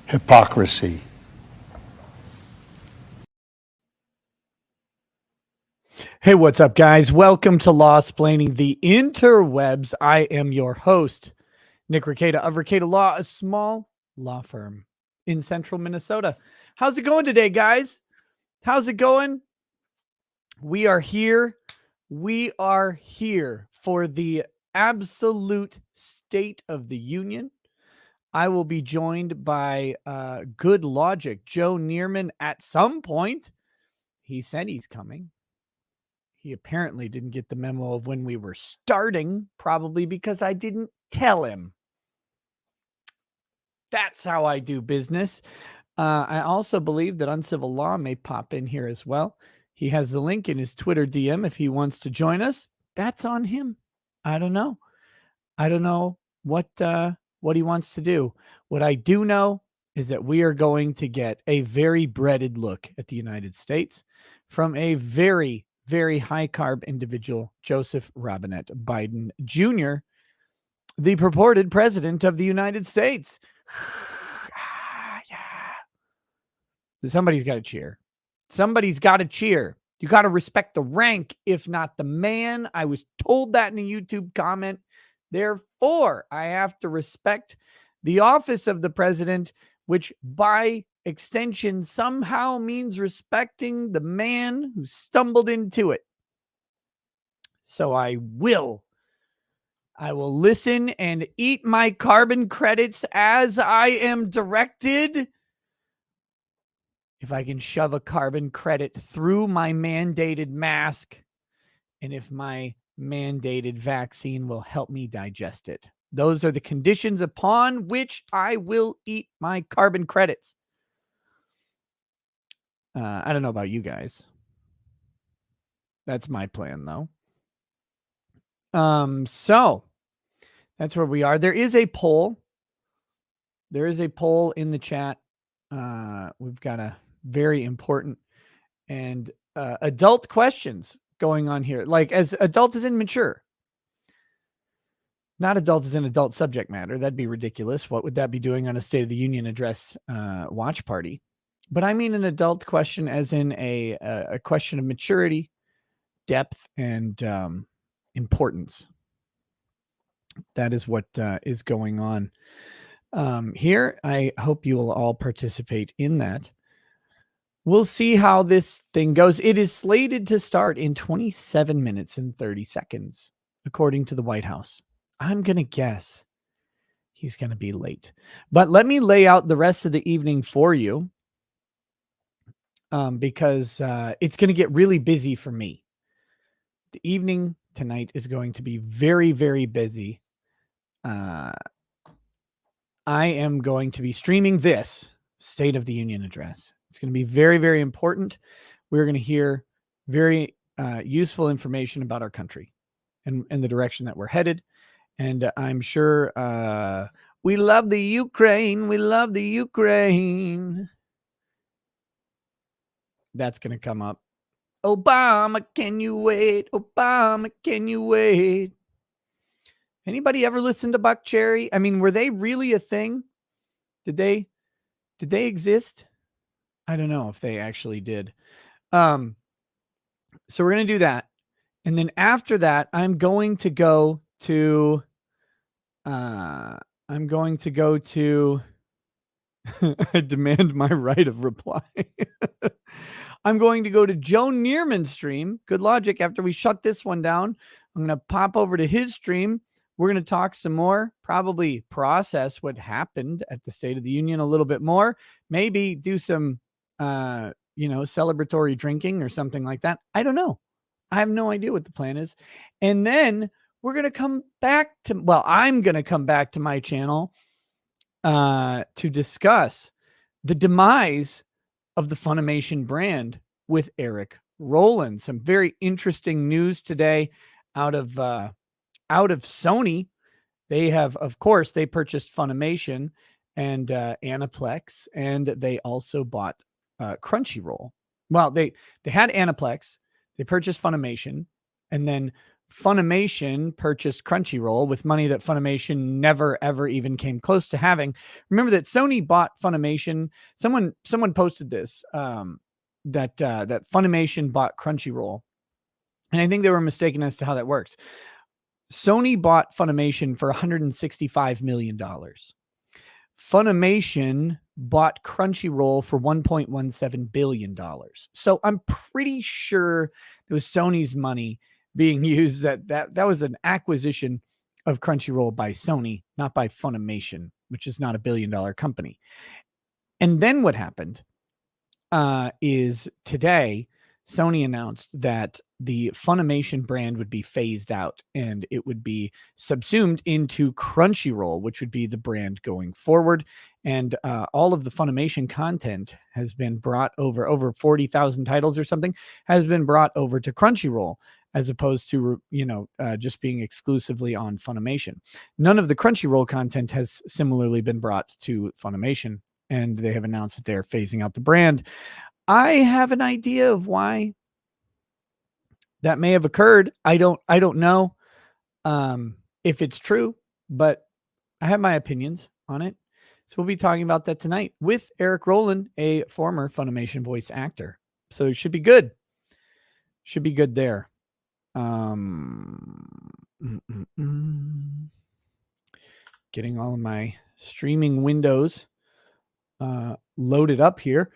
Hypocrisy. Hey, what's up, guys? Welcome to Lawsplaining the Interwebs. I am your host, Nick Rekieta of Rekieta Law, a small law firm in central Minnesota. How's it going today, guys? How's it going? We are here. We are here for the absolute State of the Union. I will be joined by good logic, Joe Neerman, at some point. He said he's coming. He apparently didn't get the memo of when we were starting, probably because I didn't tell him. That's how I do business. I also believe that Uncivil Law may pop in here as well. He has the link in his Twitter DM if he wants to join us. That's on him. I don't know. I don't know what he wants to do. What I do know is that we are going to get a very breaded look at the United States from a very, very high carb individual, Joseph Robinette Biden Jr., the purported president of the United States. Somebody's got to cheer. Somebody's got to cheer. You got to respect the rank, if not the man. I was told that in a YouTube comment. Therefore, I have to respect the office of the president, which by extension somehow means respecting the man who stumbled into it. So I will listen and eat my carbon credits as I am directed. If I can shove a carbon credit through my mandated mask, and if my mandated vaccine will help me digest it. Those are the conditions upon which I will eat my carbon credits. I don't know about you guys. That's my plan, though. So that's where we are. There is a poll. There is a poll in the chat. We've got a very important and adult questions going on here. Like, as adult as in mature. Not adult as in adult subject matter. That'd be ridiculous. What would that be doing on a State of the Union address watch party? But I mean an adult question as in a question of maturity, depth, and importance. That is what is going on here. I hope you will all participate in that. We'll see how this thing goes. It is slated to start in 27 minutes and 30 seconds, according to the White House. I'm going to guess he's going to be late. But let me lay out the rest of the evening for you, because it's going to get really busy for me. The evening tonight is going to be very, very busy. I am going to be streaming this State of the Union address. It's going to be very, very important. We're going to hear very useful information about our country and the direction that we're headed. And I'm sure we love the Ukraine. We love the Ukraine. That's going to come up. Obama, can you wait? Obama, can you wait? Anybody ever listen to Buck Cherry? I mean, were they really a thing? Did they exist? I don't know if they actually did. So we're going to do that. And then after that, I'm going to go to I demand my right of reply. I'm going to go to Joe Neerman's stream. Good logic. After we shut this one down, I'm going to pop over to his stream. We're going to talk some more, probably process what happened at the State of the Union a little bit more, maybe do some, celebratory drinking or something like that. I don't know. I have no idea what the plan is. And then we're going to come back I'm going to come back to my channel to discuss the demise of the Funimation brand with Eric Rowland. Some very interesting news today out of Sony. They have, of course, they purchased Funimation and Aniplex, and they also bought Crunchyroll. Well, they had Aniplex, they purchased Funimation, and then Funimation purchased Crunchyroll with money that Funimation never, ever even came close to having. Remember that Sony bought Funimation. Someone posted this, that Funimation bought Crunchyroll. And I think they were mistaken as to how that works. Sony bought Funimation for $165 million. Funimation bought Crunchyroll for $1.17 billion. So I'm pretty sure it was Sony's money being used. That was an acquisition of Crunchyroll by Sony, not by Funimation, which is not a $1 billion company. And then what happened is today, Sony announced that the Funimation brand would be phased out and it would be subsumed into Crunchyroll, which would be the brand going forward. And all of the Funimation content has been brought over 40,000 titles or something has been brought over to Crunchyroll, as opposed to, just being exclusively on Funimation. None of the Crunchyroll content has similarly been brought to Funimation, and they have announced that they're phasing out the brand. I have an idea of why that may have occurred. I don't know if it's true, but I have my opinions on it. So we'll be talking about that tonight with Eric Rowland, a former Funimation voice actor. So it should be good. Should be good there. Getting all of my streaming windows loaded up here.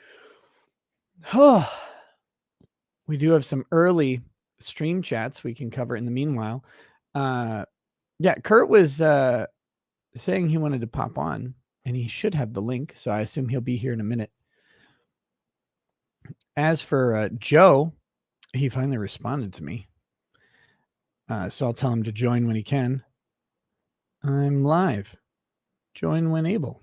We do have some early stream chats we can cover in the meanwhile. Kurt was saying he wanted to pop on, and he should have the link, so I assume he'll be here in a minute. As for Joe, he finally responded to me. So I'll tell him to join when he can. I'm live. Join when able.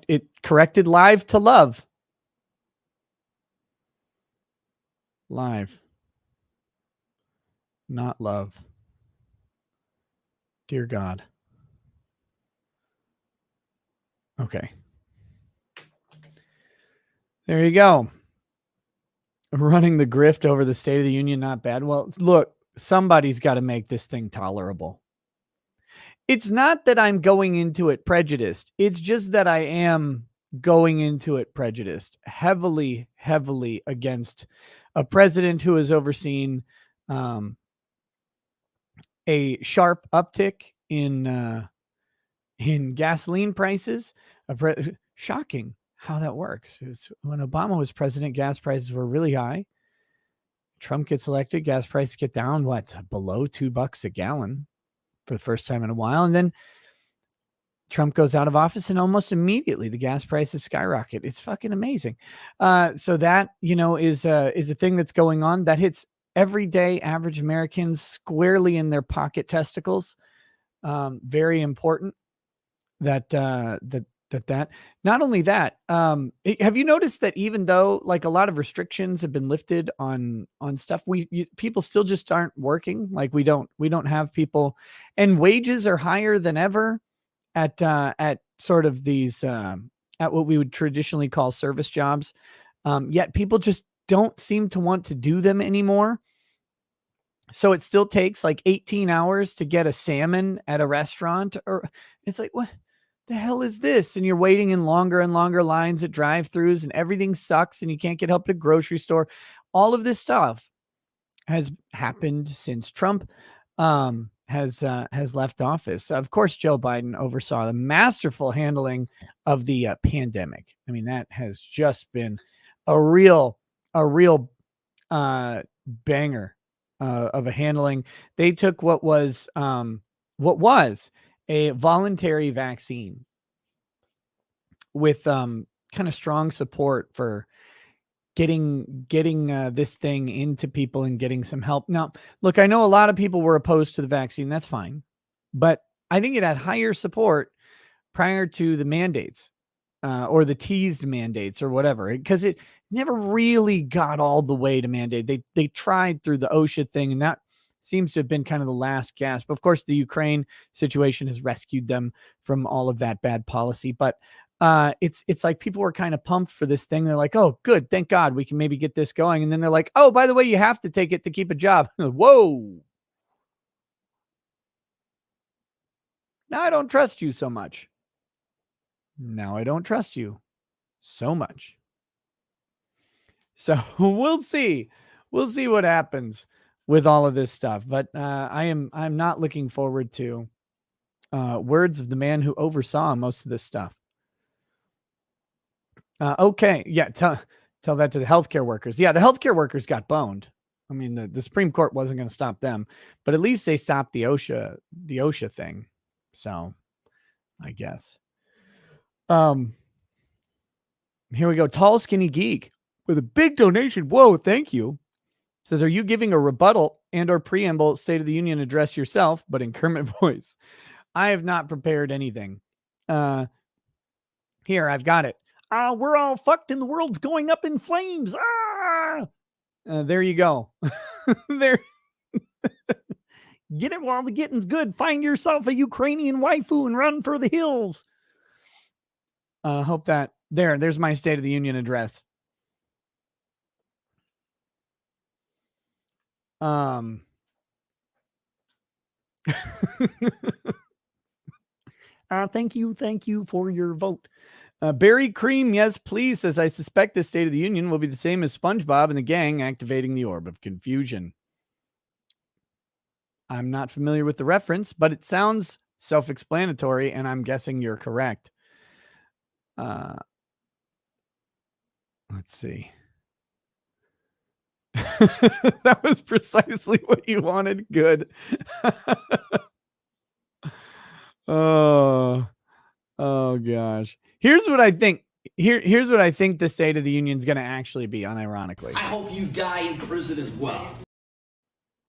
It corrected live to love. Live. Not love. Dear God. Okay. There you go. Running the grift over the State of the Union, not bad. Well, look, somebody's got to make this thing tolerable. It's not that I'm going into it prejudiced. It's just that I am going into it prejudiced, heavily against a president who has overseen a sharp uptick in gasoline prices. Shocking how that works. When Obama was president, gas prices were really high. Trump gets elected, gas prices get down, below $2 a gallon for the first time in a while. And then Trump goes out of office, and almost immediately the gas prices skyrocket. It's fucking amazing. So that, is a thing that's going on that hits everyday average Americans squarely in their pocket testicles. Very important that not only that, have you noticed that even though like a lot of restrictions have been lifted on stuff, people still just aren't working. Like we don't have people, and wages are higher than ever at sort of these at what we would traditionally call service jobs. Yet people just don't seem to want to do them anymore. So it still takes like 18 hours to get a salmon at a restaurant, or it's like, what the hell is this? And you're waiting in longer and longer lines at drive-thrus, and everything sucks, and you can't get help at a grocery store. All of this stuff has happened since Trump has left office. Of course, Joe Biden oversaw the masterful handling of the pandemic. I mean, that has just been a real banger of a handling. They took what was a voluntary vaccine with kind of strong support for getting this thing into people and getting some help. Now, look, I know a lot of people were opposed to the vaccine. That's fine. But I think it had higher support prior to the mandates or the teased mandates or whatever, because it never really got all the way to mandate. They tried through the OSHA thing, and that seems to have been kind of the last gasp. Of course, the Ukraine situation has rescued them from all of that bad policy. But it's like people were kind of pumped for this thing. They're like, oh, good, thank God we can maybe get this going. And then they're like, oh, by the way, you have to take it to keep a job. Whoa. Now I don't trust you so much. Now I don't trust you so much. So we'll see. We'll see what happens with all of this stuff. But I'm not looking forward to words of the man who oversaw most of this stuff. Okay. Yeah. Tell that to the healthcare workers. Yeah. The healthcare workers got boned. I mean, the Supreme Court wasn't going to stop them, but at least they stopped the OSHA thing. So I guess. Here we go. Tall, skinny geek with a big donation. Whoa. Thank you. Says, are you giving a rebuttal and or preamble State of the Union address yourself, but in Kermit voice? I have not prepared anything. Here, I've got it. We're all fucked and the world's going up in flames. There you go. There. Get it while the getting's good. Find yourself a Ukrainian waifu and run for the hills. Hope that there's my State of the Union address. Thank you for your vote. Barry Cream, yes, please, says, I suspect the State of the Union will be the same as SpongeBob and the gang activating the orb of confusion. I'm not familiar with the reference, but it sounds self-explanatory, and I'm guessing you're correct. Let's see. That was precisely what you wanted. Good. Oh gosh. Here's what I think. Here's what I think the State of the Union is going to actually be, unironically. I hope you die in prison as well.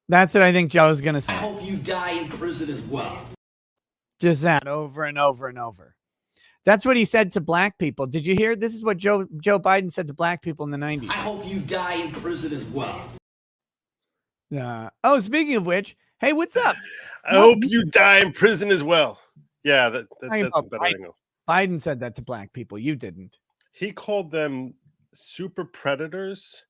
That's what I think Joe's going to say. I hope you die in prison as well. Just that over and over and over. That's what he said to black people. Did you hear? This is what Joe Biden said to black people in the 90s. I hope you die in prison as well. Oh, speaking of which, hey, what's up? I hope you die in prison as well. Yeah, that's a better angle. Biden said that to black people. You didn't. He called them super predators.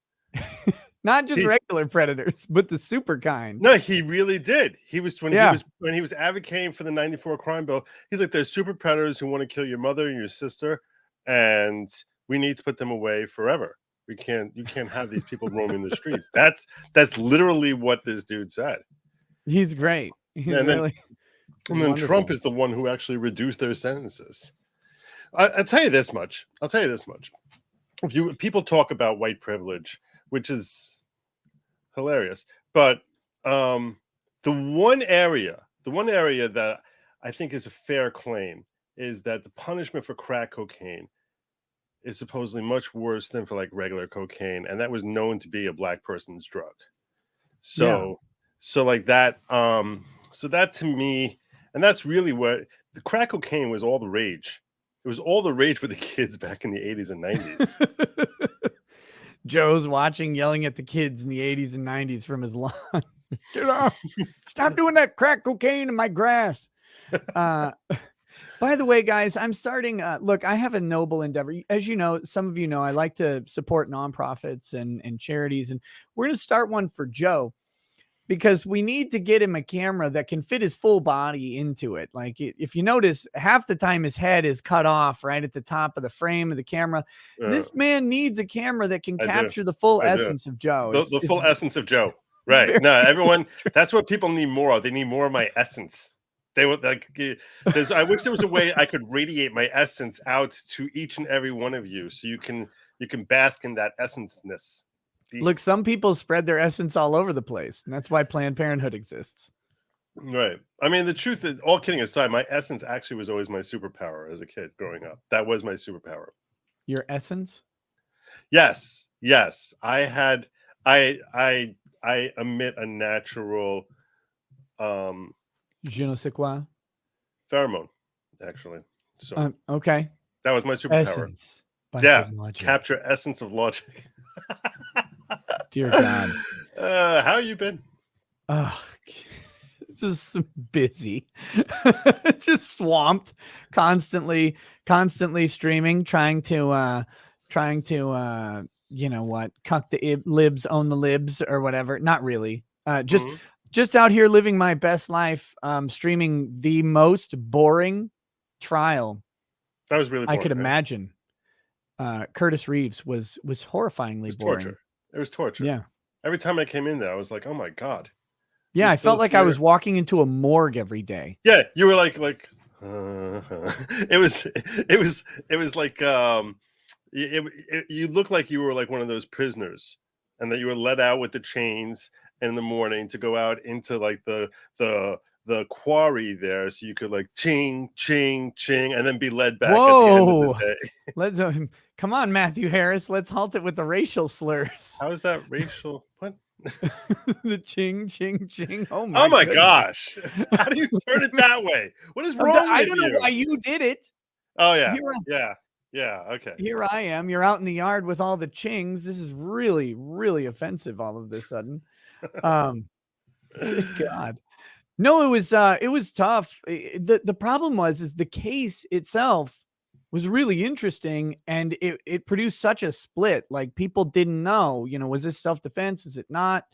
Not just regular predators, but the super kind. No, he really did. He was when he was advocating for the 94 crime bill. He's like, there's super predators who want to kill your mother and your sister, and we need to put them away forever. You can't have these people roaming the streets. That's literally what this dude said. He's great. And then Trump is the one who actually reduced their sentences. I'll tell you this much. If people talk about white privilege, which is hilarious, but the one area that I think is a fair claim is that the punishment for crack cocaine is supposedly much worse than for like regular cocaine, and that was known to be a black person's drug. So like that, so that to me, and that's really what the crack cocaine was all the rage. It was all the rage with the kids back in the 80s and 90s. Joe's watching, yelling at the kids in the 80s and 90s from his lawn. Get off! Stop doing that crack cocaine in my grass. By the way, guys, I'm starting. Look, I have a noble endeavor. As you know, some of you know, I like to support nonprofits and charities, and we're going to start one for Joe because we need to get him a camera that can fit his full body into it. Like if you notice, half the time his head is cut off right at the top of the frame of the camera. This man needs a camera that can capture the full essence of Joe. The full essence of Joe. Right. No, everyone, that's what people need more of. They need more of my essence. They would like, I wish there was a way I could radiate my essence out to each and every one of you, so you can bask in that essence-ness. Look, some people spread their essence all over the place, and that's why Planned Parenthood exists. Right. I mean, the truth is, all kidding aside, my essence actually was always my superpower as a kid growing up. That was my superpower. Your essence? Yes. I emit a natural je ne sais quoi pheromone, actually. So okay. That was my superpower. Essence. Capture essence of logic. Dear God. How you been? This just busy, just swamped, constantly streaming, trying to you know what, cuck the libs, own the libs, or whatever. Not really. Just out here living my best life, streaming the most boring trial That was really boring, I could imagine. Curtis Reeves was horrifyingly boring. Torture. It was torture. Yeah. Every time I came in there, I was like, oh my God. Yeah, I felt like I was walking into a morgue every day. Yeah, you were like it was like you looked like you were like one of those prisoners, and that you were let out with the chains in the morning to go out into like the quarry there, so you could like ching ching ching and then be led back. Whoa. At the end of the day. Let's come on, Matthew Harris. Let's halt it with the racial slurs. How is that racial? What? The ching ching ching. Oh my gosh! How do you turn it that way? What is wrong with you? I don't know why you did it. Oh yeah, yeah. Okay. Here I am. You're out in the yard with all the chings. This is really, really offensive. All of this sudden, good God. No, it was tough. The problem is the case itself was really interesting, and it produced such a split. Like, people didn't know, you know, was this self-defense? Is it not?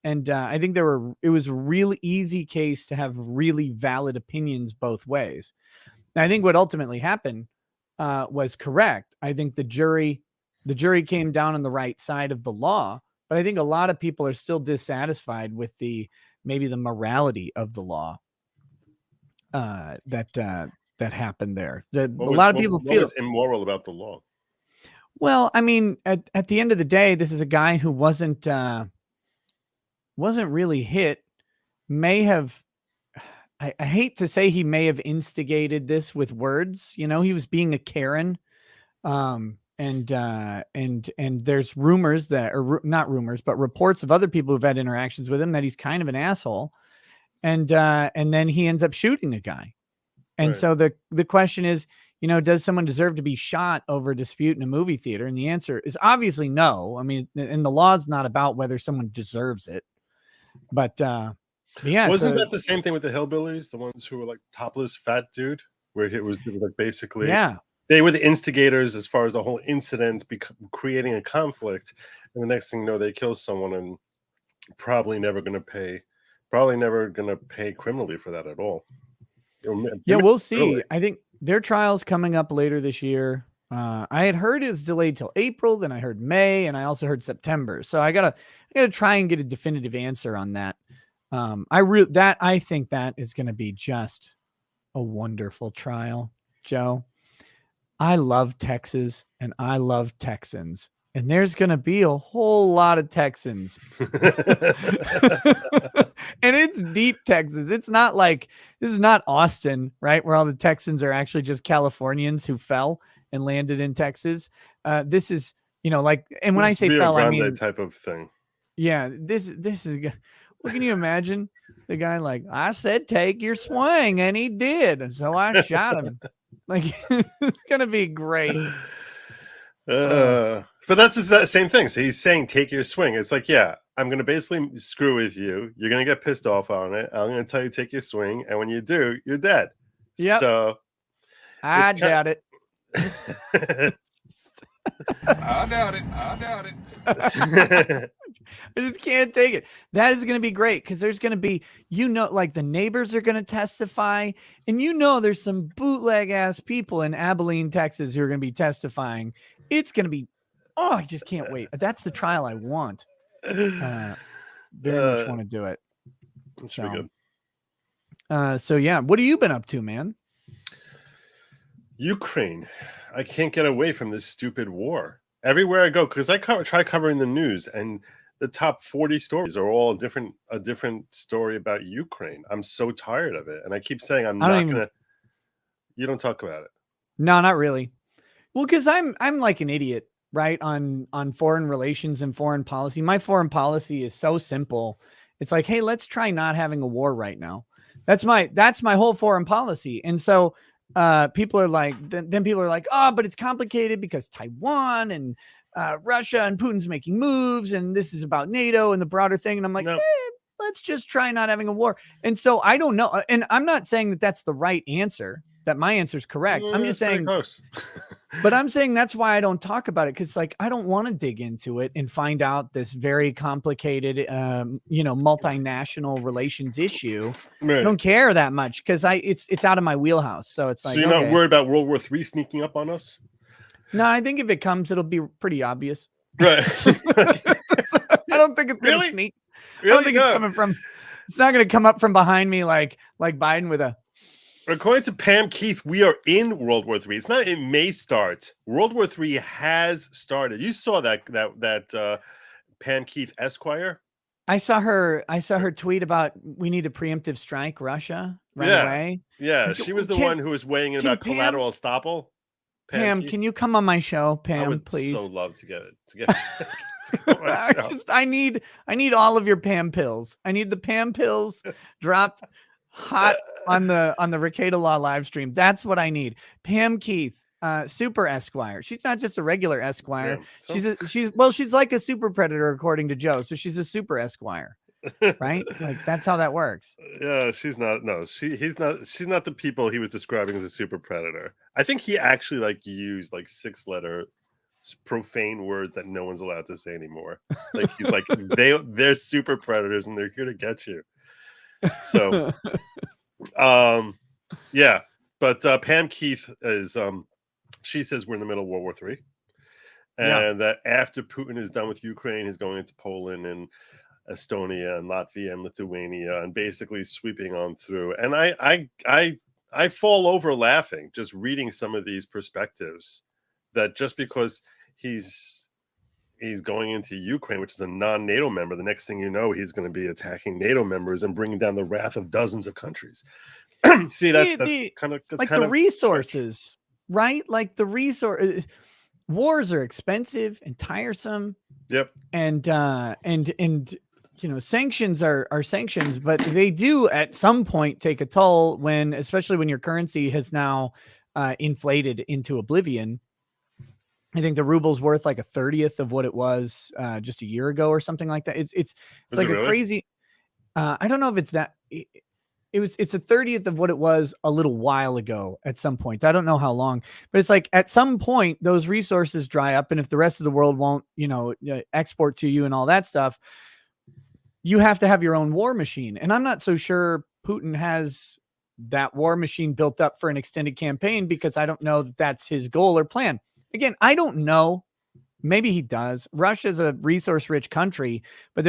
And I think it was a really easy case to have really valid opinions both ways. And I think what ultimately happened was correct. I think the jury came down on the right side of the law, but I think a lot of people are still dissatisfied with maybe the morality of the law that happened there. A lot of people feel what was immoral about the law. Well, I mean, at the end of the day, this is a guy who wasn't really hit. May have, I hate to say, he may have instigated this with words. You know, he was being a Karen. And there's rumors not rumors, but reports of other people who've had interactions with him that he's kind of an asshole. And then he ends up shooting a guy. And Right. so the question is, you know, does someone deserve to be shot over a dispute in a movie theater? And the answer is obviously no. I mean, and the law is not about whether someone deserves it. But yeah. Wasn't that the same thing with the hillbillies, the ones who were like topless fat dude, where it was like basically, yeah, they were the instigators as far as the whole incident creating a conflict, and the next thing you know, they kill someone and probably never going to pay criminally for that at all. Yeah, we'll see. I think their trial's coming up later this year. I had heard it was delayed till April, then I heard May, and I also heard September. So I gotta try and get a definitive answer on that. I think that is going to be just a wonderful trial, Joe. I love Texas and I love Texans, and there's going to be a whole lot of Texans. And it's deep Texas. It's not like, this is not Austin, right? Where all the Texans are actually just Californians who fell and landed in Texas. This is, you know, like, and when I say fell, I mean type of thing. Yeah, this is. Well, can you imagine the guy like, I said, take your swing, and he did, and so I shot him. Like, it's gonna be great. But that's the same thing. So he's saying, take your swing. It's like, yeah, I'm going to basically screw with you. You're going to get pissed off on it. I'm going to tell you, take your swing. And when you do, you're dead. Yeah. So I doubt it. I doubt it. I just can't take it. That is going to be great, because there's going to be, you know, like the neighbors are going to testify, and you know, there's some bootleg ass people in Abilene, Texas who are going to be testifying. It's going to be, I just can't wait. That's the trial I want. Very much want to do it. That's pretty good. So yeah, what have you been up to, man? Ukraine. I can't get away from this stupid war. Everywhere I go, because I try covering the news, and the top 40 stories are all a different story about Ukraine. I'm so tired of it, and I keep saying you don't talk about it. No, not really. Well, because I'm like an idiot, right? On foreign relations and foreign policy. My foreign policy is so simple. It's like, hey, let's try not having a war right now. That's my whole foreign policy. And so people are like, then people are like, oh, but it's complicated because Taiwan and Russia and Putin's making moves, and this is about NATO and the broader thing. And I'm like, no. let's just try not having a war. And so I don't know. And I'm not saying that that's the right answer, that my answer is correct. I'm just It's pretty saying, close. but I'm saying that's why I don't talk about it. Cause like, I don't want to dig into it and find out this very complicated, multinational relations issue. Right. I don't care that much because it's out of my wheelhouse. So it's So like, you're not worried about World War III sneaking up on us? No, I think if it comes, it'll be pretty obvious. Right. I don't think it's going to sneak. I don't think it's coming from. It's not going to come up from behind me like Biden with a. According to Pam Keith, we are in World War III. It's not. It may start. World War III has started. You saw that Pam Keith Esquire. I saw her tweet about we need a preemptive strike Russia right away. Yeah, she was the one who was weighing in about collateral estoppel. Pam, can you come on my show, Pam? I would please. So love to get it. I need all of your Pam pills. I need the Pam pills dropped hot on the Ricada Law live stream. That's what I need. Pam Keith, super Esquire. She's not just a regular Esquire. Yeah, she's like a super predator according to Joe. So she's a super Esquire. Right? Like that's how that works. Yeah, she's not. No, she's not the people he was describing as a super predator. I think he actually used 6-letter profane words that no one's allowed to say anymore. Like he's like they're super predators and they're here to get you. So yeah, but Pam Keith is she says we're in the middle of World War III, and that after Putin is done with Ukraine, he's going into Poland and Estonia and Latvia and Lithuania and basically sweeping on through. And I fall over laughing just reading some of these perspectives that just because he's going into Ukraine, which is a non-NATO member, the next thing you know, he's going to be attacking NATO members and bringing down the wrath of dozens of countries. See, that's kind of the resources, right? Like the resource wars are expensive and tiresome. Yep. And sanctions are sanctions, but they do at some point take a toll especially when your currency has now inflated into oblivion. I think the ruble's worth like 1/30 of what it was just a year ago or something like that. It's like a crazy. I don't know if it's that. It's 1/30 of what it was a little while ago at some points. I don't know how long, but it's like at some point those resources dry up, and if the rest of the world won't, export to you and all that stuff, you have to have your own war machine. And I'm not so sure Putin has that war machine built up for an extended campaign because I don't know that that's his goal or plan. Again, I don't know. Maybe he does. Russia's a resource-rich country, but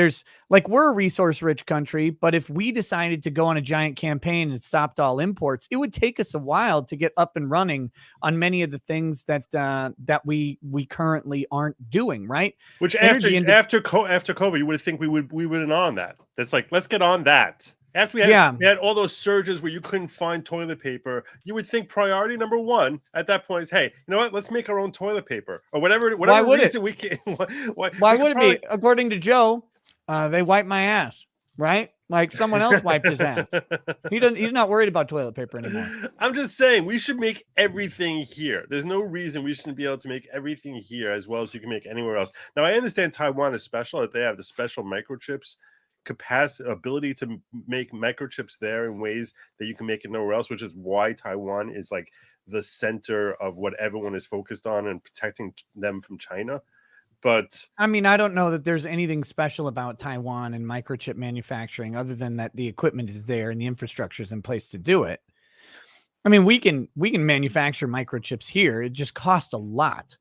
we're a resource-rich country, but if we decided to go on a giant campaign and stopped all imports, it would take us a while to get up and running on many of the things that we currently aren't doing, right? Which after COVID, you would think we would have on that. That's like, let's get on that. After we had all those surges where you couldn't find toilet paper, you would think priority number one at that point is, hey, you know what? Let's make our own toilet paper or whatever. Why would reason it? We can. Why would it be? According to Joe, they wiped my ass, right? Like someone else wiped his ass. He's not worried about toilet paper anymore. I'm just saying we should make everything here. There's no reason we shouldn't be able to make everything here as well as you can make anywhere else. Now I understand Taiwan is special, that they have the special microchips ability to make microchips there in ways that you can make it nowhere else, which is why Taiwan is like the center of what everyone is focused on and protecting them from China. But I mean, I don't know that there's anything special about Taiwan and microchip manufacturing other than that the equipment is there and the infrastructure is in place to do it. I mean, we can manufacture microchips here. It just costs a lot.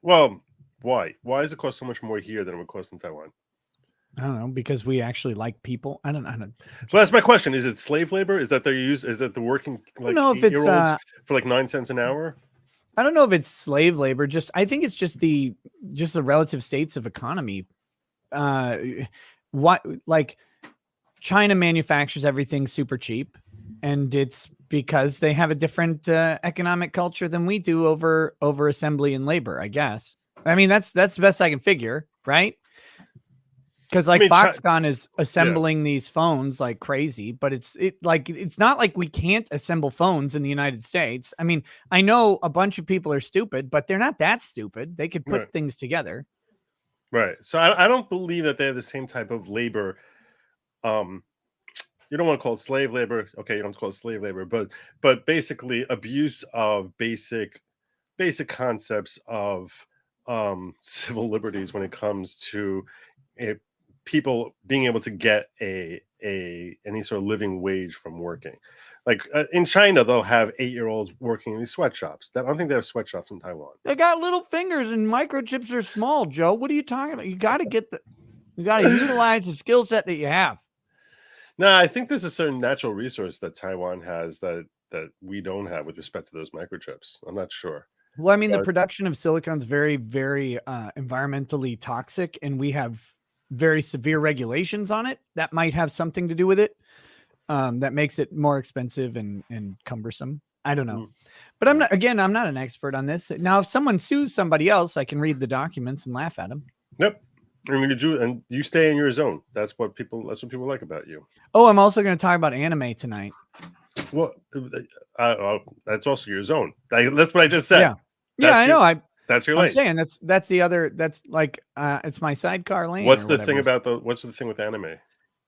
Well, why? Why does it cost so much more here than it would cost in Taiwan? I don't know, because we actually like people. I don't. Well, that's my question. Is it slave labor? Is that the working like 8-year-olds for like 9 cents an hour? I don't know if it's slave labor. I think it's just the relative states of economy. Like China manufactures everything super cheap, and it's because they have a different economic culture than we do over assembly and labor, I guess. I mean, that's the best I can figure, right? Because Foxconn is assembling these phones like crazy, but it's not like we can't assemble phones in the United States. I mean, I know a bunch of people are stupid, but they're not that stupid. They could put things together. Right. So I don't believe that they have the same type of labor you don't want to call it slave labor. Okay, you don't call it slave labor, but basically abuse of basic concepts of civil liberties when it comes to people being able to get any sort of living wage from working. Like in China, they'll have 8-year-olds working in these sweatshops. I don't think they have sweatshops in Taiwan. They got little fingers and microchips are small, Joe. What are you talking about? You got to utilize the skill set that you have. No, I think there's a certain natural resource that Taiwan has that we don't have with respect to those microchips. I'm not sure. Well, I mean, the production of silicon is very, very environmentally toxic, and we have very severe regulations on it. That might have something to do with it. That makes it more expensive and cumbersome. I don't know. But I'm not an expert on this. Now, if someone sues somebody else, I can read the documents and laugh at them. Yep. I mean, and you stay in your zone. That's what people like about you. Oh, I'm also going to talk about anime tonight. Well, that's also your zone. That's what I just said. Yeah, I know. That's your lane. I'm saying that's the other. That's like it's my sidecar lane. What's the thing with anime?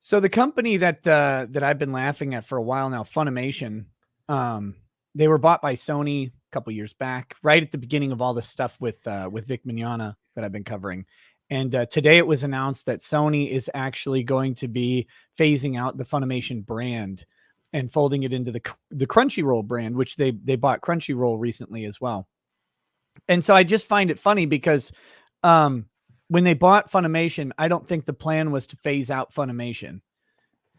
So the company that I've been laughing at for a while now, Funimation, they were bought by Sony a couple years back, right at the beginning of all this stuff with Vic Mignogna that I've been covering. And today it was announced that Sony is actually going to be phasing out the Funimation brand and folding it into the Crunchyroll brand, which they bought Crunchyroll recently as well. And so I just find it funny because when they bought Funimation, I don't think the plan was to phase out Funimation.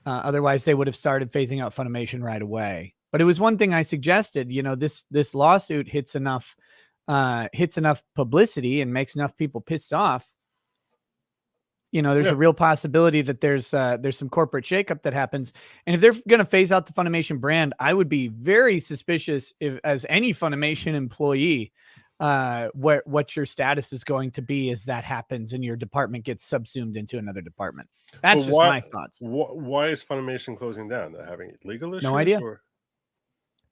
Otherwise, they would have started phasing out Funimation right away. But it was one thing I suggested. This lawsuit hits enough publicity and makes enough people pissed off. There's a real possibility that there's some corporate shakeup that happens. And if they're going to phase out the Funimation brand, I would be very suspicious as any Funimation employee, what your status is going to be as that happens and your department gets subsumed into another department. That's just my thoughts. Why is Funimation closing down? They're having legal issues? No idea.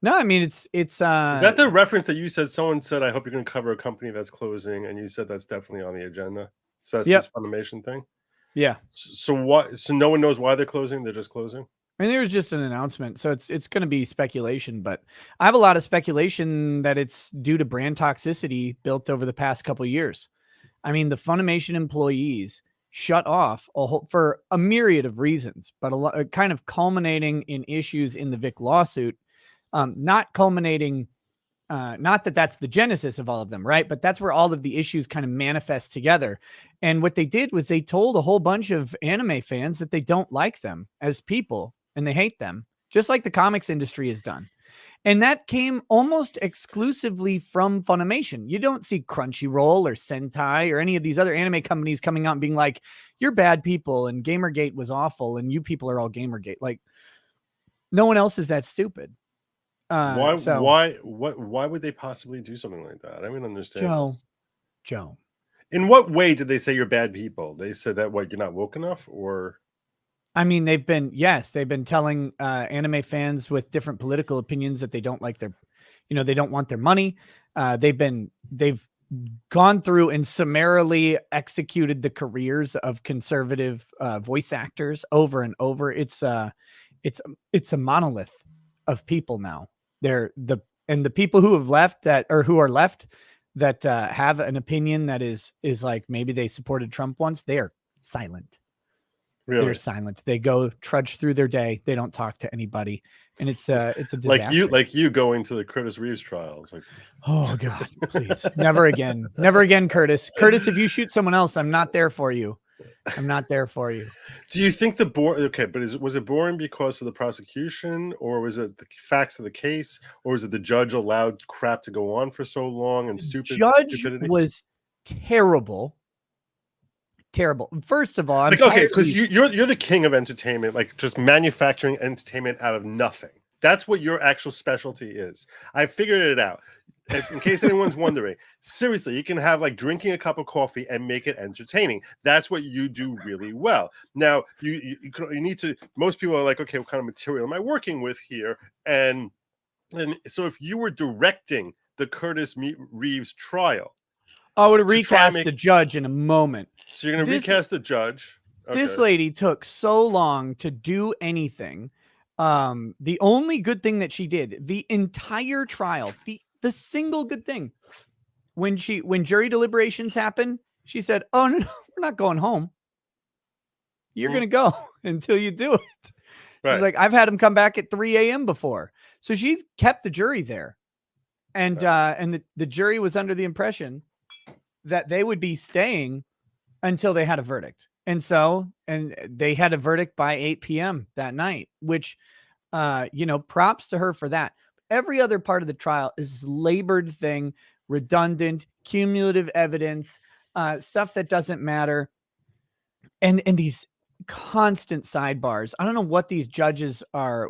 No, I mean, it's is that the reference that you said? Someone said, I hope you're going to cover a company that's closing. And you said that's definitely on the agenda. So that's this Funimation thing. Yeah. So what? So no one knows why they're closing. They're just closing. I mean, there was just an announcement, so it's going to be speculation. But I have a lot of speculation that it's due to brand toxicity built over the past couple of years. I mean, the Funimation employees shut off for a myriad of reasons, but a lot kind of culminating in issues in the Vic lawsuit. Not culminating. Not that that's the genesis of all of them, right? But that's where all of the issues kind of manifest together. And what they did was they told a whole bunch of anime fans that they don't like them as people and they hate them, just like the comics industry has done. And that came almost exclusively from Funimation. You don't see Crunchyroll or Sentai or any of these other anime companies coming out and being like, you're bad people and Gamergate was awful and you people are all Gamergate. Like, no one else is that stupid. Why would they possibly do something like that? I don't even understand. Joe. In what way did they say you're bad people? They said that you're not woke enough, or I mean, they've been telling anime fans with different political opinions that they don't like they don't want their money. They've gone through and summarily executed the careers of conservative voice actors over and over. It's a monolith of people now. They're the people who have left who are left that have an opinion that is like maybe they supported Trump once. They are silent. Really? They're silent. They go trudge through their day. They don't talk to anybody, and it's a disaster. Like you going to the Curtis Reeves trials. Like, oh God, please, never again, Curtis. Curtis, if you shoot someone else, I'm not there for you. I'm not there for you. Do you think was it boring because of the prosecution, or was it the facts of the case, or was it the judge allowed crap to go on for so long and stupidity? Was terrible. First of all, because you're the king of entertainment, like just manufacturing entertainment out of nothing. That's what your actual specialty is. I figured it out. In case anyone's wondering, seriously, you can have like drinking a cup of coffee and make it entertaining. That's what you do really well. Now, you need to. Most people are like, okay, what kind of material am I working with here? And so, if you were directing the Curtis Reeves trial, I would recast the judge in a moment. So you're going to recast the judge. This lady took so long to do anything. The only good thing that she did the entire trial, the single good thing, when jury deliberations happened, she said, "Oh no, we're not going home. You're gonna go until you do it." She's like, "I've had them come back at 3 a.m. before," so she kept the jury there, and the jury was under the impression that they would be staying until they had a verdict. And they had a verdict by 8 p.m. that night, which, props to her for that. Every other part of the trial is labored thing, redundant, cumulative evidence, stuff that doesn't matter. And these constant sidebars. I don't know what these judges are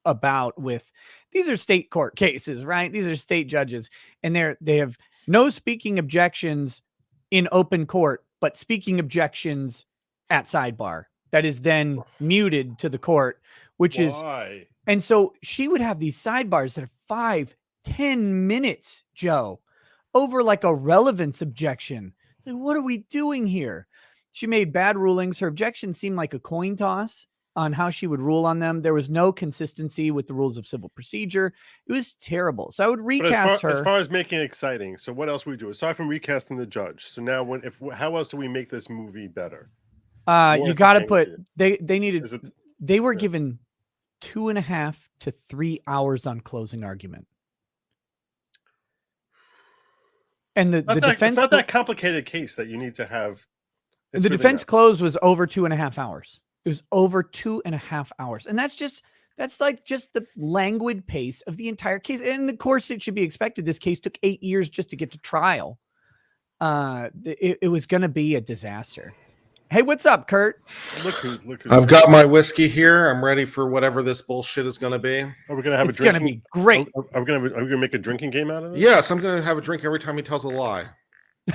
about with. These are state court cases, right? These are state judges, and they have no speaking objections in open court, but speaking objections at sidebar that is then muted to the court, which Why? and so she would have these sidebars that are 5-10 minutes, Joe, over like a relevance objection. It's like, what are we doing here? She made bad rulings. Her objections seemed like a coin toss on how she would rule on them. There was no consistency with the rules of civil procedure. It was terrible. So I would recast her. As far as making it exciting, so what else we do aside from recasting the judge? So now, how else do we make this movie better? You got to put they were given 2.5 to 3 hours on closing argument, and the defense. It's not that complicated case that you need to have. The defense close was over 2.5 hours. It was over 2.5 hours. And that's like just the languid pace of the entire case. And of course it should be expected. This case took 8 years just to get to trial. It was going to be a disaster. Hey, what's up, Kurt? Look who's I've got my whiskey here. I'm ready for whatever this bullshit is going to be. Are we going to have it's going to be great. Are we going to make a drinking game out of it? Yes, I'm going to have a drink every time he tells a lie.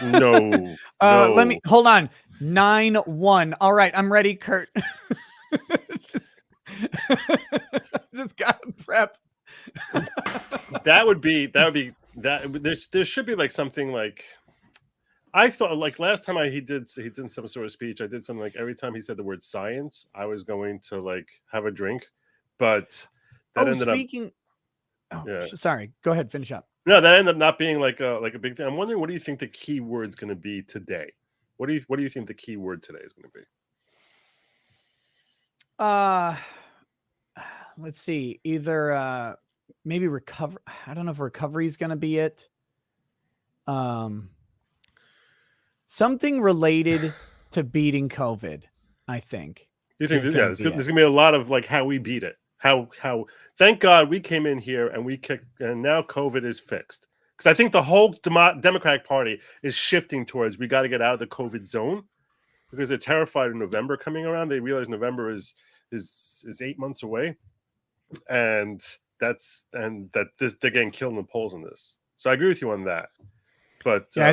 No. Let me hold on. 9-1. All right, I'm ready, Kurt. just got to prep. that would be there should be like something like, I thought like last time he did some sort of speech. I did something like every time he said the word science, I was going to like have a drink, but that ended up. Sorry. Go ahead. Finish up. No, that ended up not being like a big thing. I'm wondering, what do you think the key word's going to be today? What do you think the key word today is going to be? Let's see. Either maybe recover. I don't know if recovery is going to be it. Something related to beating COVID, I think. You think there's going to be a lot of like how we beat it. How thank God we came in here and we kicked, and now COVID is fixed. Because I think the whole Democratic Party is shifting towards we got to get out of the COVID zone because they're terrified of November coming around. They realize November is 8 months away, and they're getting killed in the polls on this. So I agree with you on that. But yeah,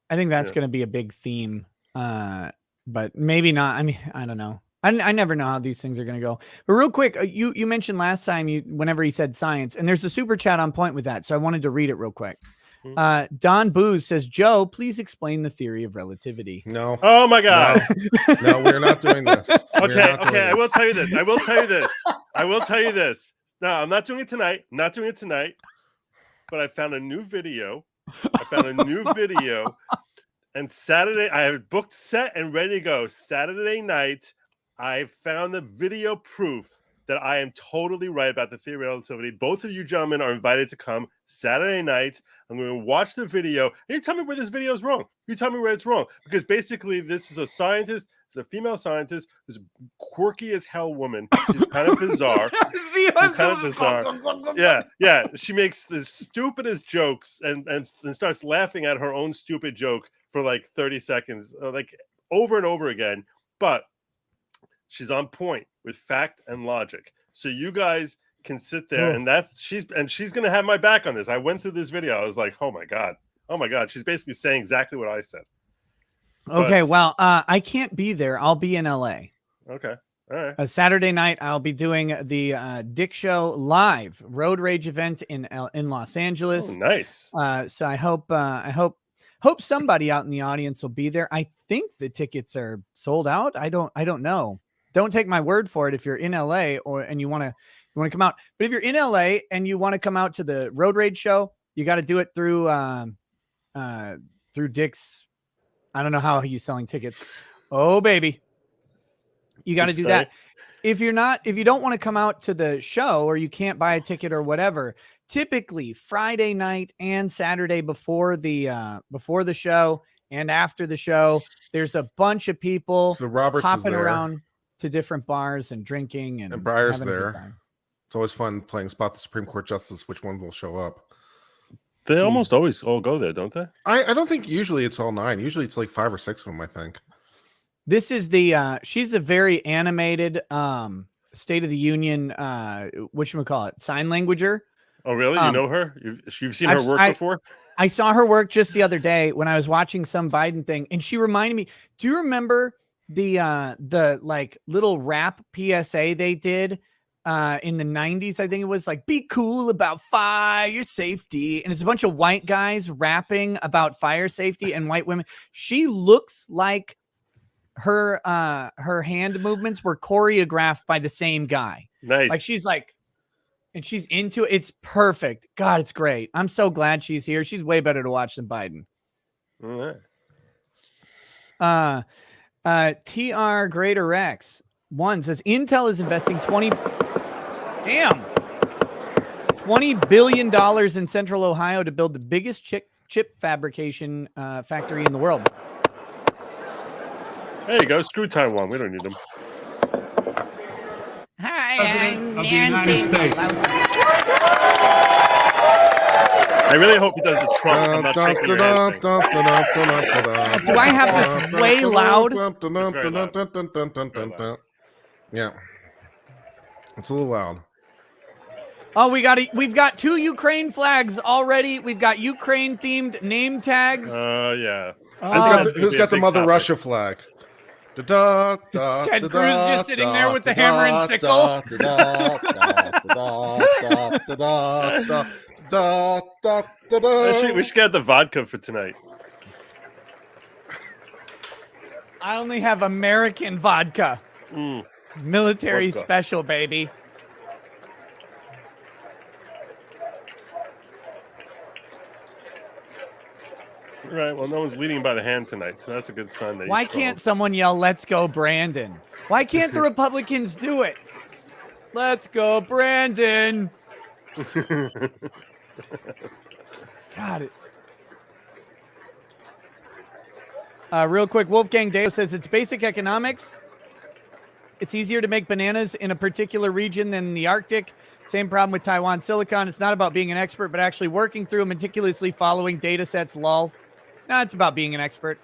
I think that's going to be a big theme, but maybe not. I mean, I don't know. I never know how these things are going to go. But real quick, you mentioned last time whenever he said science, and there's a super chat on point with that, so I wanted to read it real quick. Don Booze says, Joe, please explain the theory of relativity. No. Oh my God. No, we're not doing this. Okay. I will tell you this. I will tell you this. No, I'm not doing it tonight. But I found a new video. And Saturday, I have it booked, set, and ready to go. Saturday night, I found the video proof that I am totally right about the theory of relativity. Both of you gentlemen are invited to come Saturday night. I'm going to watch the video. And you tell me where this video is wrong. You tell me where it's wrong. Because basically, this is a scientist. It's a female scientist who's quirky as hell woman. She's kind of bizarre. Yeah. She makes the stupidest jokes and starts laughing at her own stupid joke for like 30 seconds, like over and over again. But she's on point with fact and logic. So you guys can sit there and she's going to have my back on this. I went through this video. I was like, oh my God. She's basically saying exactly what I said. Okay. Well, I can't be there. I'll be in LA. Okay. All right. A Saturday night, I'll be doing the Dick Show live road rage event in Los Angeles. Oh, nice. So I hope Hope somebody out in the audience will be there. I think the tickets are sold out. I don't know. Don't take my word for it. If you're in LA and you want to come out, but if you're in LA and you want to come out to the Road Rage show, you got to do it through Dick's. I don't know how he's selling tickets. Oh baby, you got to do that. If you don't want to come out to the show or you can't buy a ticket or whatever, typically Friday night and Saturday before the show and after the show, there's a bunch of people So Roberts hopping is there, around to different bars and drinking and Breyer's having a good there. time. It's always fun playing Spot the Supreme Court Justice. Which one will show up? They almost always all go there, don't they? I don't think usually it's all 9. Usually it's like 5 or 6 of them, I think. This is she's a very animated State of the Union whatchamacallit, sign languager. Oh, really? You know her? You've seen her work before? I saw her work just the other day when I was watching some Biden thing, and she reminded me. Do you remember the like little rap PSA they did in the 90s? I think it was like, be cool about fire safety. And it's a bunch of white guys rapping about fire safety and white women. She looks like her hand movements were choreographed by the same guy. Nice. Like she's like, and she's into it. It's perfect. God, it's great. I'm so glad she's here. She's way better to watch than Biden. All right. TR Greater X 1 says Intel is investing $20 billion in Central Ohio to build the biggest chip fabrication factory in the world. There you go. Screw Taiwan. We don't need them. Hi, I'm President of the United States. I really hope he does the Trump. I'm not shaking your hand thing. Do I have this way loud? Yeah, it's a little loud. Oh, we've got 2 Ukraine flags already. We've got Ukraine themed name tags. Yeah. Who's got the Mother Russia flag? Ted Cruz just sitting there with the hammer and sickle. We should get the vodka for tonight. I only have American vodka. Military Vodka. special, baby. Right. Well, no one's leading by the hand tonight, so that's a good sign. That Why can't someone yell, "Let's go, Brandon"? Why can't the Republicans do it? Let's go, Brandon. Got it. Real quick, Wolfgang Deo says it's basic economics. It's easier to make bananas in a particular region than the Arctic. Same problem with Taiwan Silicon. It's not about being an expert, but actually working through and meticulously following data sets. Lol. No, it's about being an expert.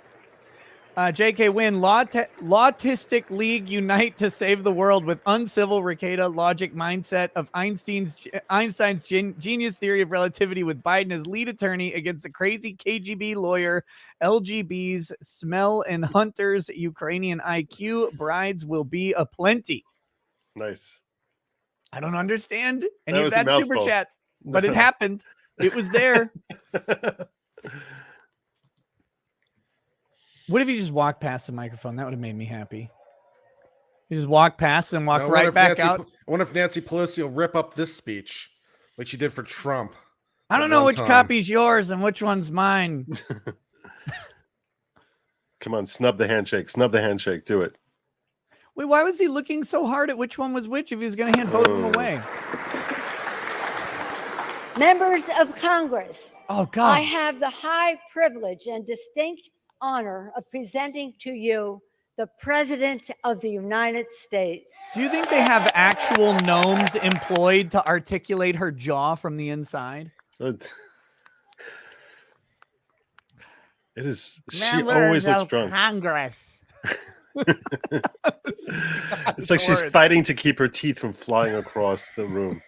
JK Win, Lawtistic League unite to save the world with uncivil Ricada logic mindset of Einstein's genius theory of relativity with Biden as lead attorney against the crazy KGB lawyer, LGBs, smell and hunters, Ukrainian IQ. Brides will be aplenty. Nice. I don't understand any of was a that super mouthful. chat, but it happened. It was there. What if you just walked past the microphone? That would have made me happy. You just walk past and walk right back out. I wonder if Nancy Pelosi will rip up this speech like she did for Trump. I don't know which copy's yours and which one's mine. Come on, snub the handshake. Snub the handshake. Do it. Wait, why was he looking so hard at which one was which if he was going to hand both of them away? Members of Congress, Oh, God. I have the high privilege and distinct honor of presenting to you the President of the United States. Do you think they have actual gnomes employed to articulate her jaw from the inside? It is. She Members always looks of drunk. Congress. It's like she's fighting to keep her teeth from flying across the room.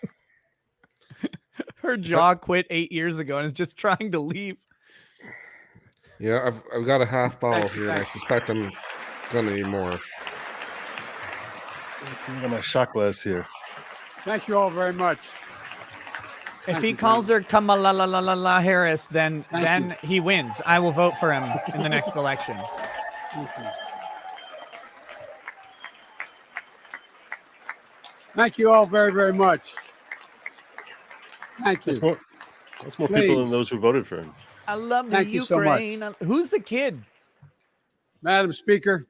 Her jaw quit 8 years ago and is just trying to leave. Yeah, I've got a half bottle here, and I suspect I'm gonna need more. Let's see, I got my shot glass here. Thank you all very much. If he calls her Kamala Harris, then he wins. I will vote for him in the next election. Thank you all very, very much. Thank you. That's more people than Please. those who voted for him. I love the Thank you so much. Ukraine. Who's the kid? Madam Speaker,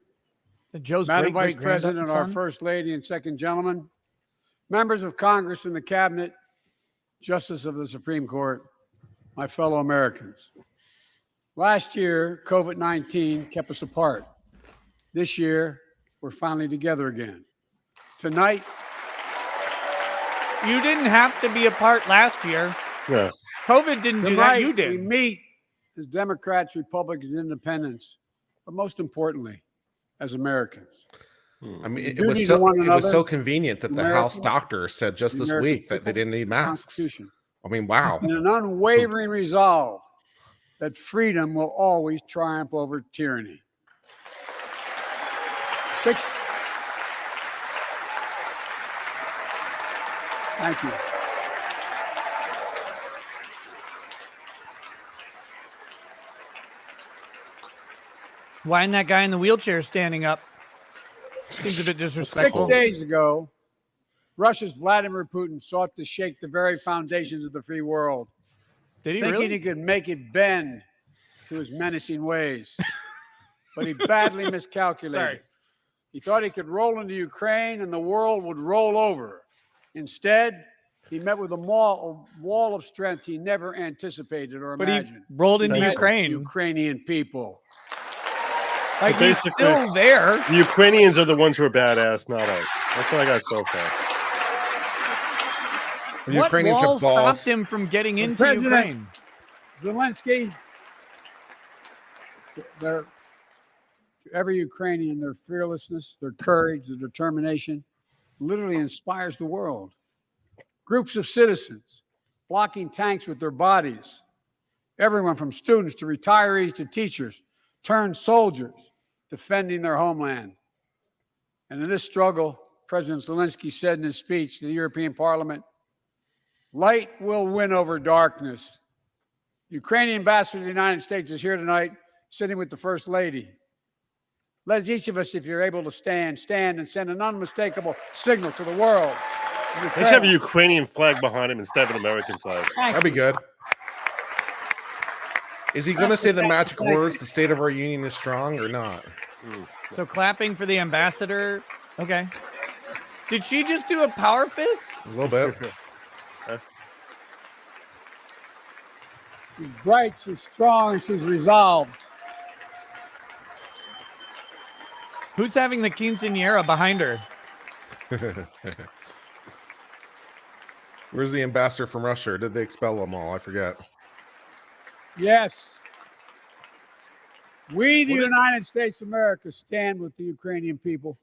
Joe's Madam great Vice President, our son? First Lady and Second Gentleman, members of Congress and the Cabinet, Justice of the Supreme Court, my fellow Americans. Last year, COVID-19 kept us apart. This year, we're finally together again. Tonight, You didn't have to be apart last year. Yeah. COVID didn't do that. You we did. meet as Democrats, Republicans, and Independents, but most importantly, as Americans. I mean, it Duty was to so one it was another, so convenient that the America, House doctor said just the this American week that they people, didn't need masks. Constitution, I mean, wow. and an unwavering resolve that freedom will always triumph over tyranny. Thank you. Why isn't that guy in the wheelchair standing up? Seems a bit 6 disrespectful. days ago, Russia's Vladimir Putin sought to shake the very foundations of the free world, Did he thinking really? he could make it bend to his menacing ways. But he badly miscalculated. Sorry. He thought he could roll into Ukraine and the world would roll over. Instead, he met with a wall of strength he never anticipated or But he imagined. rolled into Met Ukraine. Ukrainian people. Like he's basically- still there. The Ukrainians are the ones who are badass, not us. That's what I got so far. The What Ukrainians wall have balls. stopped him from getting into President- Ukraine? Zelensky, to every Ukrainian, their fearlessness, their courage, their determination literally inspires the world. Groups of citizens blocking tanks with their bodies, everyone from students to retirees to teachers, turned soldiers defending their homeland. And in this struggle, President Zelensky said in his speech to the European Parliament, light will win over darkness. Ukrainian ambassador to the United States is here tonight, sitting with the First Lady. Let each of us, if you're able to stand and send an unmistakable signal to the world. They should have a Ukrainian flag behind him instead of an American flag. That'd be good. Is he going to say the magic words, the state of our union is strong, or not? So clapping for the ambassador. Okay. Did she just do a power fist? A little bit. She's bright, she's strong, and she's resolved. Who's having the quinceañera behind her? Where's the ambassador from Russia? Or did they expel them all? I forget. Yes. We, the United States of America, stand with the Ukrainian people.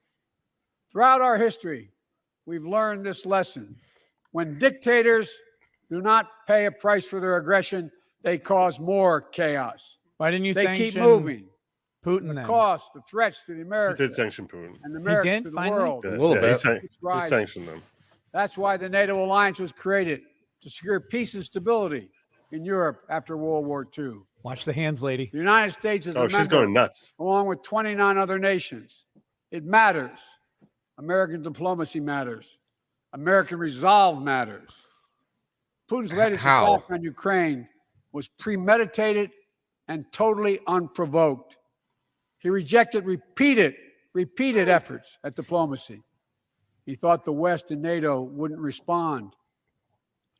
Throughout our history, we've learned this lesson. When dictators do not pay a price for their aggression, they cause more chaos. Why didn't you They sanction keep moving. Putin The then? cost, the threats to the He Americans did sanction Putin. and the Americans did, to the finally? world. A little bit. He Rise. sanctioned them. That's why the NATO alliance was created, to secure peace and stability in Europe after World War II. Watch the hands, lady. The United States is a Oh, she's member, going nuts. along with 29 other nations. It matters. American diplomacy matters. American resolve matters. Putin's latest How? attack on Ukraine was premeditated and totally unprovoked. He rejected repeated efforts at diplomacy. He thought the West and NATO wouldn't respond.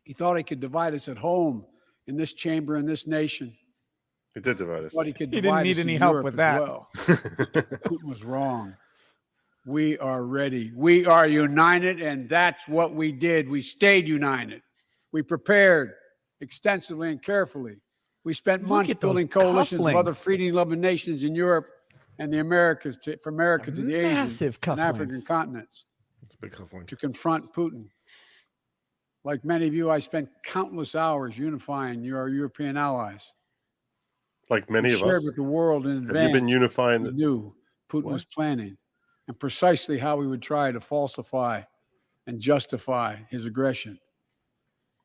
He thought he could divide us at home, in this chamber, in this nation. He did divide us. Thought he could He divide didn't need us in any help Europe with as that. well. Putin was wrong. We are ready. We are united, and that's what we did. We stayed united. We prepared extensively and carefully. We spent Look months at those building coalitions of other cufflinks. freedom-loving nations in Europe and the Americas, from America to the Asian Massive and African cufflinks. continents, It's a big cufflink. to confront Putin. Like many of you, I spent countless hours unifying our European allies. Like many We of shared us. with the world in Have advance. you been unifying We the knew Putin was planning and precisely how we would try to falsify and justify his aggression.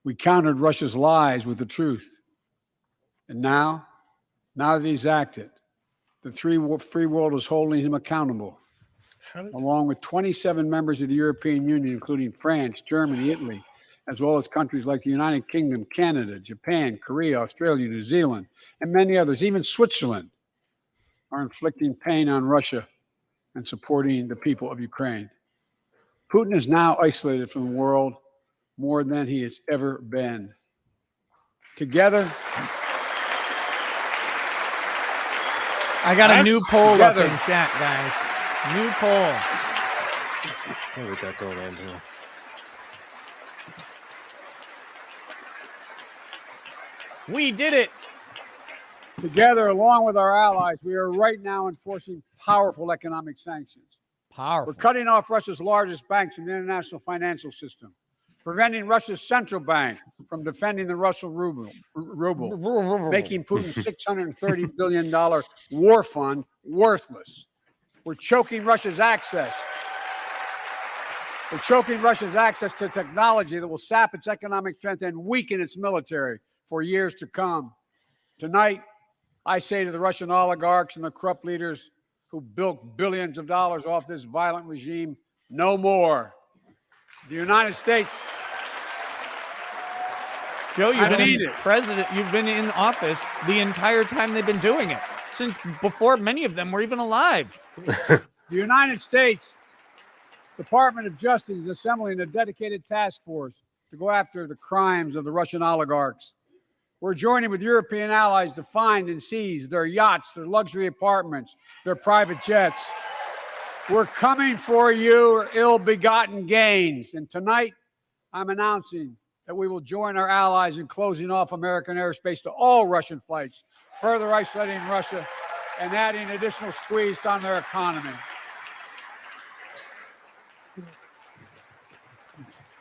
We countered Russia's lies with the truth. And now that he's acted, the free world is holding him accountable, along with 27 members of the European Union, including France, Germany, Italy, as well as countries like the United Kingdom, Canada, Japan, Korea, Australia, New Zealand, and many others. Even Switzerland are inflicting pain on Russia and supporting the people of Ukraine. Putin is now isolated from the world more than he has ever been. Together, I got a new poll up together. in chat, guys. New poll. What we got going on here? We did it. Together, along with our allies, we are right now enforcing powerful economic sanctions. Powerful. We're cutting off Russia's largest banks in the international financial system, preventing Russia's central bank from defending the Russian ruble, making Putin's $630 billion war fund worthless. We're choking Russia's access. We're choking Russia's access to technology that will sap its economic strength and weaken its military for years to come. Tonight, I say to the Russian oligarchs and the corrupt leaders who bilked billions of dollars off this violent regime, no more. The United States. Joe, you've I been need in it. president. You've been in office the entire time they've been doing it, since before many of them were even alive. The United States Department of Justice is assembling a dedicated task force to go after the crimes of the Russian oligarchs. We're joining with European allies to find and seize their yachts, their luxury apartments, their private jets. We're coming for your ill-begotten gains. And tonight, I'm announcing that we will join our allies in closing off American airspace to all Russian flights, further isolating Russia and adding additional squeeze on their economy.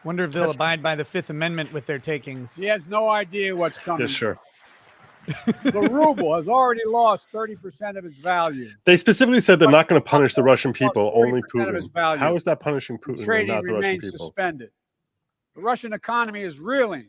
Wonder if they'll abide by the Fifth Amendment with their takings. He has no idea what's coming. Yeah, sure. The ruble has already lost 30% of its value. They specifically said they're not going to punish the Russian people, only 40% of its Putin. value. How is that punishing Putin and Trading not the Russian remains people? suspended. The Russian economy is reeling,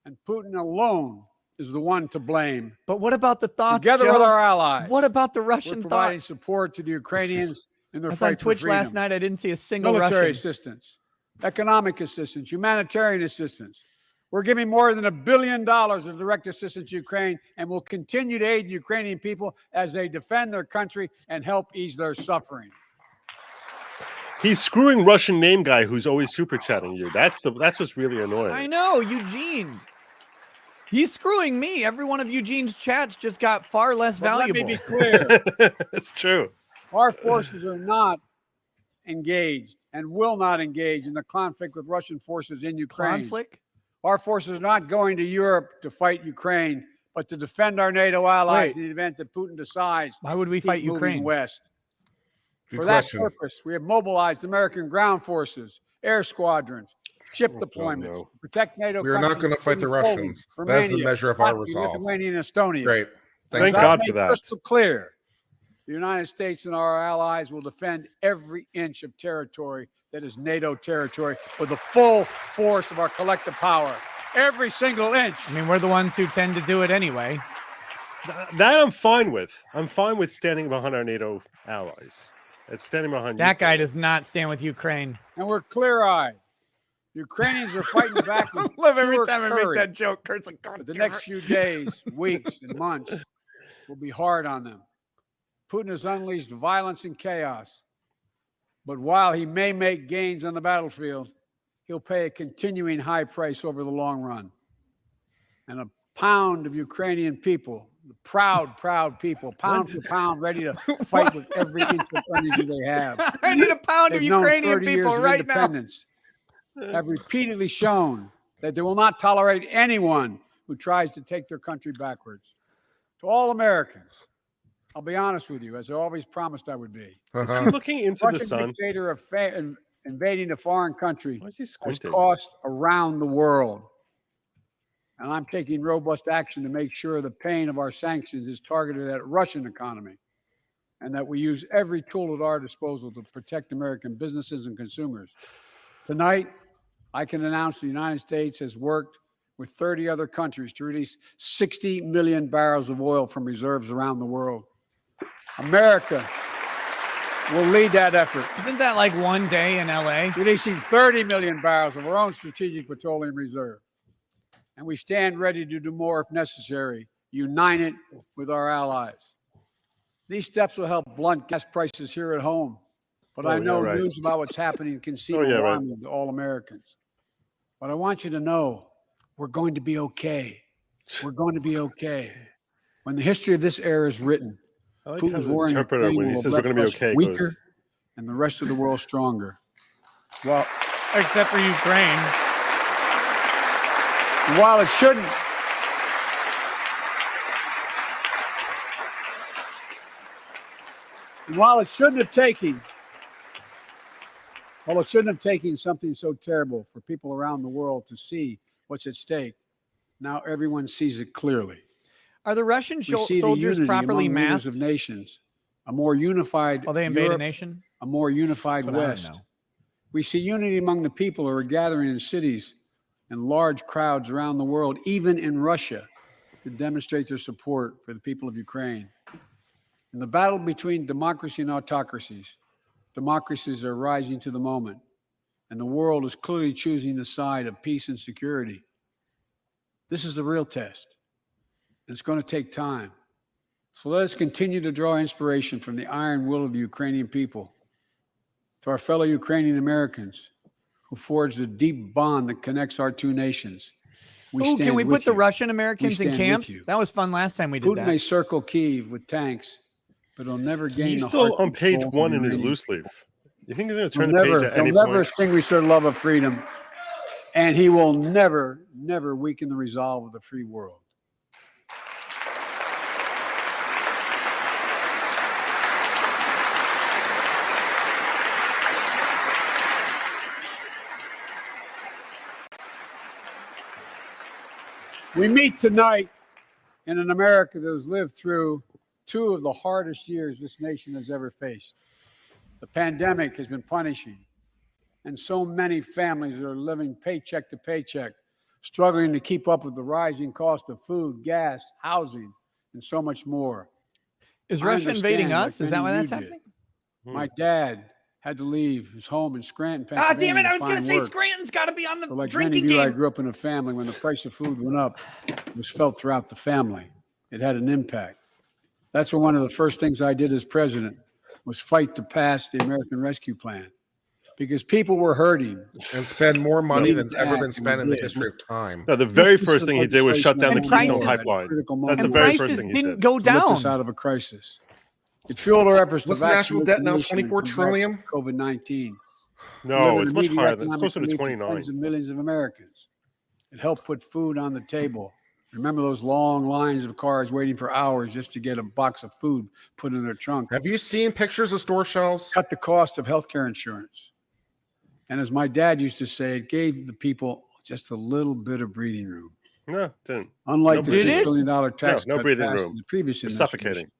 and Putin alone is the one to blame. But what about the thoughts, Together Joe? with our allies, What about the we're Russian providing thoughts? support to the Ukrainians in their I was on fight for Twitch freedom. last night. I didn't see a single Military Russian. assistance, economic assistance, humanitarian assistance. We're giving more than $1 billion of direct assistance to Ukraine, and will continue to aid the Ukrainian people as they defend their country and help ease their suffering. He's screwing Russian name guy who's always super chatting you. That's what's really annoying. I know, Eugene. He's screwing me. Every one of Eugene's chats just got far less But valuable. let me be clear. It's true. Our forces are not engaged and will not engage in the conflict with Russian forces in Ukraine. Conflict? Our forces are not going to Europe to fight Ukraine, but to defend our NATO allies Wait. in the event that Putin decides Why would we to fight keep moving Ukraine? west. Good For question. that purpose, we have mobilized American ground forces, air squadrons, ship Oh, deployments, no. protect NATO We are not countries, going to fight the including Poland, Russians. That's the Romania, measure of our Latvia, resolve. Lithuania, and Estonia. Great. Thank As God I've for made that. crystal clear, the United States and our allies will defend every inch of territory that is NATO territory with the full force of our collective power. Every single inch. I mean, we're the ones who tend to do it anyway. That I'm fine with. I'm fine with standing behind our NATO allies. It's standing behind That guy Ukraine. does not stand with Ukraine. And we're clear-eyed. Ukrainians are fighting back with Love every pure time I make courage. that joke. Kurt's like, God But the damn next it." few days, weeks, and months will be hard on them. Putin has unleashed violence and chaos. But while he may make gains on the battlefield, he'll pay a continuing high price over the long run. And a pound of Ukrainian people, the proud, proud people, pound for pound, ready to fight with every inch of energy they have. I need a pound of They've known Ukrainian 30 years people of right now. independence, have repeatedly shown that they will not tolerate anyone who tries to take their country backwards. To all Americans, I'll be honest with you, as I always promised I would be. Is he looking into the Russian sun? dictator of invading a foreign country Why is he has squinting? cost around the world. And I'm taking robust action to make sure the pain of our sanctions is targeted at Russian economy, and that we use every tool at our disposal to protect American businesses and consumers. Tonight, I can announce the United States has worked with 30 other countries to release 60 million barrels of oil from reserves around the world. America will lead that effort, Isn't that like one day in LA? releasing 30 million barrels of our own strategic petroleum reserve. And we stand ready to do more if necessary, united with our allies. These steps will help blunt gas prices here at home. But I know news about what's happening can seem alarming to all Americans. But I want you to know we're going to be okay. We're going to be okay. When the history of this era is written, I like how Putin's the war in interpreter, Ukraine when he will says have we're going to be left us okay, weaker goes, and the rest of the world stronger. Well, Except for Ukraine. while it shouldn't have taken something so terrible for people around the world to see what's at stake, now everyone sees it clearly. Are the Russian We see the soldiers unity properly among leaders masked? of nations, a more unified While they invade a Europe, nation? a more unified That's what I don't West. know. We see unity among the people who are gathering in cities and large crowds around the world, even in Russia, to demonstrate their support for the people of Ukraine. In the battle between democracy and autocracies, democracies are rising to the moment, and the world is clearly choosing the side of peace and security. This is the real test. It's going to take time. So let us continue to draw inspiration from the iron will of the Ukrainian people. To our fellow Ukrainian Americans who forged a deep bond that connects our two nations, we Ooh, stand can we with put the you. Russian Americans in stand with camps? you. That was fun last time we did Putin may that. circle Kyiv with tanks, but he'll never gain he's the still hearts on and page souls of 1 the in his Iranian loose leaf. people. You think he's going to He'll turn the page never, at he'll any never point? extinguish their love of freedom, and he will never, never weaken the resolve of the free world. We meet tonight in an America that has lived through two of the hardest years this nation has ever faced. The pandemic has been punishing, and so many families are living paycheck to paycheck, struggling to keep up with the rising cost of food, gas, housing, and so much more. Is I Russia invading understand, us? like Is that many why of that's you did. happening? My dad had to leave his home in Scranton, Ah, Pennsylvania. damn it. I was going find to say work. Scranton's got to be on the But like many of drinking you, I game. grew up in a family when the price of food went up, it was felt throughout the family. It had an impact. That's what one of the first things I did as president was fight to pass the American Rescue Plan because people were hurting. And spend more money than's ever been Act, spent in we the did. history of time. No, the very This piece first of thing he did was shut down the legislation Keystone prices- Pipeline. critical That's the moment very And first prices thing he didn't did. go to lift us down. out of a crisis. It fueled our efforts What's to the national debt now? vaccinate 24 and combat trillion? COVID-19. No, it's much Immediate higher than it's economic closer to relief 29. Tens of millions of Americans. It helped put food on the table. Remember those long lines of cars waiting for hours just to get a box of food put in their trunk. Have you seen pictures of store shelves? Cut the cost of healthcare insurance. And as my dad used to say, it gave the people just a little bit of breathing room. No, didn't. Unlike No the breathing $2 room. trillion tax No cut breathing passed room. in the previous We're administration suffocating.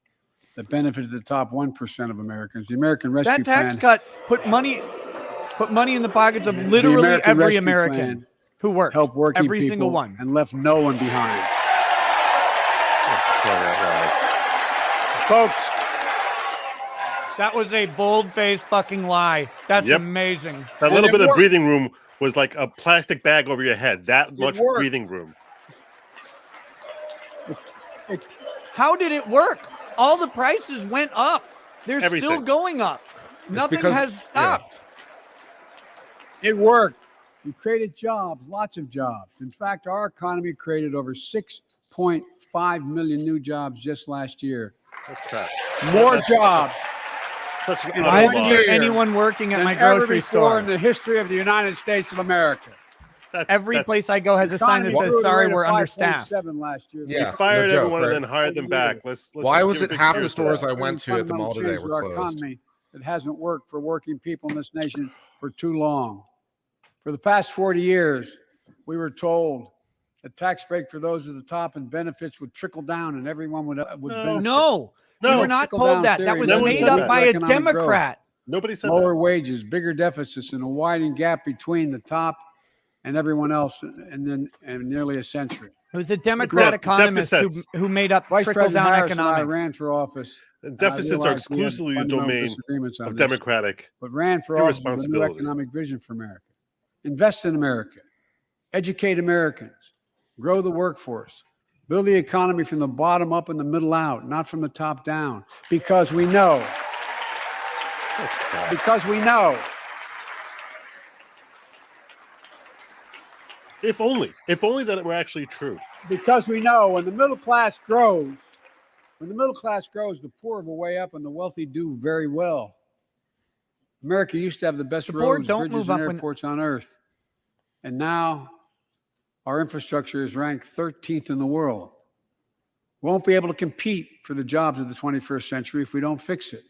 that benefited the top 1% of Americans. The American Rescue That tax Plan cut put money in the pockets of literally American every Rescue American Plan who worked. helped working Every people single one. and left no one behind. Yeah. Folks, That was a bold-faced fucking lie. That's Yep. amazing. That And little it bit of worked. breathing room was like a plastic bag over your head. That much worked. breathing room. How did it work? All the prices went up. They're still Everything. going up. Nothing because- has stopped. it worked. We created jobs, lots of jobs. In fact, our economy created over 6.5 million new jobs just last year. That's crap. More That's- jobs Such an In utter Why one isn't lie. there year anyone working at than my ever grocery before store? in the history of the United States of America. Every place I go has a sign that Economy says, grew at a "Sorry, rate of we're understaffed." 5.7 last year. Yeah. We fired no joke, everyone right? and then hired them back. Let's Why was give it big half the cheers to stores that. I went to at the mall today were Our closed? economy that hasn't worked for working people in this nation for too long. For the past 40 years, we were told a tax break for those at the top and benefits would trickle down and everyone would benefit. No, we No. were not Trickle-down told that. That theory was never made said up that. by a Economic growth. Democrat. Nobody said Lower that. wages, bigger deficits, and a widening gap between the top and everyone else in nearly a century. It was a Democrat economist who made up Vice trickle President down Harris economics. and I ran for office. Deficits are exclusively the domain of Democratic but ran for office with a new irresponsibility. economic vision for America. Invest in America, educate Americans, grow the workforce, build the economy from the bottom up and the middle out, not from the top down, because we know. If only that it were actually true. Because we know when the middle class grows, the poor will way up and the wealthy do very well. America used to have the best roads, bridges, and airports on earth. And now our infrastructure is ranked 13th in the world. We won't be able to compete for the jobs of the 21st century if we don't fix it.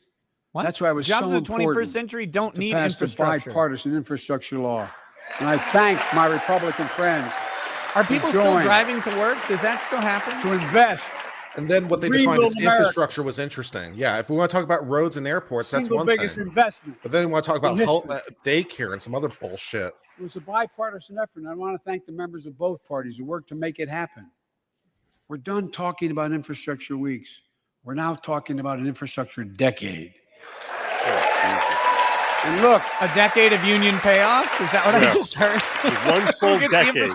What? That's why it was jobs so of the 21st century don't to need pass infrastructure. the bipartisan infrastructure law. And I thank my Republican friends. Are people still driving to work? Does that still happen? To invest. And then what they defined as infrastructure was interesting. Yeah, if we want to talk about roads and airports, that's one biggest thing. Investment. But then we want to talk about health, daycare and some other bullshit. It was a bipartisan effort, and I want to thank the members of both parties who worked to make it happen. We're done talking about infrastructure weeks. We're now talking about an infrastructure decade. And look, a decade of union payoffs? Is that what I just heard? One full decade.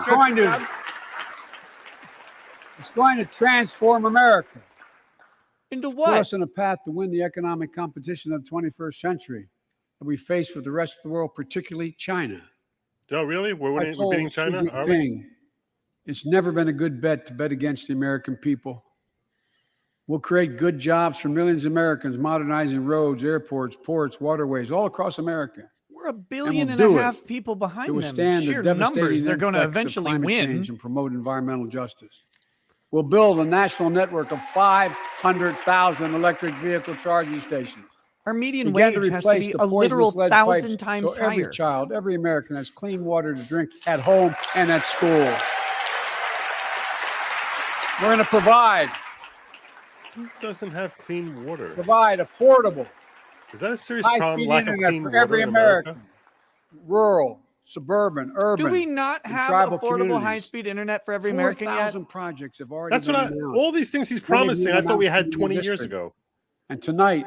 It's going to transform America. Into what? Put us on a path to win the economic competition of the 21st century that we face with the rest of the world, particularly China. Oh, really? We're beating China? Are we? It's never been a good bet to bet against the American people. We'll create good jobs for millions of Americans, modernizing roads, airports, ports, waterways, all across America. We're 1.5 billion people behind them. Withstand Sheer the numbers, they're going to effects of eventually climate win. change and promote environmental justice. We'll build a national network of 500,000 electric vehicle charging stations. Our median wage has to be a literal 1,000 times higher. Every child, every American has clean water to drink at home and at school. We're going to provide. Who doesn't have clean water? Provide affordable. Is that a serious problem? Lack of clean water every in America? American, rural, suburban, urban. Do we not have affordable high-speed internet for every American yet? 4,000 projects have already That's been what announced. all these things he's promising. I thought we had 20 years ago. And tonight,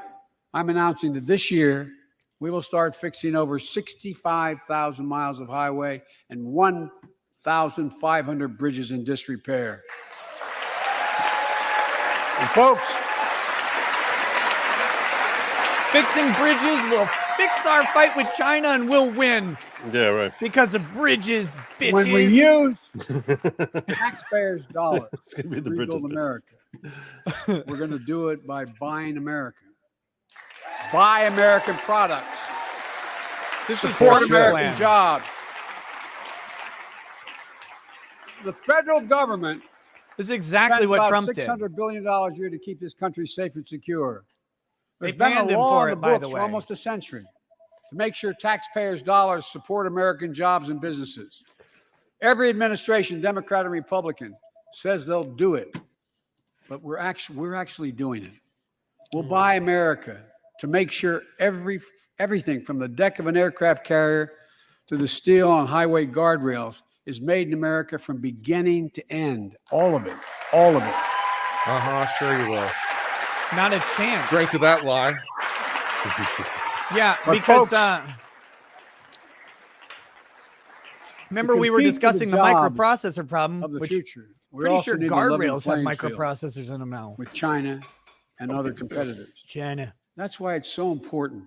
I'm announcing that this year we will start fixing over 65,000 miles of highway and 1,500 bridges in disrepair. And folks, fixing bridges will fix our fight with China and we'll win. Yeah, right. Because of bridges, bitches. When we use taxpayers' dollars to rebuild America, we're going to do it by buying American. Buy American products. Support American jobs. The federal government this is exactly what Trump did. $600 billion a year to keep this country safe and secure. There's They been banned a him law for on it, the by books the for way. almost a century to make sure taxpayers' dollars support American jobs and businesses. Every administration, Democrat and Republican, says they'll do it, but we're actually doing it. We'll buy America to make sure everything from the deck of an aircraft carrier to the steel on highway guardrails is made in America from beginning to end. All of it. All of it. Sure you will. Not a chance. Drink to that lie. Yeah, But because folks, remember we were discussing the microprocessor problem of the which future. We pretty also sure need a level guardrails have playing field microprocessors in them now. with China and other competitors. China. That's why it's so important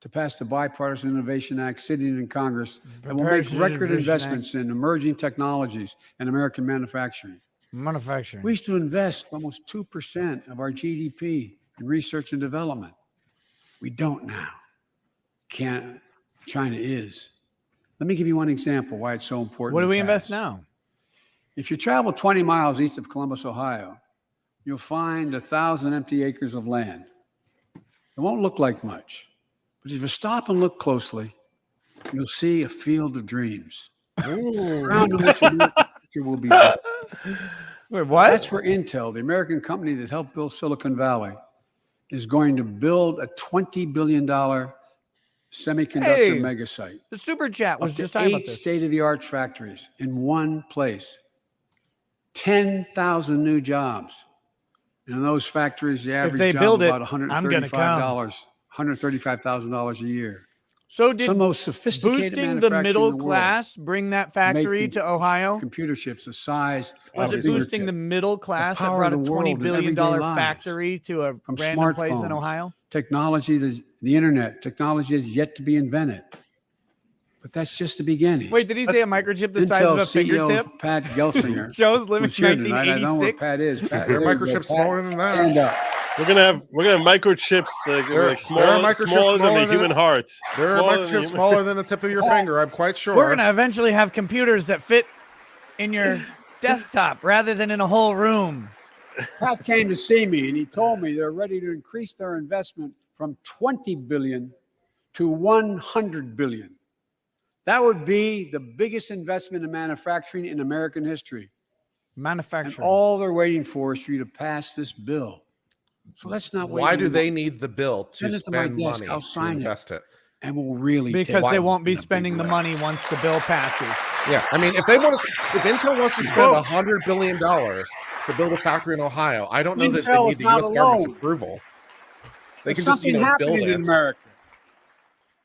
to pass the Bipartisan Innovation Act sitting in Congress that will make record investments in emerging technologies and American manufacturing. We used to invest almost 2% of our GDP in research and development. We don't now. China is. Let me give you one example why it's so important. What do to we pass. invest now? If you travel 20 miles east of Columbus, Ohio, you'll find 1,000 empty acres of land. It won't look like much, but if you stop and look closely, you'll see a field of dreams. Around which your future will be built. Wait, what? That's where Intel, the American company that helped build Silicon Valley, is going to build a $20 billion semiconductor mega site. The super chat was Up to just talking about 8 this. state-of-the-art factories in one place. 10,000 new jobs. And in those factories, the average they job build is it, about I'm gonna come. $135,000 a year. So Some of did the most sophisticated boosting the manufacturing middle in the world. class bring that factory Making to Ohio? Computer chips the size Was of it a bigger boosting chip. the middle class that power brought a of the $20 world in billion everyday lives. factory to a From random place in smartphones, Ohio? Technology, the internet, technology is yet to be invented. But that's just the beginning. Wait, did he say a microchip the size Intel of a CEO fingertip? Pat Gelsinger. Joe's living who's in here tonight. I don't know where 1986. Pat is. Pat, There are there you go, microchips Pat. smaller than that. Stand up. We're gonna have microchips like There are smaller microchips than smaller the than human heart. There are Smaller than the microchips human- smaller than the tip of your finger. I'm quite sure. We're going to eventually have computers that fit in your desktop rather than in a whole room. Pat came to see me and he told me they're ready to increase their investment from 20 billion to 100 billion. That would be the biggest investment in manufacturing in American history. And Manufacturing. all they're waiting for is for you to pass this bill. So let's not wait. Why do any they longer. need the bill to Send it to my spend desk. money I'll to sign it. invest it? And we'll really Because take they it won't be in a big spending the way. money once the bill passes. Yeah, I mean, if Intel wants to spend $100 billion to build a factory in Ohio, I don't know that they Intel need is the not U.S. government's alone. approval. They There's can just, something build happening in it. America.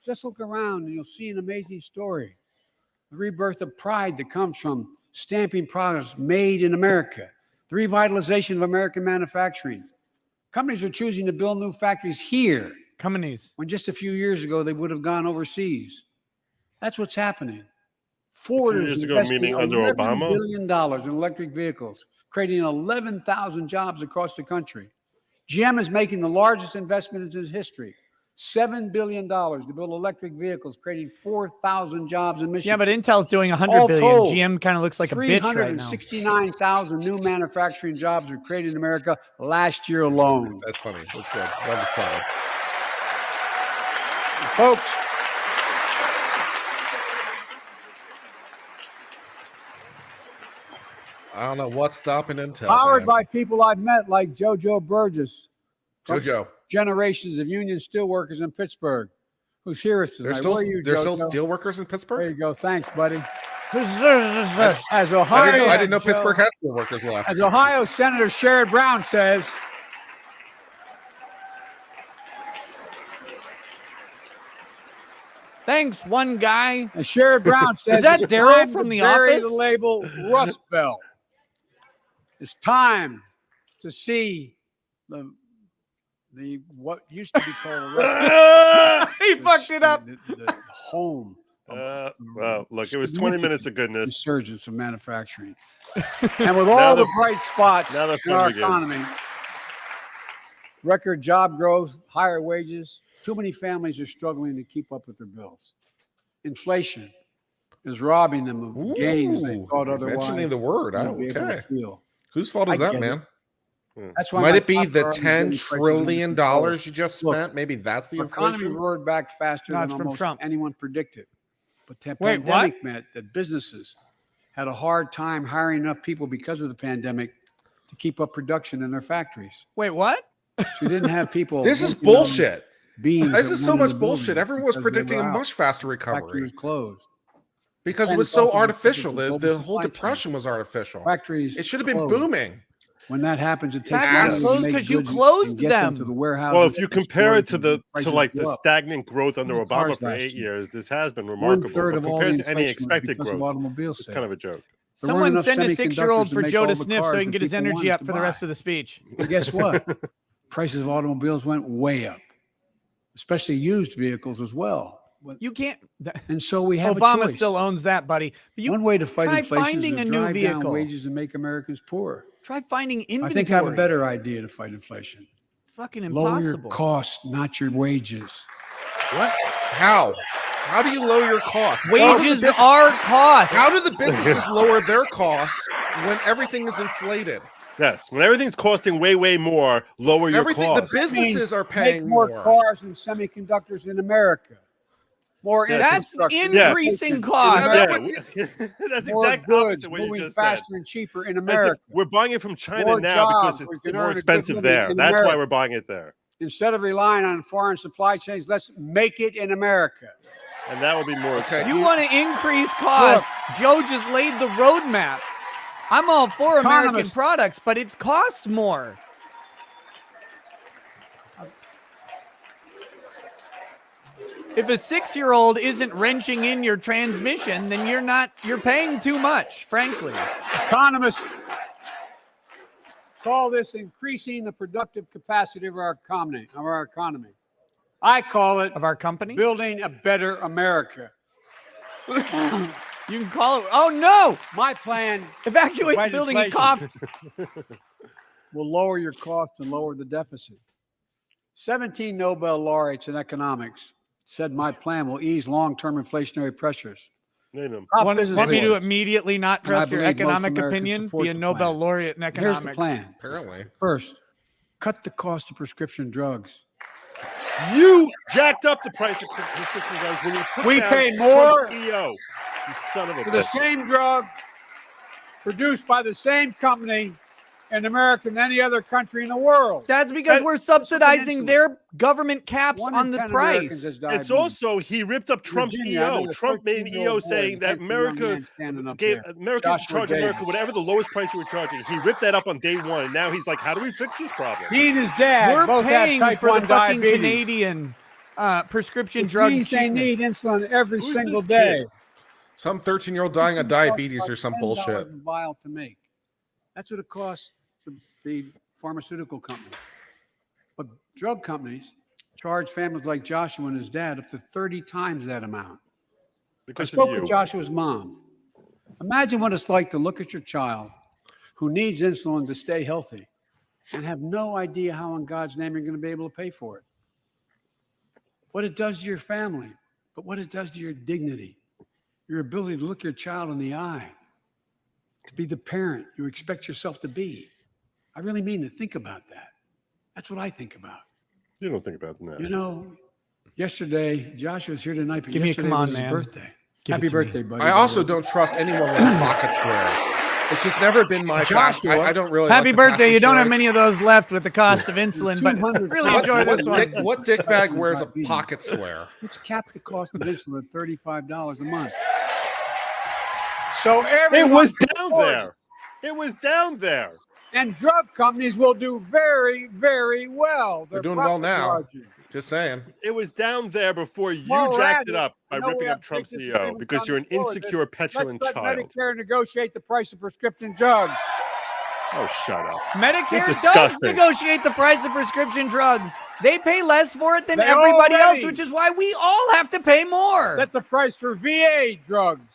Just look around and you'll see an amazing story. The rebirth of pride that comes from stamping products made in America. The revitalization of American manufacturing. Companies are choosing to build new factories here Companies. when just a few years ago they would have gone overseas. That's what's happening. Ford is years ago, investing meaning under $11 Obama? billion in electric vehicles, creating 11,000 jobs across the country. GM is making the largest investment in its history, $7 billion to build electric vehicles, creating 4,000 jobs in Michigan. Yeah, but Intel's doing 100 All billion. told, GM kind of looks like a bitch right now. 369,000 new manufacturing jobs were created in America last year alone. That's funny. That's good. Love the style. Folks, I don't know what's stopping Intel. powered man. by people I've met like JoJo Burgess, JoJo. generations of union steelworkers in Pittsburgh, who's here with us There's tonight. still Where are you, there's JoJo? still steel workers in There Pittsburgh. you go. Thanks, buddy. As As Ohio, I didn't know Pittsburgh has steel workers left. As Ohio Senator Sherrod Brown says, Thanks, one guy. as Sherrod Brown says, that it's Daryl time from to The bury Office? the label Rust Belt. It's time to see the what used to be called a Rust He fucked it up. the home. of well, look, it was 20 minutes of goodness. Resurgence of manufacturing. And with all the bright spots now the in fun our begins. economy, record job growth, higher wages, too many families are struggling to keep up with their bills. Inflation is robbing them of gains they Ooh, thought otherwise. mentioning the word. would be able to Okay. feel. Whose fault is I that, get it. man? That's why Might my it be top the priority is getting $10 prices under trillion control. you just Look, spent? Maybe that's the Our economy inflation. roared back faster No, than it's from almost Trump. anyone predicted. But the Wait, what? pandemic meant that businesses had a hard time hiring enough people because of the pandemic to keep up production in their factories. Wait, what? So we didn't have people. This is working on bullshit. beams This that is so went in much the bullshit. building Everyone was because they predicting were a out. much faster Factory recovery was closed. because it And was it's so also artificial. because of The global whole supply chain. depression was artificial. Factories. It should have been closed. booming. When that happens, it takes Factories money to closed make 'cause you goods and closed get them. to the warehouse. Well, if you compare it to the prices the go up. stagnant growth under Look at Obama cars for last 8 year. years, this has been remarkable. 1/3 But of all compared the to any inflation was expected because of growth, automobile it's sales. kind of a joke. There weren't Someone enough send a 6-year-old semiconductors to for make Joe all to the sniff so cars he can that get his people energy wanted up to for the buy. rest of the speech. And guess what? Prices of automobiles went way up, especially used vehicles as well. You can't. And so we have a Obama choice. still owns that, buddy. But you One way to fight try inflation finding is to a new drive down vehicle. wages and make Americans poor. Try finding inventory. I think I have a better idea to fight inflation. It's fucking Lower your impossible. costs, not your wages. What? How? How do you lower your costs? Wages are costs. How do the businesses lower their costs when everything is inflated? Yes, when everything's costing way, way more, lower your Everything the costs. businesses are Make paying more more. cars and semiconductors in America. More That's infrastructure. increasing in costs. America. Yeah, that's the More exact goods opposite of what you moving just said. faster and cheaper in As if America. we're buying it from China More now because jobs, it's we can more earn a good expensive living there. in That's why America. we're buying it there. Instead of relying on foreign supply chains, let's make it in America. And that will be more. Okay. You want to increase costs. Joe just laid the roadmap. I'm all for American Economists- products, but it costs more. If a 6-year-old isn't wrenching in your transmission, then you're paying too much, frankly. Economists call this increasing the productive capacity of our economy. I call it Of our company? building a better America. You can call it, oh no! My plan Evacuate the Fight building and inflation. cough. will lower your costs and lower the deficit. 17 Nobel laureates in economics said my plan will ease long-term inflationary pressures. Name them. Top Want business me to leaders. immediately not And I trust your believe most economic Americans opinion? support Be a the Nobel plan. laureate in Here's economics. the plan. Apparently. First, cut the cost of prescription drugs. You jacked up the price of prescription drugs when you took We down pay more Trump's EO. You son of a For the bitch. same drug produced by the same company in America than any other country in the world. That's because we're subsidizing insulin. their government caps One on in the 10 Americans price. has diabetes. It's also he ripped up Trump's Virginia, I EO. met a Trump made an 13-year-old EO boy, saying that handsome young America man standing up gave there. America Joshua charge Davis. America whatever the lowest price you were charging. He ripped that up on day one, and now he's like, "How do we fix this problem?" He and his dad We're both have paying type for 1 the fucking diabetes. Canadian prescription Which drug means they need cheapness. insulin every Who's single this day. kid? Some 13-year-old dying of diabetes or some $10 bullshit. a vial to make. That's what it costs the pharmaceutical company. But drug companies charge families like Joshua and his dad up to 30 times that amount. I Because spoke of with you. Joshua's mom. Imagine what it's like to look at your child who needs insulin to stay healthy and have no idea how in God's name you're going to be able to pay for it. What it does to your family, but what it does to your dignity, your ability to look your child in the eye, to be the parent you expect yourself to be. I really mean to think about that. That's what I think about. You don't think about that. You know, yesterday, Joshua's here tonight, but Give me a yesterday come on, was his man. birthday. Give it Happy to me. birthday, buddy. I also don't trust anyone with a pocket square. It's just never been my fact. Joshua. I don't really. Happy like the birthday. cash You don't have choice. many of those left with the cost of insulin, but 200 really pounds. enjoy this one. What dickbag wears a pocket square? Let's cap the cost of insulin at $35 a month. So everyone It was can down afford it. there. It was down there. And drug companies will do very, very well. They're Their doing well profit now. margin. Just saying. It was down there before you Well, jacked it Randy, up by I know we ripping have up Trump's big EO disagreements because on you're the an floor. insecure, Let's petulant let child. Medicare negotiate the price of prescription drugs. Oh, shut up. Medicare does disgusting. negotiate the price of prescription drugs. They pay less for it than They everybody else, already- which is why we all have to pay more. Set the price for VA drugs.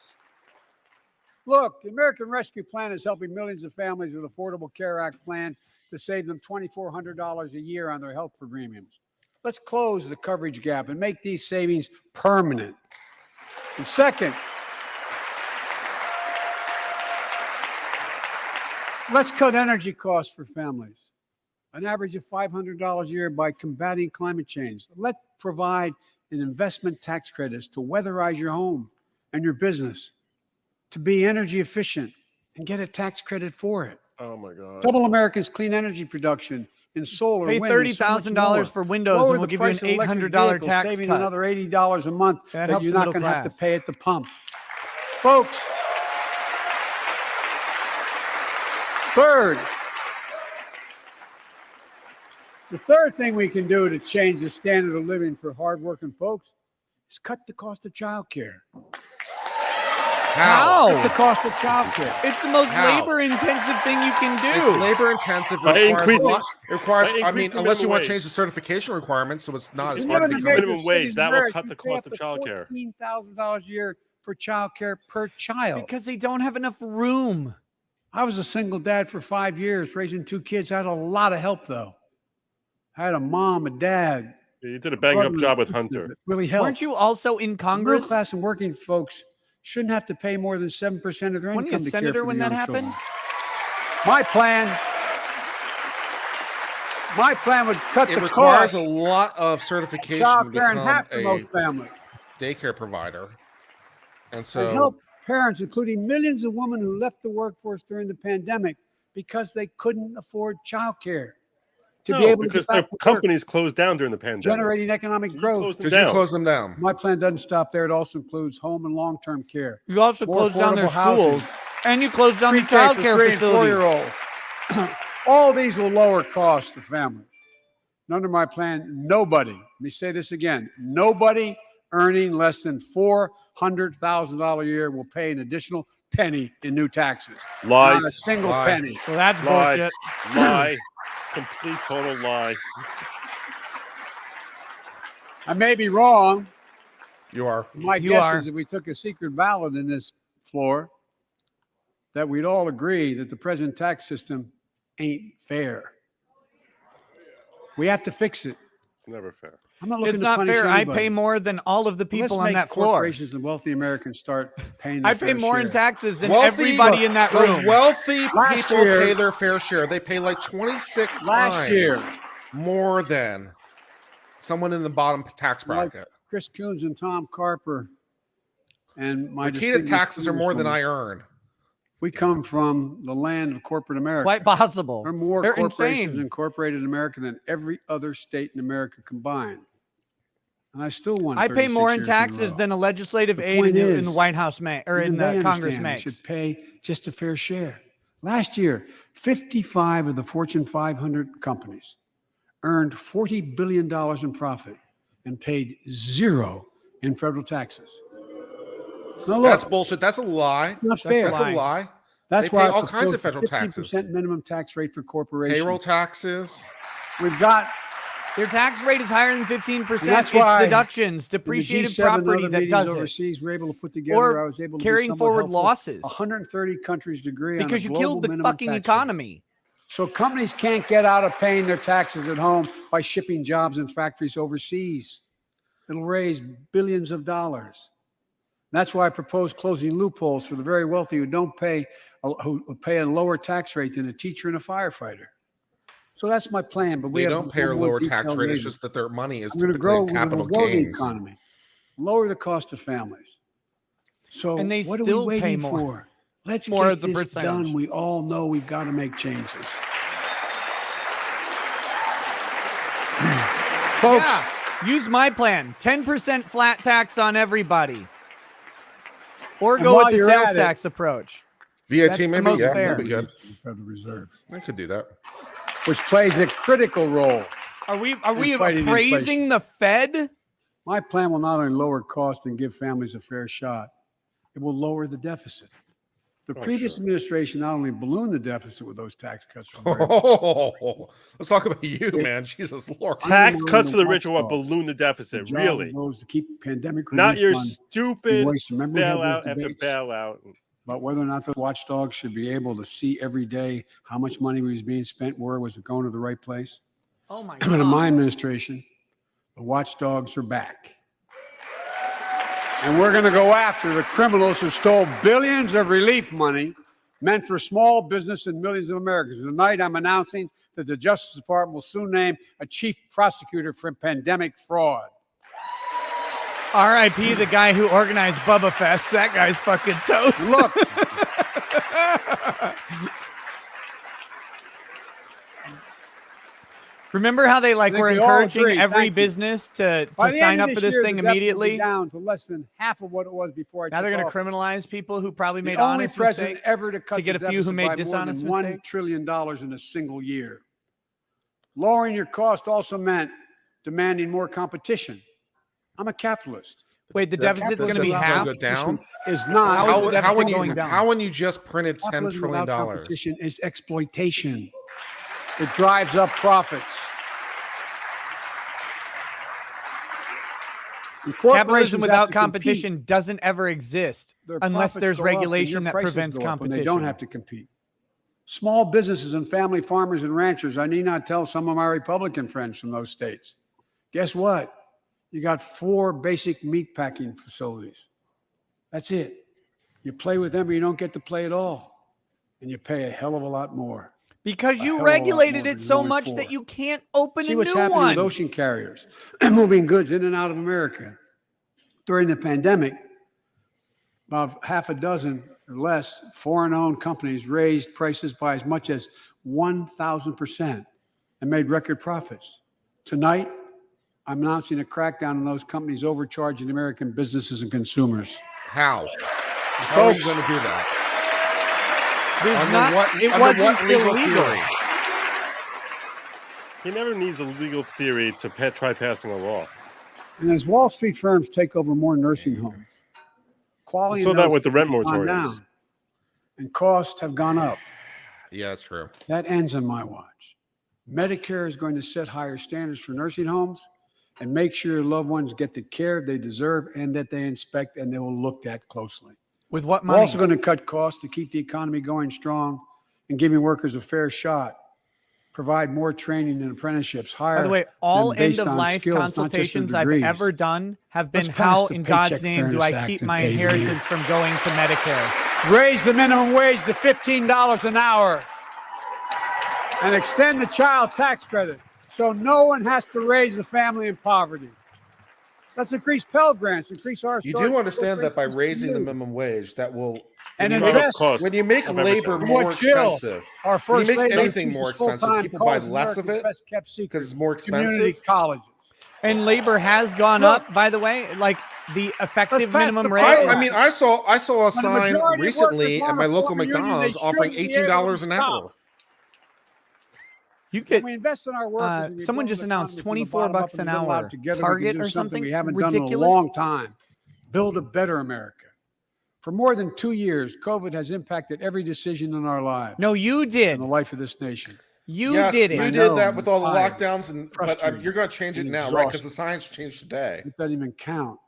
Look, the American Rescue Plan is helping millions of families with Affordable Care Act plans to save them $2,400 a year on their health premiums. Let's close the coverage gap and make these savings permanent. And second, let's cut energy costs for families, an average of $500 a year by combating climate change. Let's provide an investment tax credits to weatherize your home and your business, to be energy efficient and get a tax credit for it. Oh, my God. Double America's clean energy production in solar, Pay wind, and so much $30,000 more. for Windows Lower and we'll the give you an price of electric $800 vehicles, tax saving cut. another $80 a month That that helps you're the not middle going to have to class. pay at the pump. Folks, the third thing we can do to change the standard of living for hardworking folks is cut the cost of childcare. How? Cut the cost of childcare. It's the most How? labor-intensive thing you can It's do. labor intensive. By It requires a increasing- lot. It requires. by I increasing mean, the unless you minimum want to wage. change the certification requirements, so it's not as You hard live to in Increase a get. the major minimum city wage. in That will America, cut the you pay cost up of to childcare. $14,000 a year for childcare per child. Because they don't have enough room. I was a single dad for 5 years, raising 2 kids. I had a lot of help, though. I had a mom, a dad. You did a bang up brother, job with and sister Hunter. that really helped. Weren't you also in Middle Congress? class and working folks shouldn't have to pay more than 7% of their Weren't you a income to care senator for when their that young happened? children. My plan would cut It the requires cost a lot of certification to child care in become half for a most families. daycare provider, and And so help parents, including millions of women who left the workforce during the pandemic because they couldn't afford child care. to No, be able because to get their back to work, companies closed down during the pandemic. generating economic You growth. closed them Because you down. close them down. My plan doesn't stop there. It also includes home and long-term care. You also More closed down their affordable housing. schools, and you closed down the Pre-K child for care 3 and facilities. 4-year-olds. All these will lower costs to families. And under my plan, nobody, let me say this again, nobody earning less than $400,000 a year will pay an additional penny in new taxes. Lies. Not a single Lie. penny. So that's Lie. bullshit. Lie. Complete total lie. I may be wrong. You are. My You guess are. is if we took a secret ballot in this floor, that we'd all agree that the present tax system ain't fair. We have to fix it. It's never fair. I'm not looking It's to not punish fair. I anybody. pay more than all of the Let's people on make that floor. corporations and wealthy Americans start paying their I pay fair more in share. taxes than Wealthy- everybody in that The room. wealthy Last people year- pay their fair share. They pay like 26 Last times year, more than someone in the bottom tax Like- bracket. Chris Coons and Tom Carper and my Rakita's distinguished taxes are more than I congresswoman, earn. We come from the land of corporate America. Quite possible. There are more They're corporations insane. incorporated in America than every other state in America combined. And I still won. I pay 36 more in years a taxes row. than a legislative The aide point in is, the White House or Even in they the Congress understand they makes. should pay just a fair share. Last year, 55 of the Fortune 500 companies earned $40 billion in profit and paid zero in federal taxes. Now look, That's bullshit. That's a lie. not fair. That's a lie. That's They why pay I all kinds of proposed federal a taxes. 50% minimum tax rate for corporations. Payroll taxes. We've got Their tax rate is higher than 15%. And that's It's why deductions, in the depreciated G7 and property other that meetings does it. overseas, we're able to put together. Or I was able to carrying be somewhat forward helpful. losses. 130 countries agree on Because a you global killed the minimum fucking tax rate. economy. So companies can't get out of paying their taxes at home by shipping jobs and factories overseas. It'll raise billions of dollars. That's why I propose closing loopholes for the very wealthy who pay a lower tax rate than a teacher and a firefighter. So that's my plan. But we They have don't pay a one more lower tax detail rate. It's later. just that their money is I'm going to typically grow, in we're capital going to grow the gains. economy, lower the cost of families. So And they what are still we pay waiting more. for? Let's More get as a this percentage. done. We all know we've got to make changes. Folks, Yeah. Use my plan. 10% flat tax on everybody. Or And go while with the you're sales at it- tax approach. VAT That's the maybe? most Yeah, fair. that'd be good. The Federal Reserve, I could do that. which plays a critical role. Are we fighting praising inflation. the Fed? My plan will not only lower costs and give families a fair shot, it will lower the deficit. The previous sure. administration not only ballooned the deficit with those tax cuts from very Oh, let's talk about you, man. Jesus Lord. Tax I'm cuts for the the rich will watchdog. balloon the deficit. job Really? goes to keep pandemic Not relief your fund stupid voice. Remember we had those bailout after debates bailout. about whether or not the watchdogs should be able to see every day how much money was being spent, where was it going to the right place? Oh my But in my God. administration, the watchdogs are back. And we're going to go after the criminals who stole billions of relief money meant for small business and millions of Americans. Tonight, I'm announcing that the Justice Department will soon name a chief prosecutor for pandemic fraud. R.I.P. the guy who organized Bubba Fest. That guy's fucking toast. Look, Remember how they I think were we all encouraging agree. every Thank you. business to by the sign end up of for this year, thing the deficit will be immediately? down to less than half of what it was before I Now they're took going to office. criminalize people who probably made The only honest president mistakes. ever to cut to get the a few who deficit made by dishonest more than $1 mistakes? trillion in a single year. Lowering your cost also meant demanding more competition. I'm a capitalist. Wait, the That deficit's going to be capitalism half? go down. Is not How is the deficit when going you down? how when you just printed $10 capitalism trillion without competition is exploitation. It drives up profits. And corporations Capitalism have without to compete. competition doesn't ever exist Their unless profits there's go up and your regulation that prices prevents go up when competition. They don't have to compete. Small businesses and family farmers and ranchers, I need not tell some of my Republican friends from those states. Guess what? You got 4 basic meat packing facilities. That's it. You play with them or you don't get to play at all. And you pay a hell of a lot more. Because A you hell of a lot regulated more it than so going much forward. that you can't open See a what's new happening one. with ocean carriers moving goods in and out of America. During the pandemic, about half a dozen or less foreign-owned companies raised prices by as much as 1,000%. and made record profits. Tonight, I'm announcing a crackdown on those companies overcharging American businesses and consumers. How? How are you going to do that? It wasn't legal illegal. theory? He never needs a legal theory to try passing a law. And as Wall Street firms take over more nursing homes, quality saw of that those with the rent has gone moratoriums. down, and costs have gone up. Yeah, that's true. That ends on my watch. Medicare is going to set higher standards for nursing homes and make sure your loved ones get the care they deserve and that they inspect and they will look at closely. With what We're money? also going to cut costs to keep the economy going strong and giving workers a fair shot. Provide more training and apprenticeships. Hire By the way, all them based end of on life skills, not just their consultations I've degrees. ever done have been Let's pass how, the in God's Paycheck name, do Fairness I Act keep and my pay the inheritance from going to Medicare? Raise the minimum wage to $15 an hour and extend the child tax credit so no one has to raise a family in poverty. Let's increase Pell Grants, increase our. You do understand that by raising the minimum wage, that will and Drive up invest cost when you make of labor everything. more What Jill, expensive, our when first you make lady, anything who more teaches full-time, expensive, people buy calls less of America's it best-kept secret, because it's more community expensive. colleges. And labor has gone Look. up, by the way. Like the effective pass minimum the rate. Bill. I mean, I saw a When a sign majority of recently workers at my want to local form a union, McDonald's they offering shouldn't be able to $18 an stop. hour. You When get we invest in our workers, and we someone build just an announced economy from the 24 bottom up bucks and an we build it out hour. together, we can Target do or something we haven't done in a ridiculous. long time. Build a better America. For more than 2 years, COVID has impacted every decision in our lives No, you did. and the life of this nation. You Yes, did you it. I did know, that with all the tired, lockdowns, but frustrated, you're going to change it and now, right? Because exhausted. the science changed today. It doesn't even count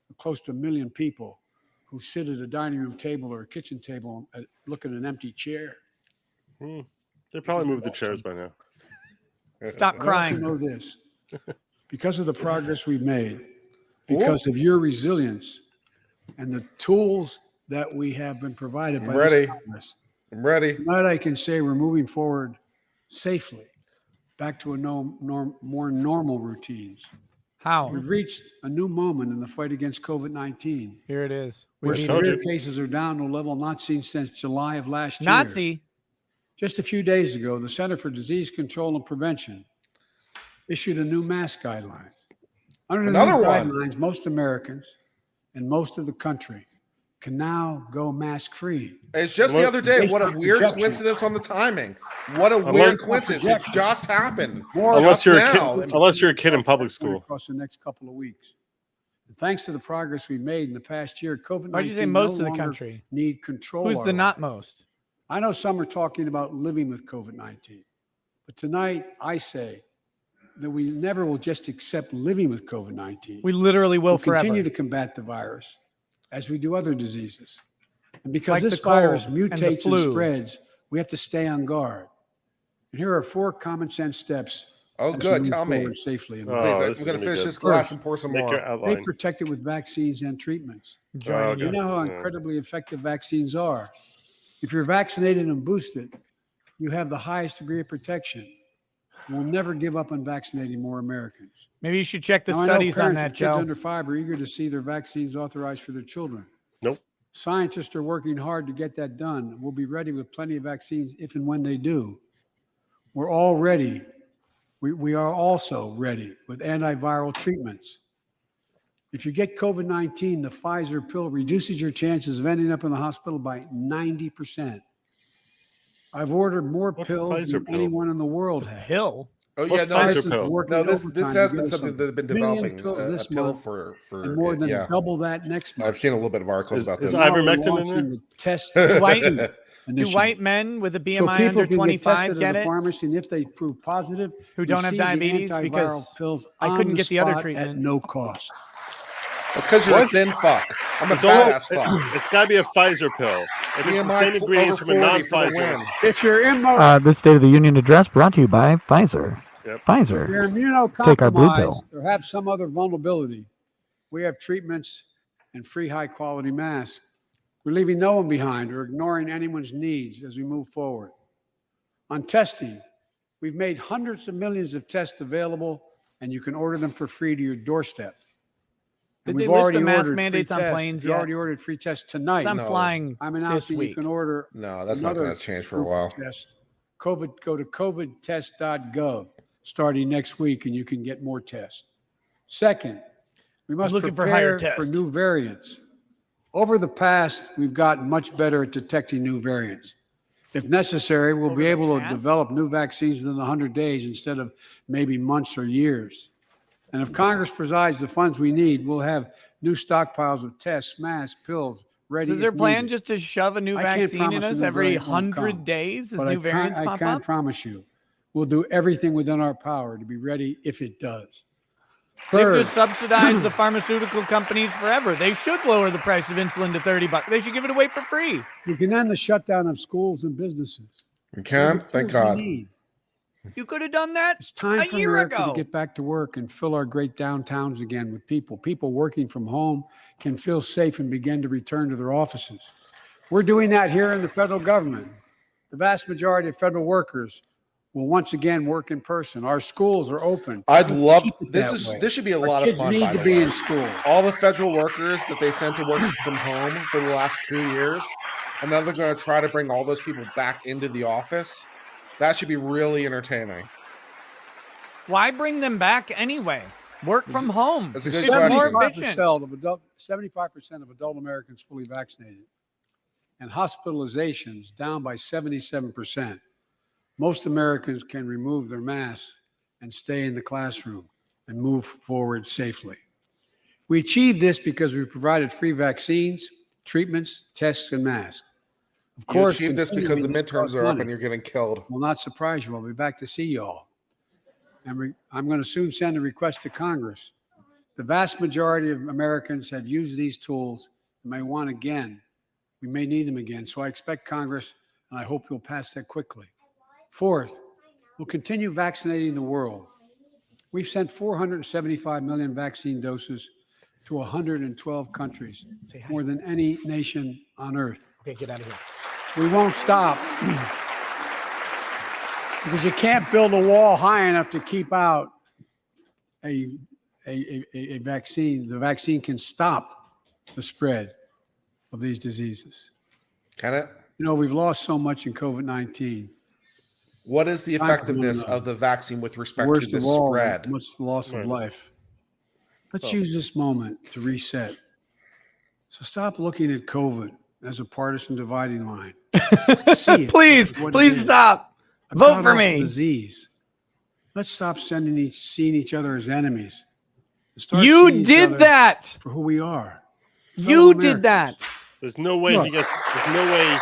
the close to 1 million people who sit at a dining room table or a kitchen table and look at an empty chair. They probably moved the chairs by now. Stop I also crying. know this. Because of the progress we've made, because of your resilience and the tools that we have been provided by ready. this Congress, I'm ready. tonight I can say we're moving forward safely back to a more normal routines. How? We've reached a new moment in the fight against COVID-19, Here it is. We where need told it. severe you. cases are down to a level not seen since July of last year. Nazi. Just a few days ago, the Center for Disease Control and Prevention issued a new mask guidelines. Under the Another new one. guidelines, most Americans and most of the country can now go mask-free. It's just the other day. Based What a on weird projections. coincidence on the timing. What a weird coincidence. It just happened. More Unless Just you're now. a kid in public school. across the next couple of weeks. And thanks to the progress we made in the past year, COVID-19 Why'd you say no most of the longer country? need control. Who's our the not lives. most? I know some are talking about living with COVID-19, but tonight I say that we never will just accept living with COVID-19. We literally will We'll forever. continue to combat the virus as we do other diseases. And because Like this the cold virus and the mutates and flu. spreads, we have to stay on guard. And here are 4 common sense steps. Oh, as we good. move Tell me. forward safely. In Oh, life. Please, this I'm is going gonna to be finish good. this glass First, and pour some Make more. your Stay outline. protected with vaccines and treatments. Joining You you. know how Yeah. incredibly effective vaccines are. If you're vaccinated and boosted, you have the highest degree of protection. We'll never give up on vaccinating more Americans. Maybe you should check the Now, I know studies on parents that, of kids Joe. under 5 are eager to see their vaccines authorized for their children. Nope. Scientists are working hard to get that done. We'll be ready with plenty of vaccines if and when they do. We're all ready. We are also ready with antiviral treatments. If you get COVID-19, the Pfizer pill reduces your chances of ending up in the hospital by 90%. I've ordered more What pills Pfizer than pill? anyone in the world has. Hill. Oh, What yeah. No, Pfizer this is, pill? no, this Overtime has to been get us something that they've been million developing. pills A this pill month for and more than yeah. double that next month. I've seen a little bit of articles about is this. Now we're ivermectin in launching there? the test White- Do initiative. white men with a So BMI people under can 25 tested get at a it? pharmacy, and if they prove positive, Who don't have receive the diabetes? antiviral Because pills I on couldn't get the other spot treatment. at no cost. That's because you're a What? thin fuck. I'm a It's fat all- ass fuck. It's got to be a Pfizer pill. If it's the BMI same ingredients over from a 40 for the non-Pfizer, win. If you're immo- This State of the Union address brought to you by Pfizer. Yep. Pfizer. you're immunocompromised Take our blue pill. or have some other vulnerability, we have treatments and free high-quality masks. We're leaving no one behind or ignoring anyone's needs as we move forward. On testing, we've made hundreds of millions of tests available, and you can order them for free to your doorstep. And Did they we've lift already the mask ordered free mandates on tests. planes We yet? already ordered free tests tonight. I'm No. flying I'm this announcing you week. can order No, that's not another going to change for a group while. test Go to covidtest.gov starting next week, and you can get more tests. Second, we must looking for higher prepare for tests. new variants. Over the past, we've gotten much better at detecting new variants. If necessary, we'll be able to develop new vaccines within 100 days instead of maybe months or years. And if Congress provides the funds we need, we'll have new stockpiles of tests, masks, pills ready. So is their if plan needed. just to shove a new I can't vaccine in promise a us new every variant won't 100 come, days as but new variants I pop can up? promise you, we'll do everything within our power to be ready if it does. They've Third, just subsidized the pharmaceutical companies forever. They should lower the price of insulin to $30. They should give it away for free. we can end the shutdown of schools and businesses. We can. Thank Tools we God. need. You could have done that It's time a for year America ago. to get back to work and fill our great downtowns again with people. People working from home can feel safe and begin to return to their offices. We're doing that here in the federal government. The vast majority of federal workers will once again work in person. Our schools are open. I'd love Keep it this. that Is way. this should be a Our lot of kids fun. need By to the be way. in school. All the federal workers that they sent to work from home for the last 2 years, and now they're going to try to bring all those people back into the office. That should be really entertaining. Why bring them back anyway? Work from home. That's a good It's question. more 75% efficient. of adult Americans fully vaccinated, and hospitalizations down by 77%. Most Americans can remove their masks and stay in the classroom and move forward safely. We achieved this because we provided free vaccines, treatments, tests, and masks. Of You course, achieved this because the continuing midterms costs are up money. and you're getting killed. Will not surprise you. I'll be back to see you all. And I'm going to soon send a request to Congress. The vast majority of Americans have used these tools and may want again. We may need them again. So I expect Congress, and I hope you'll pass that quickly. Fourth, we'll continue vaccinating the world. We've sent 475 million vaccine doses to 112 countries, more than any nation on earth. Okay, get out of here. We won't stop because you can't build a wall high enough to keep out a vaccine. The vaccine can stop the spread of these diseases. Can it? You know, we've lost so much in COVID-19. What is the Time for effectiveness one another. of the vaccine with respect to Worst the of all, spread? what's the loss of Right. life? Let's use this moment to reset. So stop looking at COVID as a partisan dividing line. See it Please, for what it please is. stop. A Vote for god-awful me. Disease. Let's stop seeing each other as enemies. And start You seeing each did other that. for who we are. You Fellow did that. There's no way he gets 10 million votes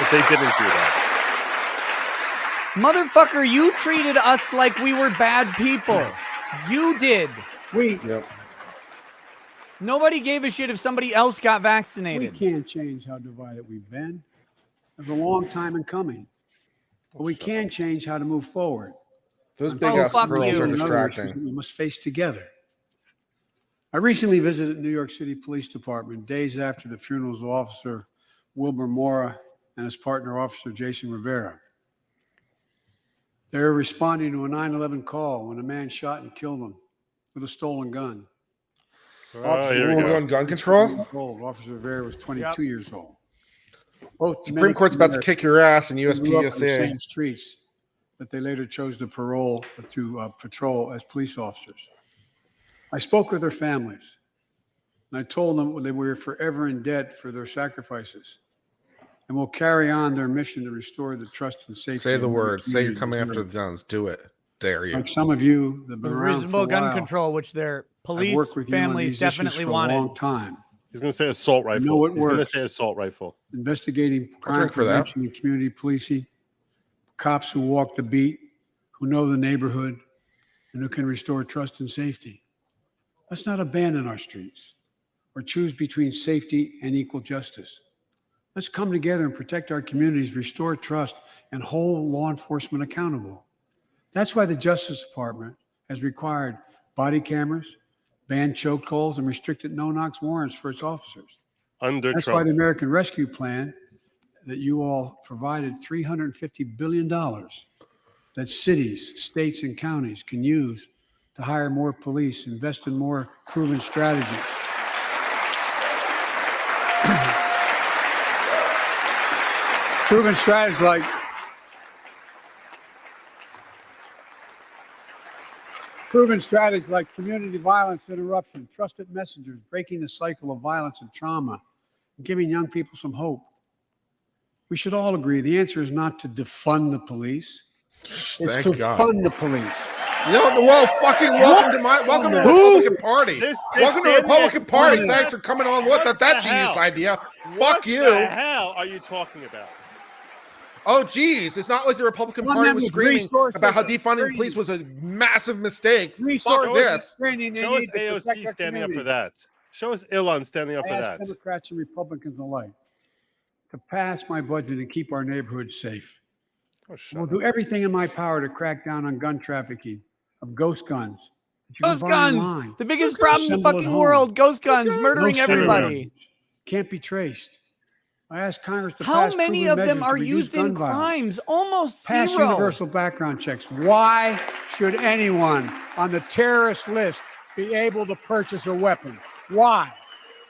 if they didn't do that. Motherfucker, you treated us like we were bad people. You did. Yep. Nobody gave a shit if somebody else got We vaccinated. can't change how divided we've been. It was a long time in coming. But we can change how to move forward. Those on big ass fuck pearls you. are and other issues distracting. that we must face together. I recently visited New York City Police Department days after the funerals of Officer Wilbur Mora and his partner, Officer Jason Rivera. They were responding to a 9/11 call when a man shot and killed them with a stolen gun. Oh, here we We're go. going gun control. Officer Rivera was 22 years old. Both Supreme Court's about to kick your ass in grew up in the USPSA. same streets that they later chose to patrol as police officers. I spoke with their families, and I told them they were forever in debt for their sacrifices, and will carry on their mission to restore the trust and safety. Say the of their word. Say you're communities coming as after well. the guns. Do it. Dare you. Like some of you that have been With around for reasonable a gun while, control, which their I've police worked with you on families these issues definitely for a wanted. long time. He's going to say assault rifle. know it He's going to works. say assault rifle. Investigating crime drink for that. prevention and community policing, cops who walk the beat, who know the neighborhood, and who can restore trust and safety. Let's not abandon our streets or choose between safety and equal justice. Let's come together and protect our communities, restore trust, and hold law enforcement accountable. That's why the Justice Department has required body cameras, banned chokeholds, and restricted no-knock warrants for its officers. Under That's why Trump. the American Rescue Plan that you all provided $350 billion that cities, states, and counties can use to hire more police, invest in more proven strategies. Proven strategies like community violence interruption, trusted messengers, breaking the cycle of violence and trauma, and giving young people some hope. We should all agree the answer is not to defund the police. It's Thank to God. fund the police. No, well, fucking welcome to the Republican Party. Welcome to the Republican Party. Who? Thanks for coming on. That's a genius idea. Fuck you. What the hell are you talking about? Oh, geez. It's not like the Republican Party was screaming about how defunding the police was a massive mistake. Fuck this. Show us AOC standing up for that. Show us Elon standing up for that. Democrats and Republicans alike to pass my budget and keep our neighborhoods safe. We'll do everything in my power to crack down on gun trafficking of ghost guns. Ghost guns, the biggest problem in the fucking world. Ghost guns, murdering everybody. Can't be traced. I asked Congress to How pass many proven of them measures are to used reduce in gun violence. crimes? Almost Pass zero. universal background checks. Why should anyone on the terrorist list be able to purchase a weapon? Why?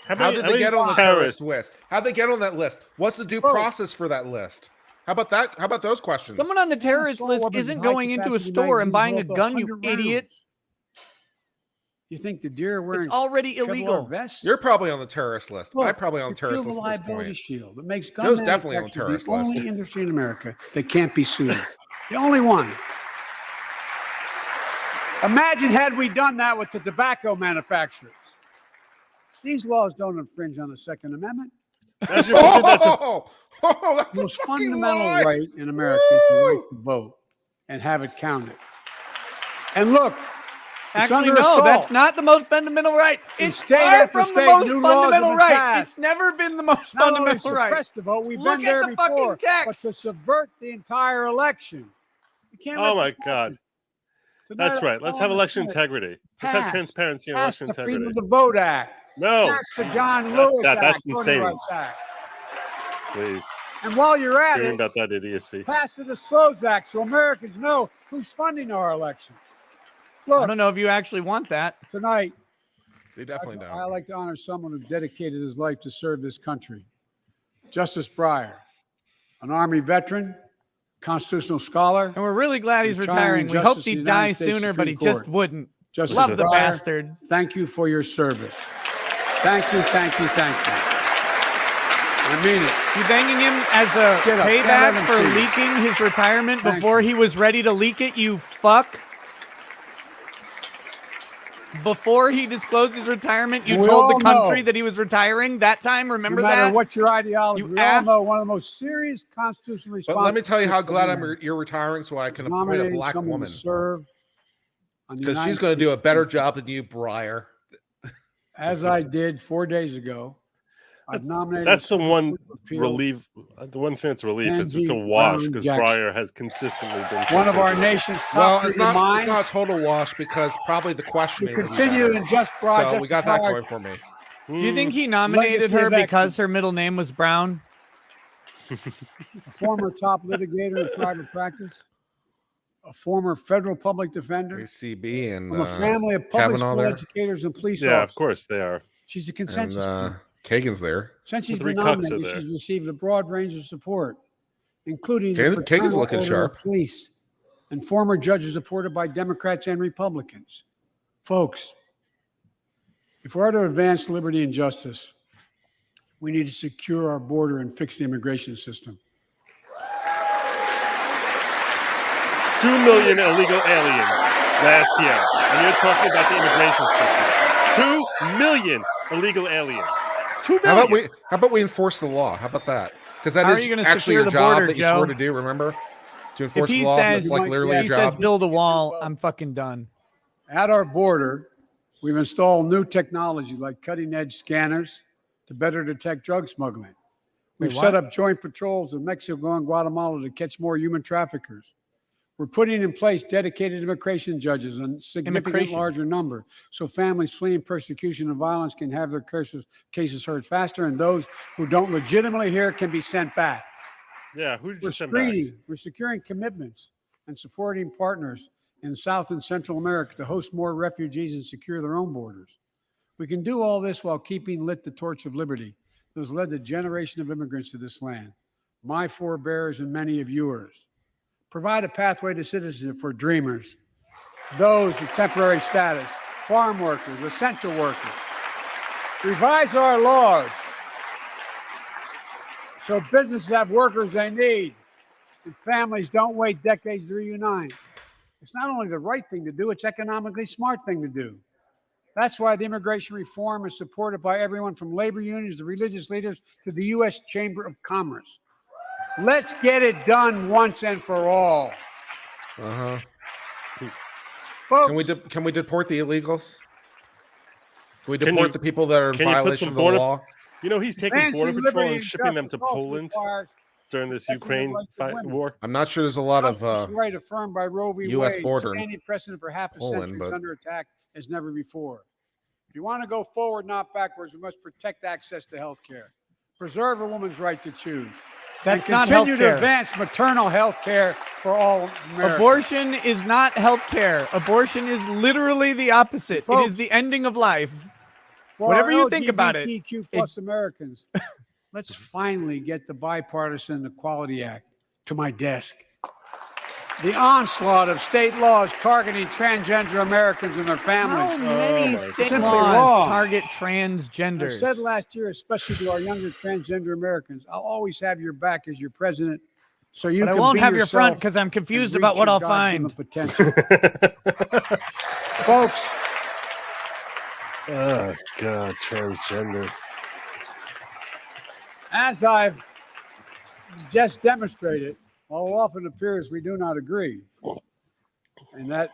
How did they get on the terrorist list? How'd they get on that list? What's the due process for that list? How about that? How about those questions? Someone on the terrorist list isn't going into a store and buying a gun, you idiot. You think the deer are wearing It's already illegal. vests? You're probably on the terrorist list. Look, I'm probably on the it's terrorist Field list at this liability point. shield. It makes gun Joe's definitely on the manufacturers terrorist the list. only industry in America that can't be sued. The only one. Imagine had we done that with the tobacco manufacturers. These laws don't infringe on the Second Amendment. That's The most a fucking fundamental lie. right in America is the right to vote and have it counted. And look, it's Actually, under no, assault. that's not the most fundamental right. In It's state far after from the state, most new laws have fundamental been right. passed. It's never been the most Not only to fundamental right. suppress the vote, we've Look been at there the fucking before, text. but to subvert the entire election. You can't Oh let my this God. happen. Tonight, That's right. Let's I have call on the election Senate. integrity. Let's have Pass. transparency and Pass election the Freedom integrity. of the Vote Act. No. Pass the John Lewis that's Act, Voting insane. Rights Act. Please. And while you're at Screaming it, about that idiocy. pass the Disclose Act so Americans know who's funding our election. I Look, don't know if you actually want that. tonight, They definitely I don't. like to honor someone who dedicated his life to serve this country. Justice Breyer, an Army veteran, constitutional scholar. And we're really glad he's Retiring retiring. We Justice hoped of the he'd United die States sooner, but he Supreme just Court. wouldn't. Justice Love the Breyer, bastard. Thank you for your service. Thank you, thank you, thank you. I mean it. You thanking him as a Get up, stand payback up and for see. leaking his retirement Thank before he was ready to leak it, you fuck? Before he disclosed his retirement, you We told the all country know. that he was retiring that time. Remember No matter that? what your ideology, You we ass. all know one of the most serious constitutional But responsibilities. let me tell you how glad you're retiring so I can appoint a nominating black someone woman. to serve on the Because she's United going to do a States better Supreme job than you, Breyer. Court. As I did 4 days ago. I've nominated. That's the Supreme one Court of Appeals, relief. The one thing that's relief is it's a Angie wash Brown because Jackson. Breyer has consistently been so one of our busy. nation's Well, top it's freedom not minds. a total wash because probably the To questioning. was continue better. and just broad. So we got that going for me. Do you think he nominated Legacy her of because excellence. her middle name was Brown? A former top litigator in private practice, a former federal public defender, ACB and from a family of public Kavanaugh school there. educators and police Yeah, of officers. course they are. She's a And consensus. queen. Kagan's there. Since she's The three been cucks are nominated, there. she's received a broad range of support, including the Kagan's Fraternal looking Order sharp. of Police and former judges supported by Democrats and Republicans. Folks, if we're to advance liberty and justice, we need to secure our border and fix the immigration system. 2 million illegal aliens last year, and you're talking about the immigration system. 2 million illegal aliens. 2 million. How about we enforce the law? How about that? Because that How are is you gonna actually secure your the job border, that you Joe? swore to do. Remember, to enforce If he the law. says, It's like literally if a he says job. build a wall, I'm fucking done. At our border, we've installed new technology like cutting-edge scanners to better detect drug smuggling. We've Wait, set what? up joint patrols in Mexico and Guatemala to catch more human traffickers. We're putting in place dedicated immigration judges in significantly Immigration. larger number so families fleeing persecution and violence can have their cases heard faster, and those who don't legitimately hear can be sent back. Yeah, who did We're you send back? screening, we're securing commitments and supporting partners in South and Central America to host more refugees and secure their own borders. We can do all this while keeping lit the torch of liberty that has led the generation of immigrants to this land. my forebears and many of yours. Provide a pathway to citizenship for dreamers, those with temporary status, farm workers, essential workers. Revise our laws so businesses have workers they need and families don't wait decades to reunite. It's not only the right thing to do, it's economically smart thing to do. That's why the immigration reform is supported by everyone from labor unions to religious leaders to the U.S. Chamber of Commerce. Let's get it done once and for all. Folks, Can we deport the illegals? Can we deport the people that are in Can you put violation some of the border? law? You know, he's taking Border advancing Patrol liberty and shipping them to justice also Poland requires during this protecting the Ukraine rights of women. war. I'm not sure there's a lot of Constitutional right affirmed by Roe v. U.S. Wade, border in standing precedent for half a Poland, century but- is under attack as never before. If you want to go forward, not backwards, we must protect access to health care, preserve a woman's right to choose, That's and not continue to healthcare. advance maternal health care for all Americans. Abortion is not health care. Abortion is literally the opposite. It Folks, is the ending of life. For Whatever our you think about it, LGBTQ plus Americans, let's finally get the Bipartisan Equality Act to my desk. The onslaught of state laws targeting transgender Americans and their How families. many my state Simply laws wrong. target I transgenders? said last year, especially to our younger transgender Americans, I'll always have your back as your president, so you But I can won't be have your front yourself because I'm and confused reach about what your I'll God-given find. potential. Folks, Oh God, transgender. as I've just demonstrated, while it often appears we do not agree, and that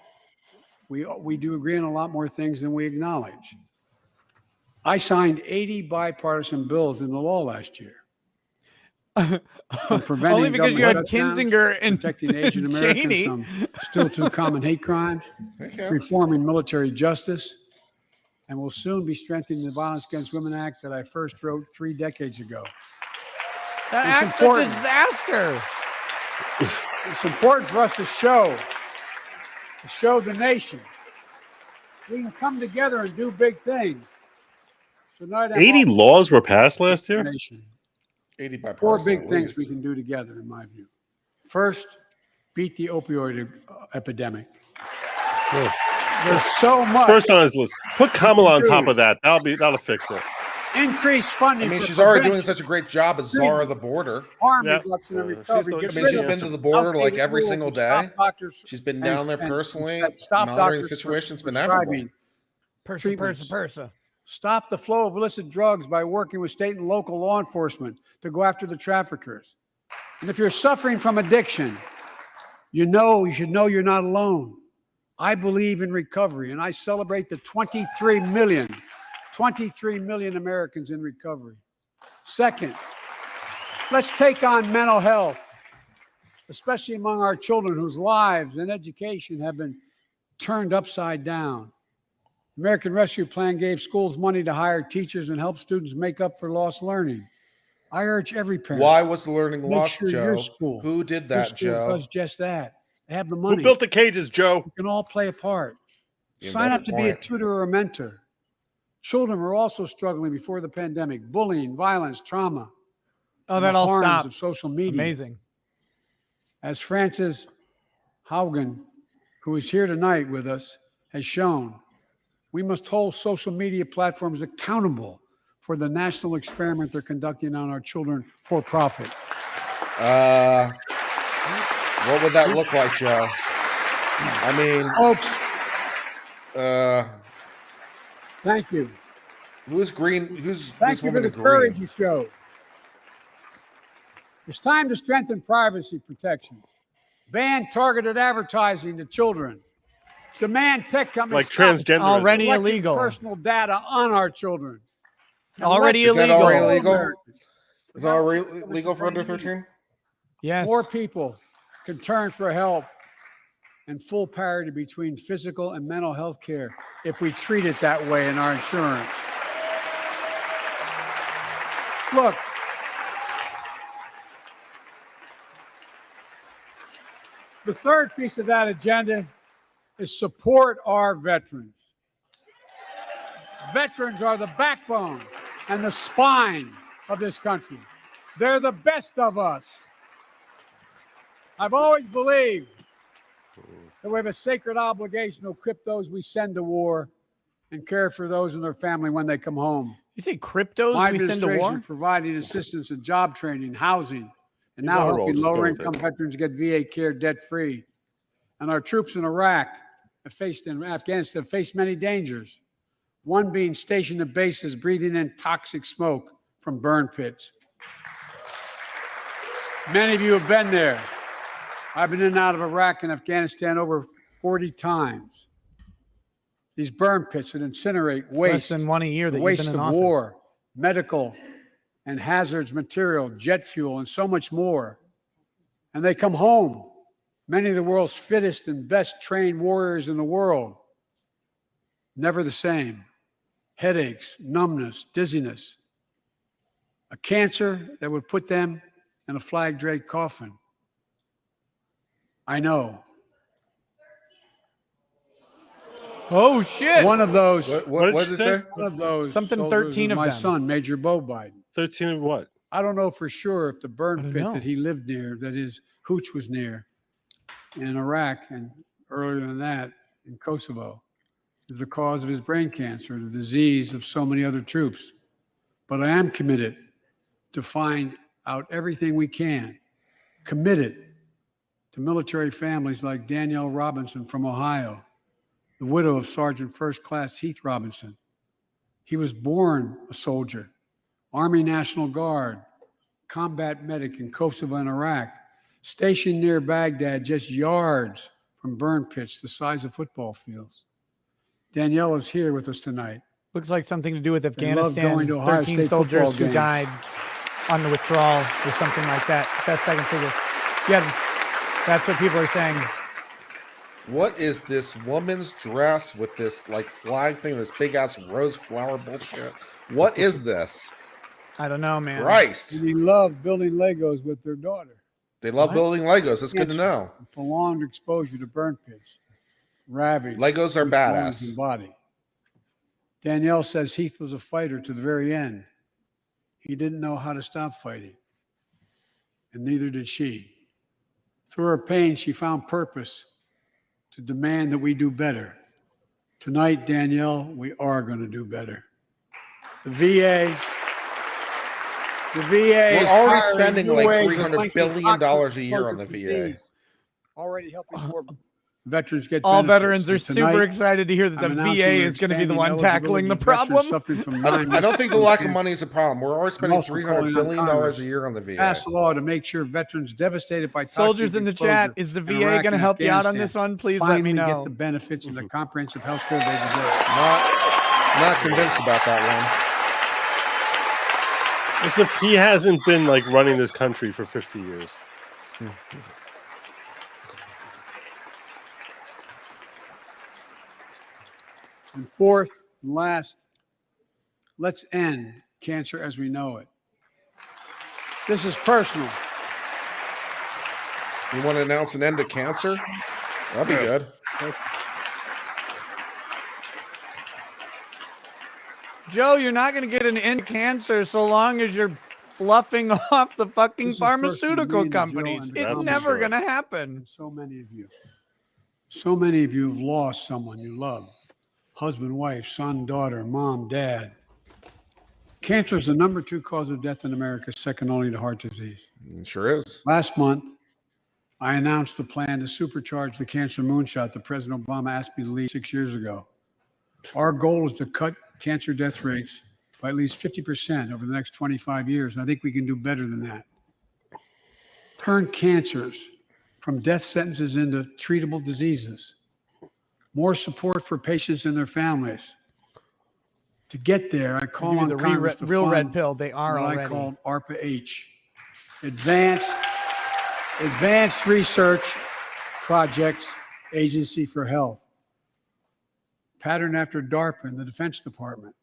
we do agree on a lot more things than we acknowledge. I signed 80 bipartisan bills in the law last year. From preventing Only because you had government shutdowns, Kinzinger and protecting Asian Americans Cheney. from still too common hate crimes, reforming military justice, and will soon be strengthening the Violence Against Women Act that I first wrote 3 decades ago. That It's act's a important. disaster. It's important for us to show the nation we can come together and do big things. So tonight I'm 80 offering laws were passed last year. nation. 80 Four bipartisan. big at things we least. can do together, in my view. First, beat the opioid epidemic. Yeah. There's so much. First on his list. Put Kamala on top of that. That'll fix it. Increase I funding. mean, for she's already doing prevention, such a great job as Czar of the border. harm Yeah. reduction and She's recovery. still- Get I mean, rid she's of been to the border like outdated every rules single and day. stop doctors She's been and- down there and personally, stop monitoring the doctors situation. It's from been admirable. prescribing treatments. Persa. Stop the flow of illicit drugs by working with state and local law enforcement to go after the traffickers. And if you're suffering from addiction, you should know you're not alone. I believe in recovery, and I celebrate the 23 million Americans in recovery. Second, let's take on mental health, especially among our children whose lives and education have been turned upside down. American Rescue Plan gave schools money to hire teachers and help students make up for lost learning. I urge every parent. Why was the learning Make lost, sure your Joe? school- Who did your that, school Joe? does just that. They have the Who money. built the cages, Joe? We can all play a part. You Sign make up a to be a point. tutor or a mentor. Children were also struggling before the pandemic. Bullying, violence, trauma. Oh, and that the all harms stopped. of social media. Amazing. As Frances Haugen, who is here tonight with us, has shown, we must hold social media platforms accountable for the national experiment they're conducting on our children for profit. What would that look like, Joe? I mean, Folks, thank you. who's green? Who's Thank this you for woman the in courage green? you showed. It's time to strengthen privacy protection. Ban targeted advertising to children. Demand tech companies Like stop transgenderism. Already collecting illegal. personal data on our children. And Already let's- Is that illegal. already illegal? Americans. Is it already legal for under 13? Yes. More people can turn for help and full parity between physical and mental health care if we treat it that way in our insurance. Look, the third piece of that agenda is support our veterans. Veterans are the backbone and the spine of this country. They're the best of us. I've always believed that we have a sacred obligation to equip those we send to war and care for those and their family when they come home. You say cryptos My we send to administration war? is providing assistance in job training, housing, and He's now on a roll. helping Just go lower with income it. veterans get VA care debt-free. And our troops in Iraq in Afghanistan faced many dangers, one being stationed at bases breathing in toxic smoke from burn pits. Many of you have been there. I've been in and out of Iraq and Afghanistan over 40 times. These burn pits that incinerate It's waste, less than one a year the that you've waste been in of office. war, medical and hazards material, jet fuel, and so much more. And they come home, many of the world's fittest and best trained warriors in the world. Never the same. Headaches, numbness, dizziness. A cancer that would put them in a flag-draped coffin. I know. Oh shit! One of those. What did What she did it say? say? One of those. Something soldiers 13 was of my them. son, Major Bo Biden. 13 of what? I don't know for sure if the I burn don't pit know. that he lived near, that his hooch was near in Iraq and earlier than that in Kosovo, is the cause of his brain cancer, the disease of so many other troops. But I am committed to find out everything we can, committed to military families like Danielle Robinson from Ohio, the widow of Sergeant First Class Heath Robinson. He was born a soldier, Army National Guard, combat medic in Kosovo and Iraq, stationed near Baghdad, just yards from burn pits the size of football fields. Danielle is here with us tonight. Looks like something to do with love Afghanistan. going to Ohio 13 State soldiers football who games. died on the withdrawal or something like that. Best I can figure. Yeah, that's what people are saying. What is this woman's dress with this like flag thing, this big ass rose flower bullshit? What is this? I don't know, man. Christ. And he loved building Legos with their daughter. They love What? building Legos. That's good to know. Prolonged exposure to burn pits, ravaged Legos are lungs badass. and body. Danielle says Heath was a fighter to the very end. He didn't know how to stop fighting, and neither did she. Through her pain, she found purpose to demand that we do better. Tonight, Danielle, we are going to do better. The VA. We're is already hiring spending new like ways of $300 linking billion toxic a year on smoke the to VA. disease. Already helping more veterans get All benefits. veterans are And super tonight, excited to hear that the I'm announcing VA we're is going to be the expanding one tackling the eligibility problem. veterans suffering from I don't think the lack of cancer. money is a problem. We're already spending also $300 calling on billion Congress a year on the VA. Pass a law to make sure veterans devastated by toxic Soldiers in the chat, exposure is the in VA Iraq going to and help you out on Afghanistan this one? Please let me finally know. get the benefits of the comprehensive health care they deserve. Not convinced about that As if he hasn't been like running this country for 50 years. And fourth and last, let's end cancer as we know it. This is personal. one. You want to announce an end to cancer? That'd be good. Joe, you're not going to get an end to cancer so long as you're fluffing off the fucking This is personal to me pharmaceutical and to Joe companies. and to It's That's for never sure. going to happen. And so many of you have lost someone you love. Husband, wife, son, daughter, mom, dad. Cancer is the number 2 cause of death in America, second only to heart disease. It sure is. Last month, I announced the plan to supercharge the cancer moonshot that President Obama asked me to lead 6 years ago. Our goal is to cut cancer death rates by at least 50% over the next 25 years. And I think we can do better than that. Turn cancers from death sentences into treatable diseases. More support for patients and their families. To get there, I call Give you on the Congress to real fund red pill. They are what already. I call ARPA-H, Advanced Research Projects Agency for Health. Patterned after DARPA and the Defense Department.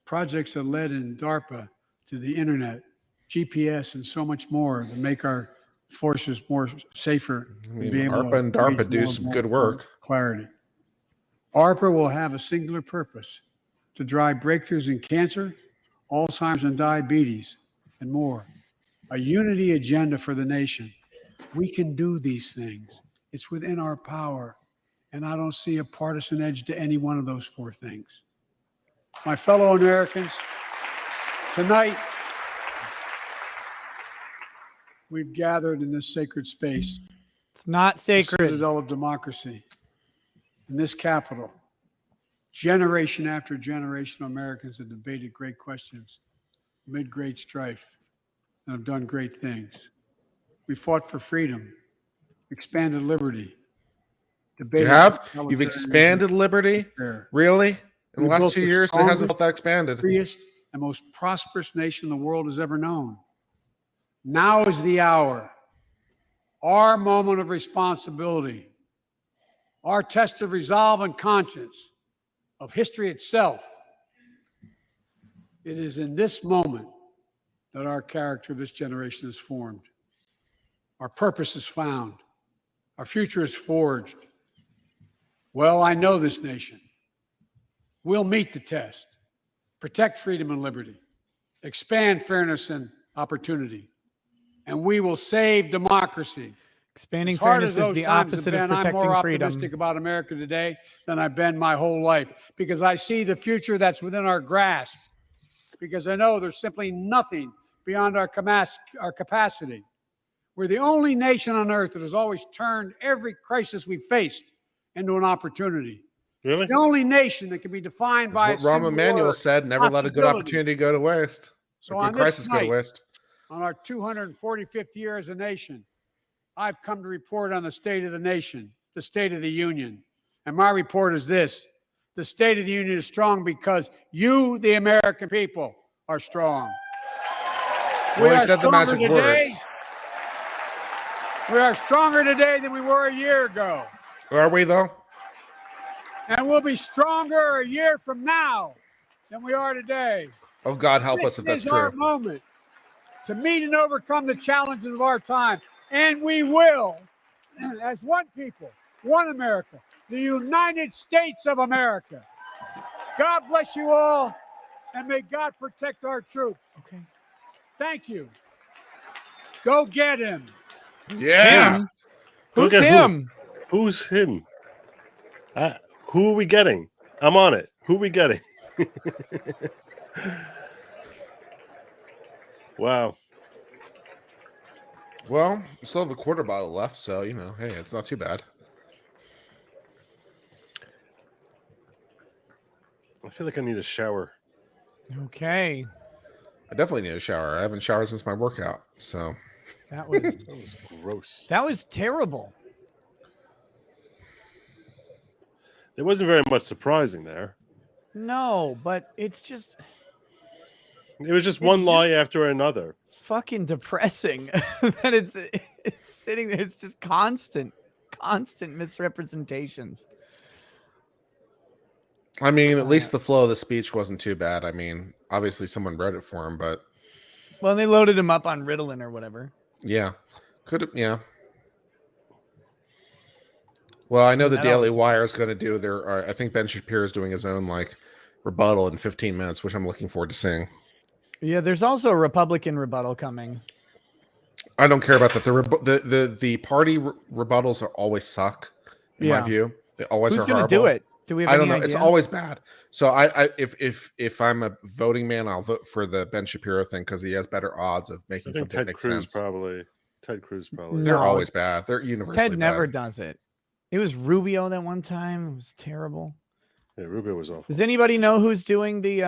Projects that led in DARPA to the internet, GPS, and so much more to make our forces more safer. I mean, ARPA and DARPA do some good work. Clarity. ARPA will have a singular purpose: to drive breakthroughs in cancer, Alzheimer's and diabetes, and more. a unity agenda for the nation. We can do these things. It's within our power. And I don't see a partisan edge to any one of those four things. My fellow Americans, tonight, we've gathered in this sacred space. It's not The sacred. citadel of democracy. In this capital, generation after generation of Americans have debated great questions, amid great strife, and have done great things. We fought for freedom, expanded liberty. You have? You've expanded liberty? Really? In the last 2 years, it hasn't felt that expanded. Freest and most prosperous nation the world has ever known. Now is the hour, our moment of responsibility, our test of resolve and conscience, of history itself. It is in this moment that our character of this generation is formed. Our purpose is found. Our future is forged. Well, I know this nation. We'll meet the test, protect freedom and liberty, expand fairness and opportunity, and we will save democracy. Expanding As hard fairness as is those the times have opposite been, of I'm protecting more freedom. optimistic about America today than I've been my whole life, because I see the future that's within our grasp, because I know there's simply nothing beyond our capacity. We're the only nation on earth that has always turned every crisis we faced into an opportunity. Really? The only nation that can be defined by That's what Rahm Emanuel said, never let a good opportunity go to waste. So a on good this crisis go to night, waste. On our 245th year as a nation, I've come to report on the state of the nation, the state of the union. And my report is this: the state of the union is strong because you, the American people, are strong. Well, he said the magic words. We are stronger today than we were a year ago. Are we, though? And we'll be stronger a year from now than we are today. Oh, God, help us if that's This is our true. moment to meet and overcome the challenges of our time. And we will, as one people, one America, the United States of America. God bless you all, and may God protect our troops. Okay. Thank you. Go get him. Yeah. Him? Go Who's get him? Who's him? Who are we getting? I'm on it. Who are we getting? Wow. Well, we still have a quarter bottle left, so, hey, it's not too bad. I feel like I need a shower. Okay. I definitely need a shower. I haven't showered since my workout, so. That was That was gross. that was terrible. There wasn't very much surprising there. No, but it's just It was just one lie after another. fucking depressing that it's sitting there. It's just constant misrepresentations. I mean, at least the flow of the speech wasn't too bad. I mean, obviously someone wrote it for him, but Well, they loaded him up on Ritalin or whatever. yeah. Could have, yeah. Well, I know the That Daily always- Wire is going to do I think Ben Shapiro is doing his own, rebuttal in 15 minutes, which I'm looking forward to seeing. Yeah, there's also a Republican rebuttal coming. I don't care about that. The party rebuttals are always suck, in my view. They always Who's are going to horrible. do it? Do we have I don't any know. It's idea? always bad. So if I'm a voting man, I'll vote for the Ben Shapiro thing because he has better odds of I making think something Ted make Cruz sense. probably. Ted Cruz probably. They're No. always bad. They're universally Ted never bad. does it. It was Rubio that one time. It was terrible. Yeah, Rubio was awful. Does anybody know who's doing the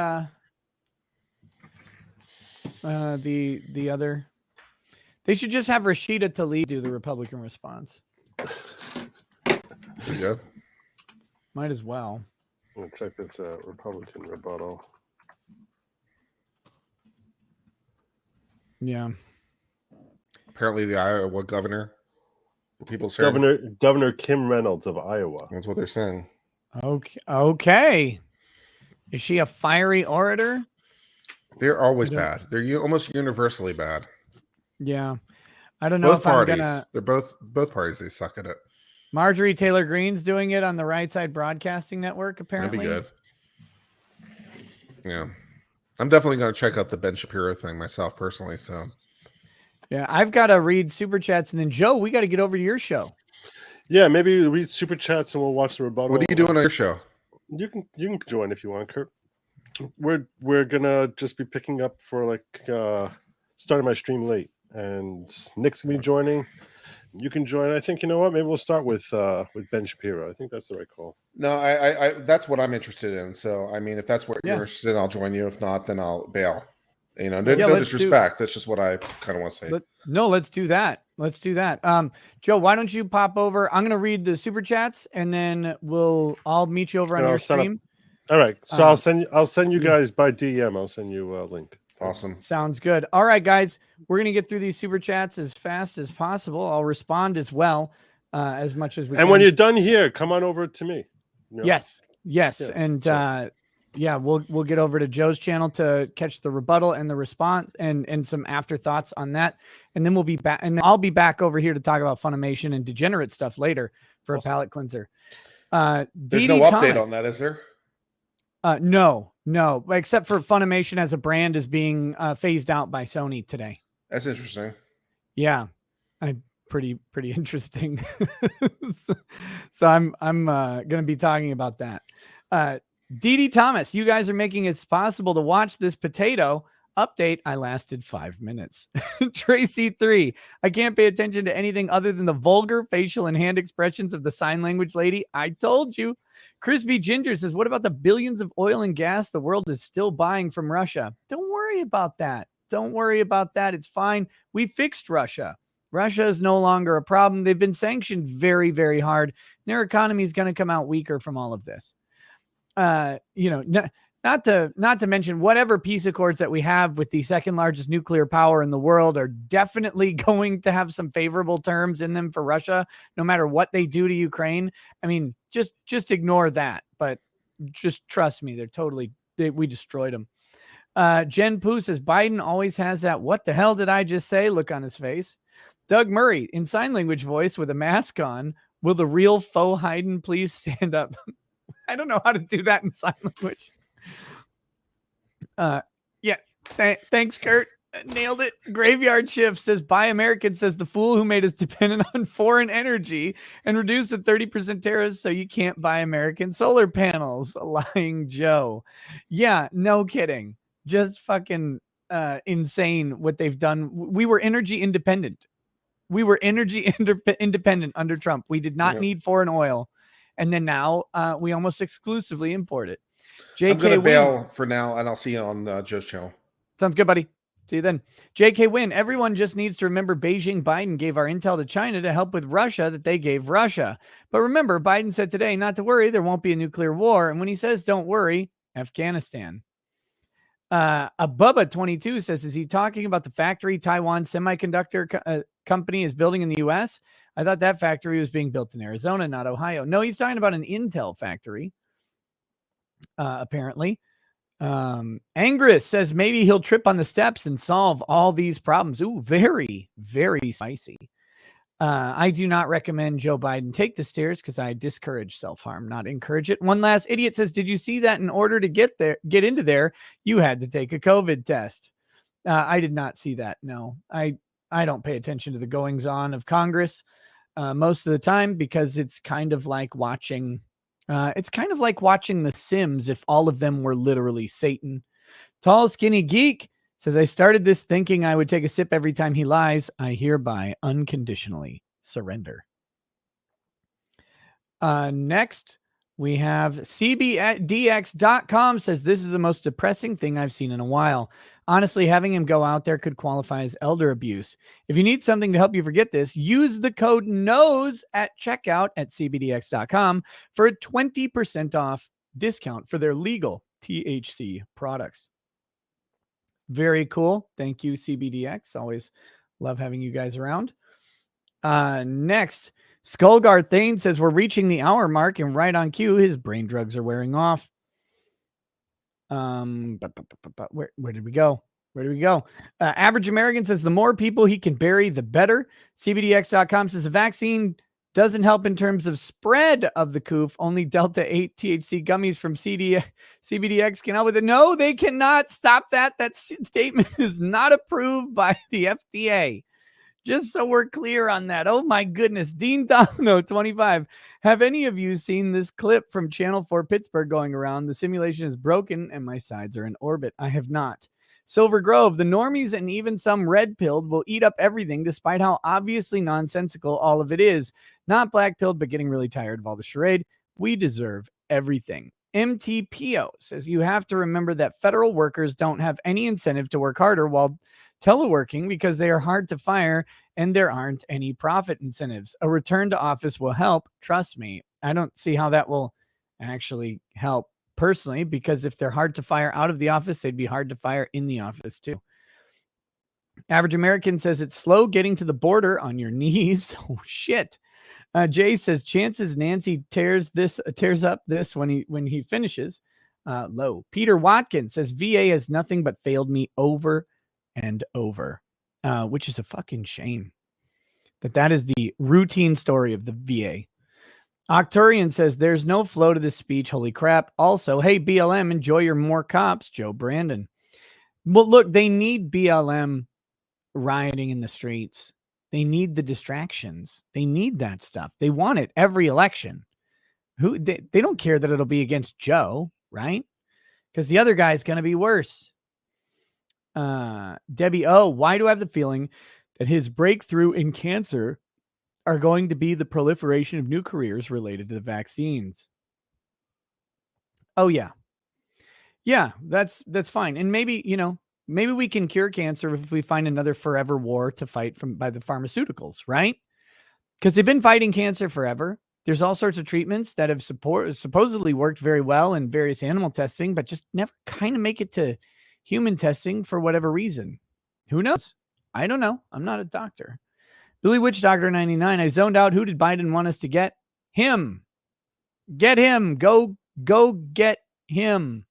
other? They should just have Rashida Tlaib do the Republican response. Yeah. Might as well. I'm gonna check this out. Republican rebuttal. Yeah. Apparently, the Iowa governor, the people saying Governor Kim Reynolds of Iowa. that's what they're saying. Okay. Okay. Is she a fiery orator? They're always Yeah. bad. They're almost universally bad. Yeah. I don't know Both if parties. I'm gonna. They're both parties. They suck at it. Marjorie Taylor Greene's doing it on the Right Side Broadcasting Network. That'd Apparently, be good. Yeah, I'm definitely going to check out the Ben Shapiro thing myself personally. So Yeah, I've got to read super chats, and then Joe, we got to get over to your show. Yeah, maybe read super chats and we'll watch the rebuttal. What are you doing on your show? You can join if you want, Kurt. We're gonna just be picking up for like starting my stream late, and Nick's gonna be joining. You can join. I think, you know what? Maybe we'll start with Ben Shapiro. I think that's the right call. No, I that's what I'm interested in. So I mean, if that's what Yeah. you're interested in, I'll join you. If not, then I'll bail. You know, Yeah, no let's disrespect. That's just what I kind of want to say. Let's do that. Let's do that. Joe, why don't you pop over? I'm gonna read the super chats, and then I'll meet you over on And I'll your set up- stream. All right. So I'll send you guys by DM. I'll send you a link. Awesome. Sounds good. All right, guys, we're gonna get through these super chats as fast as possible. I'll respond as well, as much as we can. And when you're done here, come on over to me. You know? Yes. Yeah, And sure. yeah, we'll get over to Joe's channel to catch the rebuttal and the response and some afterthoughts on that. And then we'll be back, and then I'll be back over here to talk about Funimation and degenerate stuff later for a palate cleanser. There's DD no update Thomas. on that, is there? No, except for Funimation as a brand is being phased out by Sony today. That's interesting. Yeah, pretty interesting. So I'm gonna be talking about that. DD Thomas, you guys are making it possible to watch this potato update. I lasted 5 minutes. Tracy 3, I can't pay attention to anything other than the vulgar facial and hand expressions of the sign language lady. I told you. Crispy Ginger says, what about the billions of oil and gas the world is still buying from Russia? Don't worry about that. Don't worry about that. It's fine. We fixed Russia. Russia is no longer a problem. They've been sanctioned very, very hard. Their economy is going to come out weaker from all of this. Not to mention whatever peace accords that we have with the second largest nuclear power in the world are definitely going to have some favorable terms in them for Russia, no matter what they do to Ukraine. I mean, just ignore that, but just trust me, we destroyed them. Jen Poo says Biden always has that "what the hell did I just say" look on his face. Doug Murray in sign language voice with a mask on. Will the real faux Hayden please stand up? I don't know how to do that in sign language. Thanks, Kurt. Nailed it. Graveyard Shift says Buy American says the fool who made us dependent on foreign energy and reduced the 30% tariffs so you can't buy American solar panels. Lying Joe. Yeah, no kidding. Just fucking insane what they've done. We were energy independent. Independent under Trump. We did not need foreign oil. And then now we almost exclusively import it. JK I'm going to Wynn. bail for now, and I'll see you on Joe's channel. Sounds good, buddy. See you then. JK Wynn. Everyone just needs to remember Beijing Biden gave our intel to China to help with Russia that they gave Russia. But remember, Biden said today not to worry. There won't be a nuclear war. And when he says don't worry, Afghanistan. Bubba22 says, is he talking about the factory Taiwan semiconductor company is building in the U.S.? I thought that factory was being built in Arizona, not Ohio. No, he's talking about an Intel factory, apparently. Angris says maybe he'll trip on the steps and solve all these problems. Ooh, very, very spicy. I do not recommend Joe Biden take the stairs because I discourage self-harm, not encourage it. One last idiot says, did you see that in order to get into there, you had to take a COVID test? I did not see that. No, I don't pay attention to the goings on of Congress most of the time because it's kind of like watching The Sims if all of them were literally Satan. Tall Skinny Geek says, I started this thinking I would take a sip every time he lies. I hereby unconditionally surrender. Next, we have CBDX.com says, this is the most depressing thing I've seen in a while. Honestly, having him go out there could qualify as elder abuse. If you need something to help you forget this, use the code NOSE at checkout at CBDX.com for a 20% off discount for their legal THC products. Very cool. Thank you, CBDX. Always love having you guys around. Next, Skullgar Thane says we're reaching the hour mark and right on cue, his brain drugs are wearing off. Where did we go? Average American says the more people he can bury, the better. CBDX.com says the vaccine doesn't help in terms of spread of the coof. Only Delta 8 THC gummies from CBDX can help with it. No, they cannot stop that. That statement is not approved by the FDA. Just so we're clear on that. Oh my goodness. Dean Domino 25. Have any of you seen this clip from Channel 4 Pittsburgh going around? The simulation is broken and my sides are in orbit. I have not. Silver Grove, the normies and even some red-pilled will eat up everything despite how obviously nonsensical all of it is. Not black-pilled, but getting really tired of all the charade. We deserve everything. MTPO says you have to remember that federal workers don't have any incentive to work harder while teleworking because they are hard to fire and there aren't any profit incentives. A return to office will help. Trust me. I don't see how that will actually help personally, because if they're hard to fire out of the office, they'd be hard to fire in the office too. Average American says it's slow getting to the border on your knees. Oh shit. Jay says chances Nancy tears up this when he finishes. Low. Peter Watkins says VA has nothing but failed me over and over, which is a fucking shame. That is the routine story of the VA. Octurian says there's no flow to this speech. Holy crap. Also, hey, BLM, enjoy your more cops. Joe Brandon. Well, look, they need BLM rioting in the streets. They need the distractions. They need that stuff. They want it every election. They don't care that it'll be against Joe, right? Because the other guy's going to be worse. Debbie O, why do I have the feeling that his breakthrough in cancer are going to be the proliferation of new careers related to the vaccines? Oh, yeah. Yeah, that's fine. And maybe, maybe we can cure cancer if we find another forever war to fight by the pharmaceuticals, right? Because they've been fighting cancer forever. There's all sorts of treatments that have supposedly worked very well in various animal testing, but just never kind of make it to human testing for whatever reason. Who knows? I don't know. I'm not a doctor. Billy Witch Doctor 99. I zoned out. Who did Biden want us to get? Him. Get him. Go get him.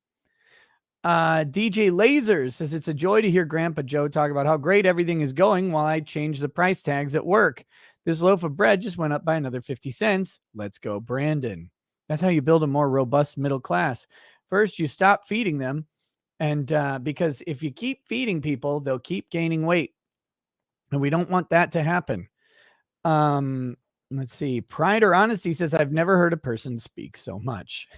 DJ Lasers says it's a joy to hear Grandpa Joe talk about how great everything is going while I change the price tags at work. This loaf of bread just went up by another 50 cents. Let's go, Brandon. That's how you build a more robust middle class. First, you stop feeding them. And because if you keep feeding people, they'll keep gaining weight. And we don't want that to happen. Let's see. Pride or Honesty says, I've never heard a person speak so much.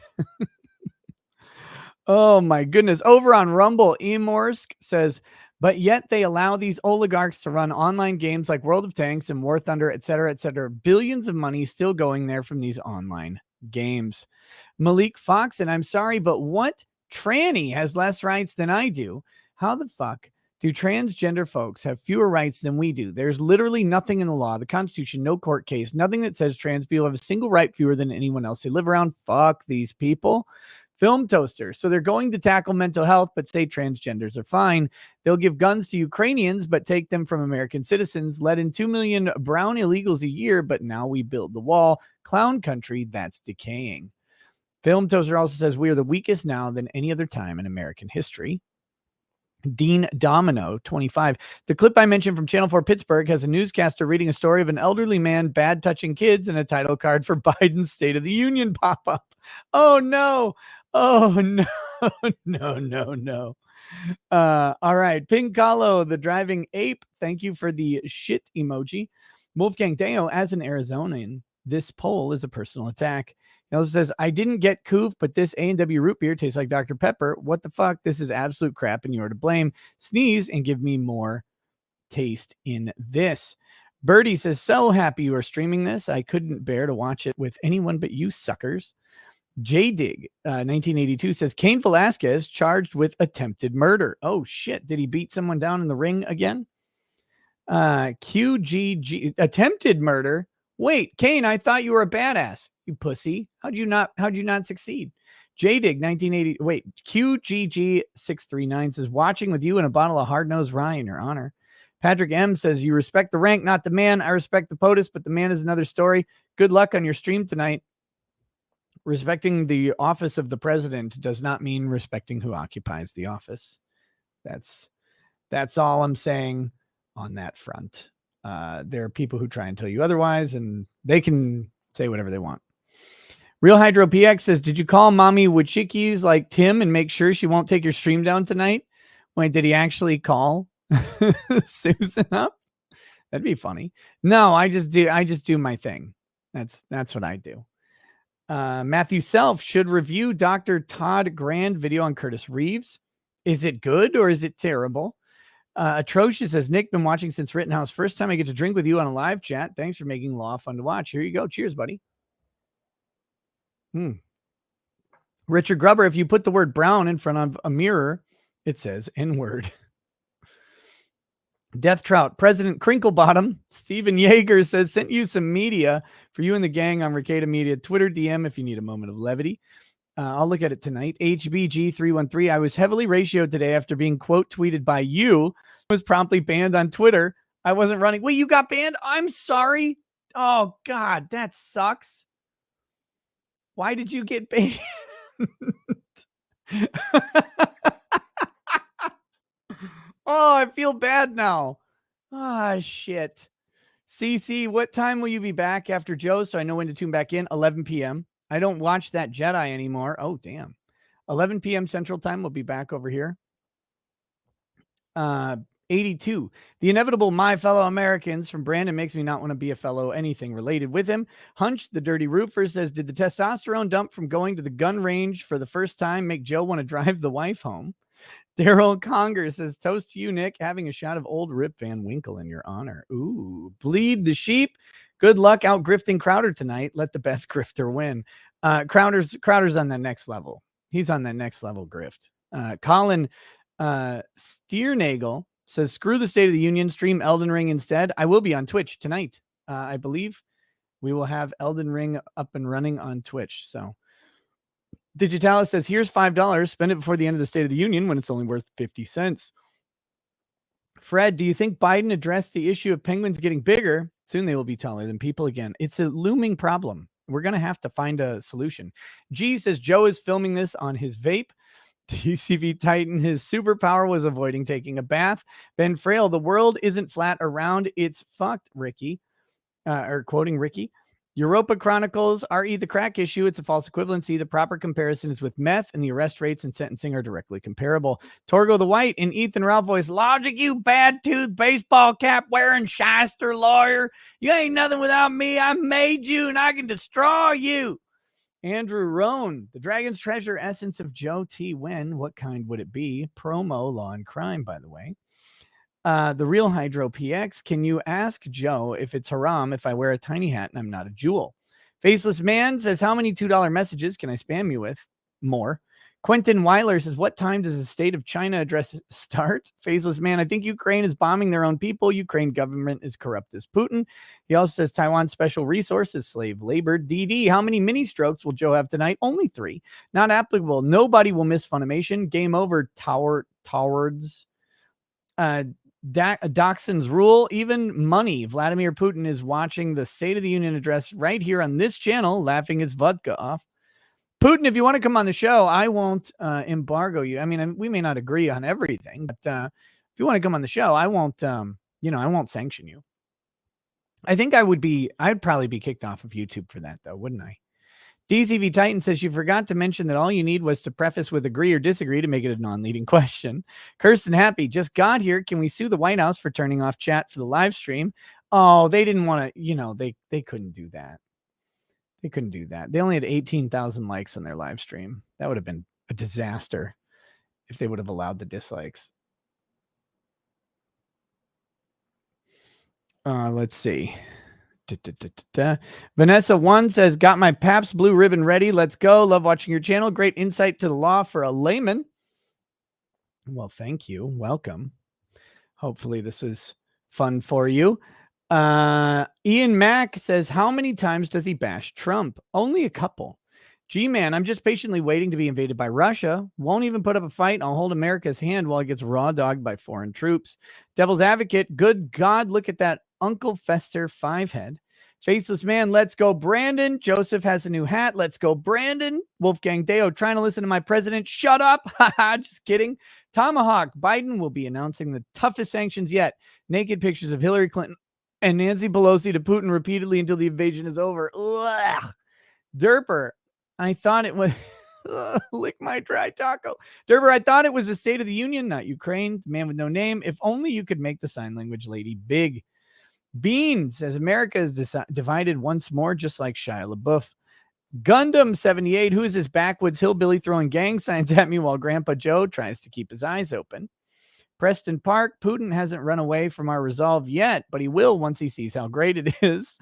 Oh, my goodness. Over on Rumble, Emorsk says, but yet they allow these oligarchs to run online games like World of Tanks and War Thunder, et cetera, et cetera. Billions of money still going there from these online games. Malik Fox, and I'm sorry, but what tranny has less rights than I do? How the fuck do transgender folks have fewer rights than we do? There's literally nothing in the law, the Constitution, no court case, nothing that says trans people have a single right fewer than anyone else. They live around. Fuck these people. Film Toaster. So they're going to tackle mental health, but say transgenders are fine. They'll give guns to Ukrainians, but take them from American citizens. Let in 2 million brown illegals a year, but now we build the wall. Clown country, that's decaying. Film Toaster also says we are the weakest now than any other time in American history. Dean Domino 25. The clip I mentioned from Channel 4 Pittsburgh has a newscaster reading a story of an elderly man bad touching kids and a title card for Biden's State of the Union pop up. Oh no. Oh no. No. All right. Pink Kahlo, the driving ape. Thank you for the shit emoji. Wolfgang Deo, as an Arizonan, this poll is a personal attack. He also says, I didn't get Coof, but this A&W root beer tastes like Dr. Pepper. What the fuck? This is absolute crap and you're to blame. Sneeze and give me more taste in this. Birdie says, so happy you are streaming this. I couldn't bear to watch it with anyone but you suckers. J-Dig 1982 says, Cain Velasquez charged with attempted murder. Oh, shit. Did he beat someone down in the ring again? QGG, attempted murder? Wait, Cain, I thought you were a badass. You pussy. How'd you not succeed? J-Dig 1980. Wait, QGG 639 says, watching with you and a bottle of hard-nosed rye in your honor. Patrick M says, you respect the rank, not the man. I respect the POTUS, but the man is another story. Good luck on your stream tonight. Respecting the office of the president does not mean respecting who occupies the office. That's all I'm saying on that front. There are people who try and tell you otherwise, and they can say whatever they want. Real Hydro PX says, did you call Mommy Wachikis like Tim and make sure she won't take your stream down tonight? Wait, did he actually call Susan up? That'd be funny. No, I just do my thing. That's what I do. Matthew Self should review Dr. Todd Grand video on Curtis Reeves. Is it good or is it terrible? Atrocious says, Nick, been watching since Rittenhouse. First time I get to drink with you on a live chat. Thanks for making law fun to watch. Here you go. Cheers, buddy. Richard Grubber, if you put the word brown in front of a mirror, it says N-word. Death Trout, President Crinklebottom, Stephen Yeager says, sent you some media for you and the gang on Ricada Media. Twitter DM if you need a moment of levity. I'll look at it tonight. HBG313, I was heavily ratioed today after being quote tweeted by you. Was promptly banned on Twitter. I wasn't running. Wait, you got banned? I'm sorry. Oh, God, that sucks. Why did you get banned? Oh, I feel bad now. Ah, shit. CC, what time will you be back after Joe? So I know when to tune back in. 11 p.m. I don't watch that Jedi anymore. Oh, damn. 11 p.m. Central Time. We'll be back over here. 82. The inevitable my fellow Americans from Brandon makes me not want to be a fellow anything related with him. Hunch, the dirty roofer, says, did the testosterone dump from going to the gun range for the first time make Joe want to drive the wife home? Daryl Conger says, toast to you, Nick, having a shot of old Rip Van Winkle in your honor. Ooh, bleed the sheep. Good luck out grifting Crowder tonight. Let the best grifter win. Crowder's on that next level. He's on that next level grift. Colin Stiernagel says, screw the State of the Union, stream Elden Ring instead. I will be on Twitch tonight. I believe we will have Elden Ring up and running on Twitch. So Digitalis says, here's $5. Spend it before the end of the State of the Union when it's only worth 50 cents. Fred, do you think Biden addressed the issue of penguins getting bigger? Soon they will be taller than people again. It's a looming problem. We're going to have to find a solution. G says, Joe is filming this on his vape. TCV Titan, his superpower was avoiding taking a bath. Ben Frail, the world isn't flat around. It's fucked, Ricky. Or quoting Ricky. Europa Chronicles, RE the crack issue. It's a false equivalency. The proper comparison is with meth, and the arrest rates and sentencing are directly comparable. Torgo the White in Ethan Ralph voice. Logic, you bad tooth baseball cap wearing shyster lawyer. You ain't nothing without me. I made you, and I can destroy you. Andrew Rohn, the Dragon's Treasure essence of Joe T. Wen. What kind would it be? Promo Law and Crime, by the way. The Real Hydro PX, can you ask Joe if it's haram if I wear a tiny hat and I'm not a jewel? Faceless Man says, how many $2 messages can I spam you with? More. Quentin Weiler says, what time does the State of China address start? Faceless Man, I think Ukraine is bombing their own people. Ukraine government is corrupt as Putin. He also says Taiwan special resources, slave labor. DD, how many mini strokes will Joe have tonight? Only 3. Not applicable. Nobody will miss Funimation. Game over. Towards. Dachshund's rule, even money. Vladimir Putin is watching the State of the Union address right here on this channel, laughing his vodka off. Putin, if you want to come on the show, I won't embargo you. I mean, we may not agree on everything, but if you want to come on the show, I won't, I won't sanction you. I think I'd probably be kicked off of YouTube for that, though, wouldn't I? DCV Titan says, you forgot to mention that all you need was to preface with agree or disagree to make it a non-leading question. Kirsten Happy just got here. Can we sue the White House for turning off chat for the live stream? Oh, they didn't want to, they couldn't do that. They couldn't do that. They only had 18,000 likes on their live stream. That would have been a disaster if they would have allowed the dislikes. Let's see. Vanessa 1 says, got my Pabst Blue Ribbon ready. Let's go. Love watching your channel. Great insight to the law for a layman. Well, thank you. Welcome. Hopefully this is fun for you. Ian Mack says, how many times does he bash Trump? Only a couple. G-Man, I'm just patiently waiting to be invaded by Russia. Won't even put up a fight. I'll hold America's hand while it gets raw dogged by foreign troops. Devil's Advocate, good God, look at that Uncle Fester 5-head. Faceless Man, let's go Brandon. Joseph has a new hat. Let's go Brandon. Wolfgang Deo, trying to listen to my president. Shut up. Haha, just kidding. Tomahawk, Biden will be announcing the toughest sanctions yet. Naked pictures of Hillary Clinton and Nancy Pelosi to Putin repeatedly until the invasion is over. Ugh. Derper, I thought it was lick my dry taco. Derber, I thought it was the State of the Union, not Ukraine. Man with no name. If only you could make the sign language lady big. Bean says America is divided once more, just like Shia LaBeouf. Gundam 78, who is this backwoods hillbilly throwing gang signs at me while Grandpa Joe tries to keep his eyes open? Preston Park, Putin hasn't run away from our resolve yet, but he will once he sees how great it is.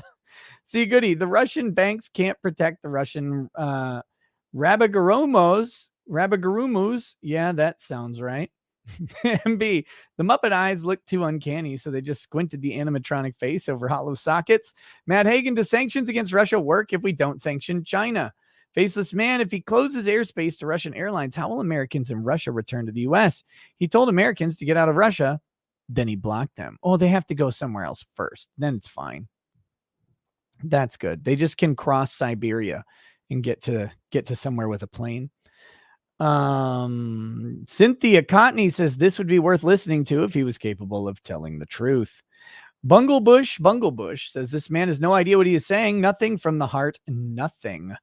See, Goody, the Russian banks can't protect the Russian Rabagarumos. Yeah, that sounds right. MB, the Muppet eyes look too uncanny, so they just squinted the animatronic face over hollow sockets. Matt Hagen, does sanctions against Russia work if we don't sanction China? Faceless Man, if he closes airspace to Russian airlines, how will Americans in Russia return to the U.S.? He told Americans to get out of Russia, then he blocked them. Oh, they have to go somewhere else first. Then it's fine. That's good. They just can cross Siberia and get to somewhere with a plane. Cynthia Cotney says this would be worth listening to if he was capable of telling the truth. Bunglebush says this man has no idea what he is saying. Nothing from the heart. Nothing.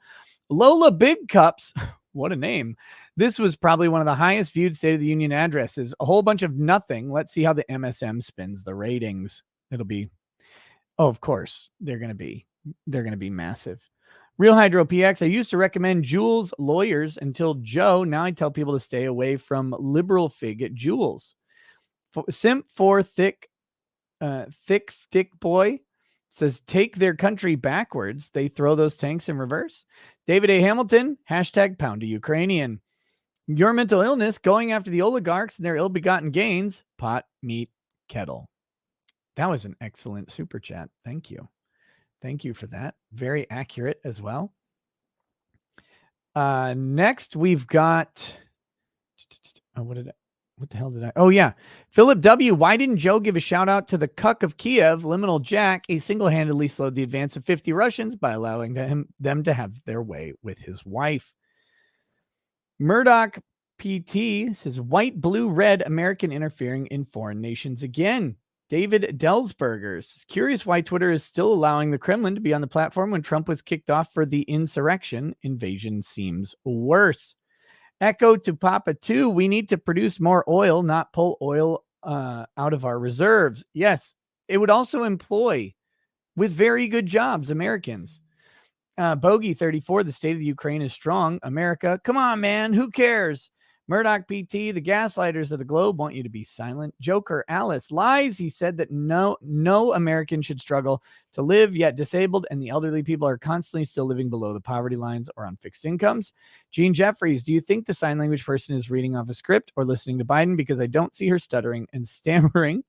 Lola Big Cups. What a name. This was probably one of the highest viewed State of the Union addresses. A whole bunch of nothing. Let's see how the MSM spins the ratings. It'll be, oh, of course, they're going to be massive. Real Hydro PX, I used to recommend Jules lawyers until Joe. Now I tell people to stay away from liberal fig at Jules. Simp for thick boy says take their country backwards. They throw those tanks in reverse. David A. Hamilton, hashtag pound to Ukrainian. Your mental illness, going after the oligarchs and their ill-begotten gains. Pot, meat, kettle. That was an excellent super chat. Thank you. Thank you for that. Very accurate as well. Next, we've got... what the hell did I... Oh, yeah. Philip W. Why didn't Joe give a shout out to the cuck of Kiev, Liminal Jack? He single-handedly slowed the advance of 50 Russians by allowing them to have their way with his wife. Murdoch PT says, white, blue, red, American interfering in foreign nations again. David Delsberger says, curious why Twitter is still allowing the Kremlin to be on the platform when Trump was kicked off for the insurrection. Invasion seems worse. Echo to Papa 2, we need to produce more oil, not pull oil out of our reserves. Yes, it would also employ, with very good jobs, Americans. Bogey 34, the state of the Ukraine is strong. America, come on, man, who cares? Murdoch PT, the gaslighters of the globe want you to be silent. Joker Alice lies. He said that no American should struggle to live, yet disabled and the elderly people are constantly still living below the poverty lines or on fixed incomes. Gene Jeffries, do you think the sign language person is reading off a script or listening to Biden? Because I don't see her stuttering and stammering.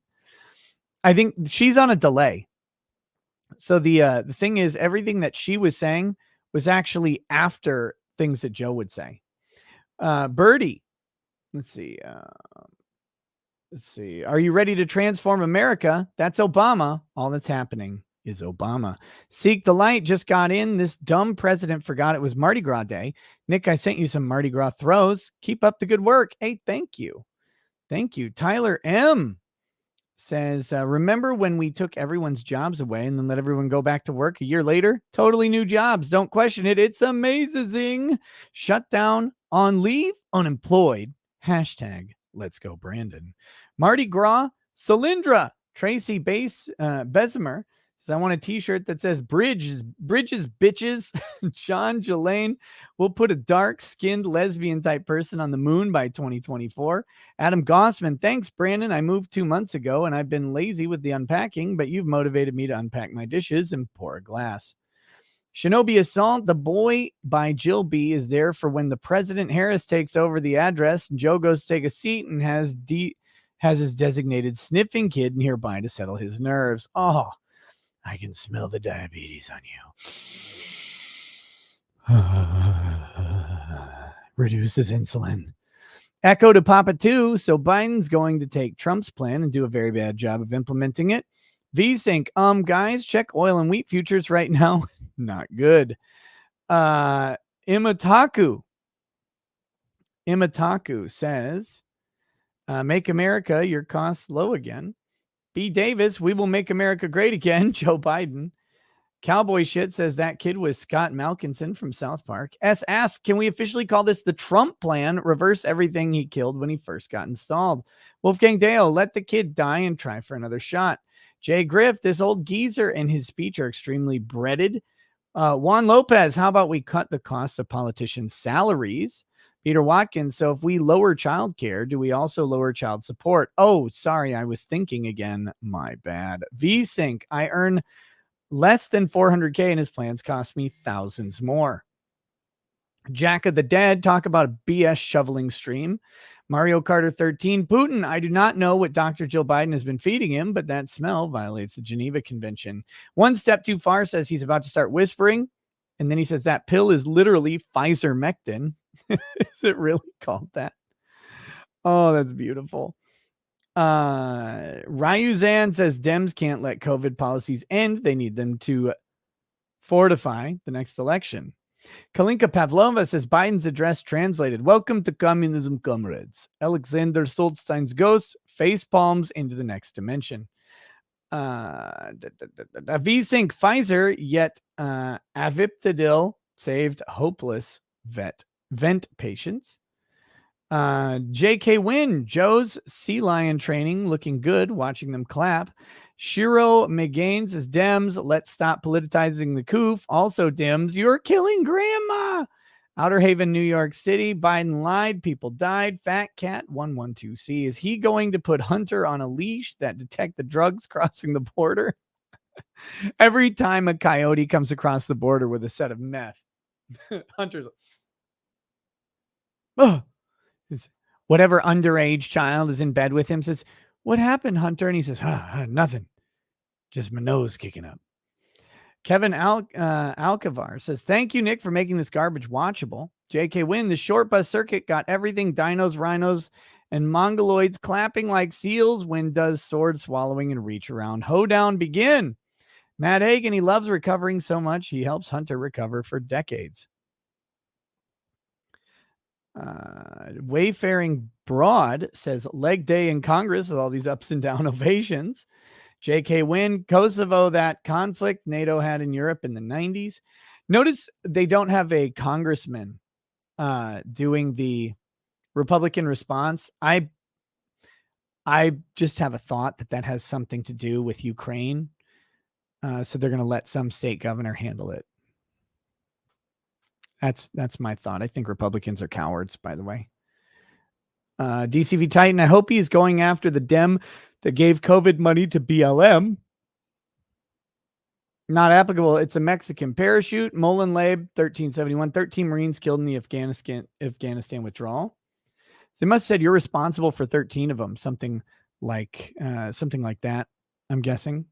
I think she's on a delay. So the thing is, everything that she was saying was actually after things that Joe would say. Birdie. Let's see. Are you ready to transform America? That's Obama. All that's happening is Obama. Seek the light just got in. This dumb president forgot it was Mardi Gras Day. Nick, I sent you some Mardi Gras throws. Keep up the good work. Hey, thank you. Thank you. Tyler M. says, remember when we took everyone's jobs away and then let everyone go back to work a year later? Totally new jobs. Don't question it. It's amazing. Shut down, on leave, unemployed. Hashtag let's go Brandon. Mardi Gras, Solyndra. Tracy Bessemer says, I want a t-shirt that says bridges bitches. John Jelaine will put a dark-skinned lesbian type person on the moon by 2024. Adam Gossman, thanks, Brandon. I moved 2 months ago and I've been lazy with the unpacking, but you've motivated me to unpack my dishes and pour a glass. Shinobi Assault, The Boy by Jill B is there for when the President Harris takes over the address and Joe goes to take a seat and has his designated sniffing kid nearby to settle his nerves. Oh, I can smell the diabetes on you. Reduces insulin. Echo to Papa 2. So Biden's going to take Trump's plan and do a very bad job of implementing it. VSync. Guys, check oil and wheat futures right now. Not good. Imataku says, make America your costs low again. B. Davis, we will make America great again. Joe Biden. Cowboy Shit says that kid was Scott Malkinson from South Park. SF, can we officially call this the Trump plan? Reverse everything he killed when he first got installed. Wolfgang Dale, let the kid die and try for another shot. Jay Griff, this old geezer and his speech are extremely breaded. Juan Lopez, how about we cut the costs of politicians' salaries? Peter Watkins, so if we lower childcare, do we also lower child support? Oh, sorry, I was thinking again. My bad. VSync, I earn less than 400K and his plans cost me thousands more. Jack of the Dead, talk about a BS shoveling stream. Mario Carter 13, Putin, I do not know what Dr. Jill Biden has been feeding him, but that smell violates the Geneva Convention. One step too far says he's about to start whispering, and then he says that pill is literally Pfizer Mectin. Is it really called that? Oh, that's beautiful. Ryuzan says Dems can't let COVID policies end. They need them to fortify the next election. Kalinka Pavlova says Biden's address translated. Welcome to communism, comrades. Alexander Stolstein's ghost face palms into the next dimension. VSync Pfizer, yet Aviptadil saved hopeless vent patients. JK Win, Joe's sea lion training looking good, watching them clap. Shiro McGain says Dems, let's stop politicizing the coup. Also, Dems, you're killing grandma. Outer Haven, New York City. Biden lied. People died. Fat Cat 112C. Is he going to put Hunter on a leash that detect the drugs crossing the border? Every time a coyote comes across the border with a set of meth, Hunter's oh, whatever underage child is in bed with him says, what happened, Hunter? And he says, nothing. Just my nose kicking up. Kevin Alcavar says, thank you, Nick, for making this garbage watchable. JK Win, the short bus circuit got everything dinos, rhinos, and mongoloids clapping like seals. When does sword swallowing and reach around hoedown begin? Matt Hagen, he loves recovering so much. He helps Hunter recover for decades. Wayfaring Broad says leg day in Congress with all these ups and down ovations. JK Win, Kosovo, that conflict NATO had in Europe in the 90s. Notice they don't have a congressman doing the Republican response. I just have a thought that has something to do with Ukraine. So they're going to let some state governor handle it. That's my thought. I think Republicans are cowards, by the way. DCV Titan, I hope he's going after the Dem that gave COVID money to BLM. Not applicable. It's a Mexican parachute. Mullen Labe, 1371. 13 Marines killed in the Afghanistan withdrawal. They must have said you're responsible for 13 of them. Something like that, I'm guessing.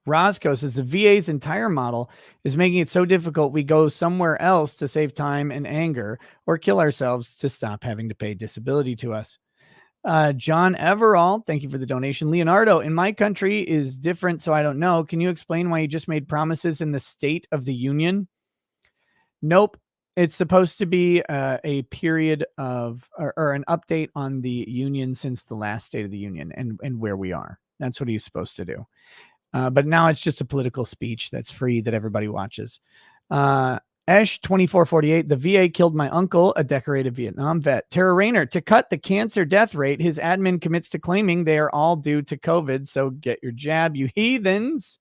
Roscoe says the VA's entire model is making it so difficult we go somewhere else to save time and anger or kill ourselves to stop having to pay disability to us. John Everall, thank you for the donation. Leonardo, in my country is different, so I don't know. Can you explain why you just made promises in the State of the Union? Nope. It's supposed to be a period of or an update on the Union since the last State of the Union and where we are. That's what he's supposed to do. But now it's just a political speech that's free that everybody watches. Esh 2448, the VA killed my uncle, a decorated Vietnam vet. Tara Rayner, to cut the cancer death rate, his admin commits to claiming they are all due to COVID. So get your jab, you heathens.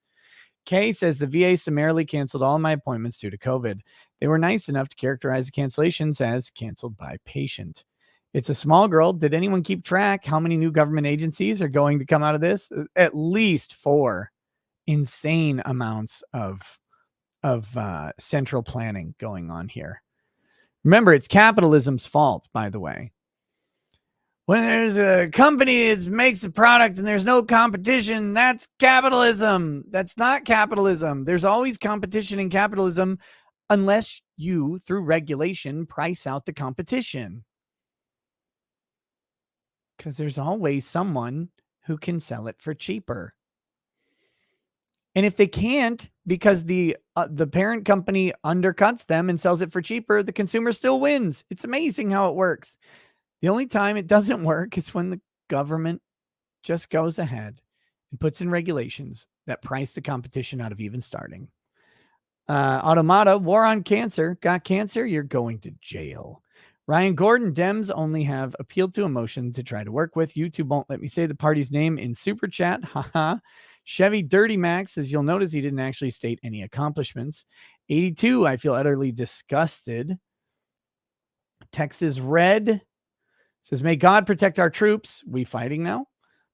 Kay says the VA summarily canceled all my appointments due to COVID. They were nice enough to characterize the cancellations as canceled by patient. It's a small girl. Did anyone keep track how many new government agencies are going to come out of this? At least 4. Insane amounts of central planning going on here. Remember, it's capitalism's fault, by the way. When there's a company that makes a product and there's no competition, that's capitalism. That's not capitalism. There's always competition in capitalism unless you, through regulation, price out the competition. Because there's always someone who can sell it for cheaper. And if they can't, because the parent company undercuts them and sells it for cheaper, the consumer still wins. It's amazing how it works. The only time it doesn't work is when the government just goes ahead and puts in regulations that price the competition out of even starting. Automata, war on cancer. Got cancer? You're going to jail. Ryan Gordon, Dems only have appealed to emotion to try to work with. YouTube won't let me say the party's name in Super Chat. Haha. Chevy Dirty Max says, you'll notice he didn't actually state any accomplishments. 82, I feel utterly disgusted. Texas Red says, may God protect our troops. We fighting now?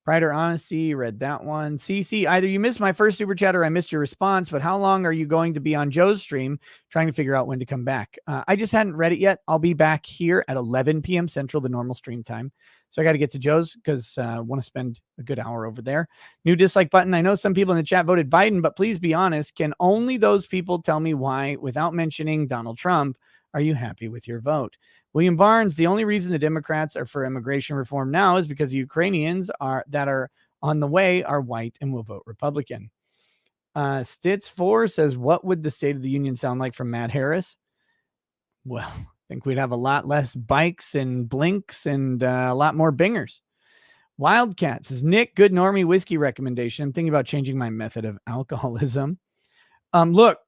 Pride or Honesty, read that one. CC, either you missed my first Super Chat or I missed your response, but how long are you going to be on Joe's stream trying to figure out when to come back? I just hadn't read it yet. I'll be back here at 11 p.m. Central, the normal stream time. So I got to get to Joe's because I want to spend a good hour over there. New dislike button. I know some people in the chat voted Biden, but please be honest. Can only those people tell me why, without mentioning Donald Trump, are you happy with your vote? William Barnes, the only reason the Democrats are for immigration reform now is because the Ukrainians that are on the way are white and will vote Republican. Stitz4 says, what would the State of the Union sound like from Matt Harris? Well, I think we'd have a lot less bikes and blinks and a lot more bingers. Wildcat says, Nick, good normie whiskey recommendation. I'm thinking about changing my method of alcoholism. Look,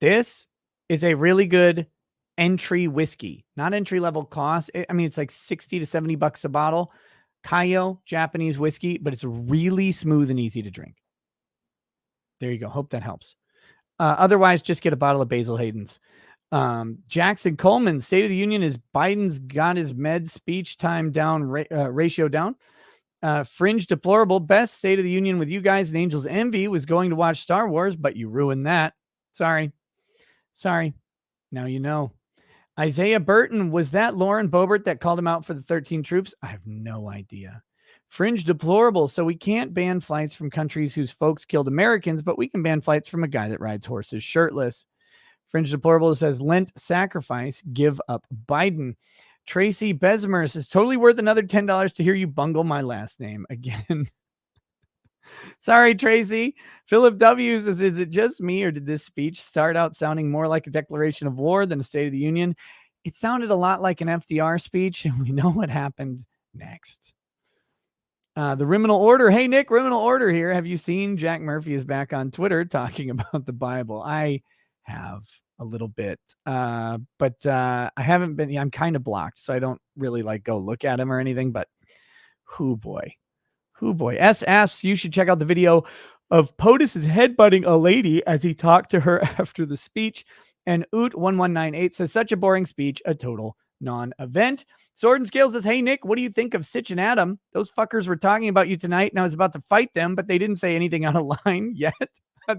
this is a really good entry whiskey, not entry level cost. I mean, it's like 60 to 70 bucks a bottle. Kayo, Japanese whiskey, but it's really smooth and easy to drink. There you go. Hope that helps. Otherwise, just get a bottle of Basil Hayden's. Jackson Coleman, State of the Union is Biden's got his med speech time down, ratio down. Fringe deplorable, best State of the Union with you guys and Angels Envy was going to watch Star Wars, but you ruined that. Sorry. Now you know. Isaiah Burton, was that Lauren Boebert that called him out for the 13 troops? I have no idea. Fringe deplorable. So we can't ban flights from countries whose folks killed Americans, but we can ban flights from a guy that rides horses shirtless. Fringe deplorable says Lent sacrifice, give up Biden. Tracy Besmer says totally worth another $10 to hear you bungle my last name again. Sorry, Tracy. Philip W. says, is it just me or did this speech start out sounding more like a declaration of war than a State of the Union? It sounded a lot like an FDR speech, and we know what happened next. The Riminal Order. Hey, Nick, Riminal Order here. Have you seen Jack Murphy is back on Twitter talking about the Bible? I have a little bit, but I haven't been. I'm kind of blocked, so I don't really go look at him or anything, but whoo boy. S asks, you should check out the video of POTUS is headbutting a lady as he talked to her after the speech. And Oot1198 says, such a boring speech, a total non-event. Sword and Scales says, hey, Nick, what do you think of Sitch and Adam? Those fuckers were talking about you tonight, and I was about to fight them, but they didn't say anything out of line yet.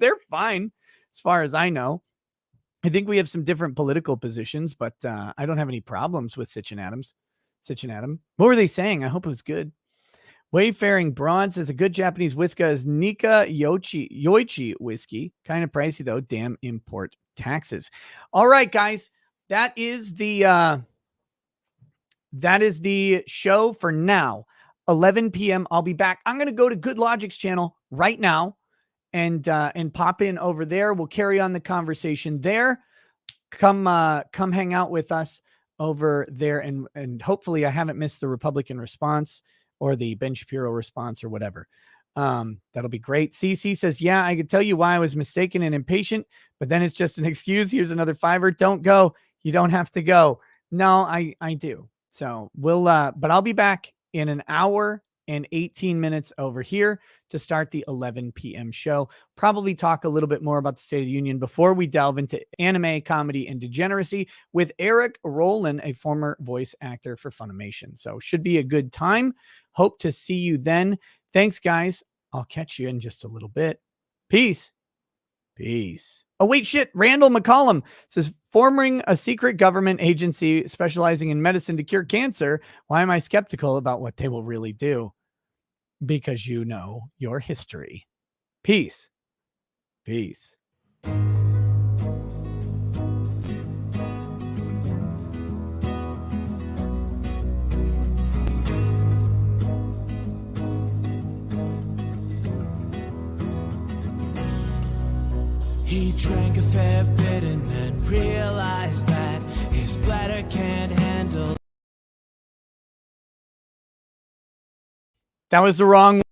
They're fine, as far as I know. I think we have some different political positions, but I don't have any problems with Sitch and Adam. What were they saying? I hope it was good. Wayfaring Braun says a good Japanese whiskey is Nika Yoichi whiskey. Kind of pricey though. Damn import taxes. All right, guys. That is the show for now. 11 p.m. I'll be back. I'm going to go to Good Logic's channel right now and pop in over there. We'll carry on the conversation there. Come hang out with us over there. And hopefully I haven't missed the Republican response or the Ben Shapiro response or whatever. That'll be great. CC says, yeah, I could tell you why I was mistaken and impatient, but then it's just an excuse. Here's another $5. Don't go. You don't have to go. No, I do. So we'll, but I'll be back in an hour and 18 minutes over here to start the 11 p.m. show. Probably talk a little bit more about the State of the Union before we delve into anime, comedy, and degeneracy with Eric Rowland, a former voice actor for Funimation. So should be a good time. Hope to see you then. Thanks, guys. I'll catch you in just a little bit. Peace. Oh, wait, shit. Randall McCollum says, forming a secret government agency specializing in medicine to cure cancer. Why am I skeptical about what they will really do? Because you know your history. Peace. He drank a fair bit and then realized that his bladder can't handle. That was the wrong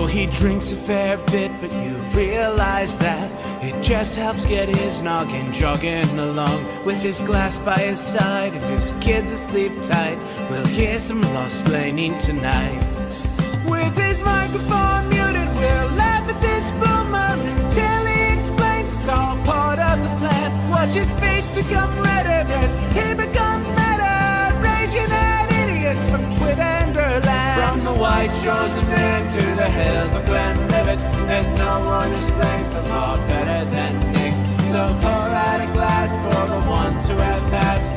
he drinks a fair bit, but you realize that it just helps get his noggin jogging along. With his glass by his side and his kids asleep tight, we'll hear some law-splaining tonight. With his microphone muted, we'll laugh at this boomer until he explains it's all part of the plan. Watch his face become redder as he becomes meta, raging at idiots from Twitterland. From the white shores of Maine to the hills of Glenlivet, there's no one who explains the law better than Nick. So pour out a glass for the ones who have passed,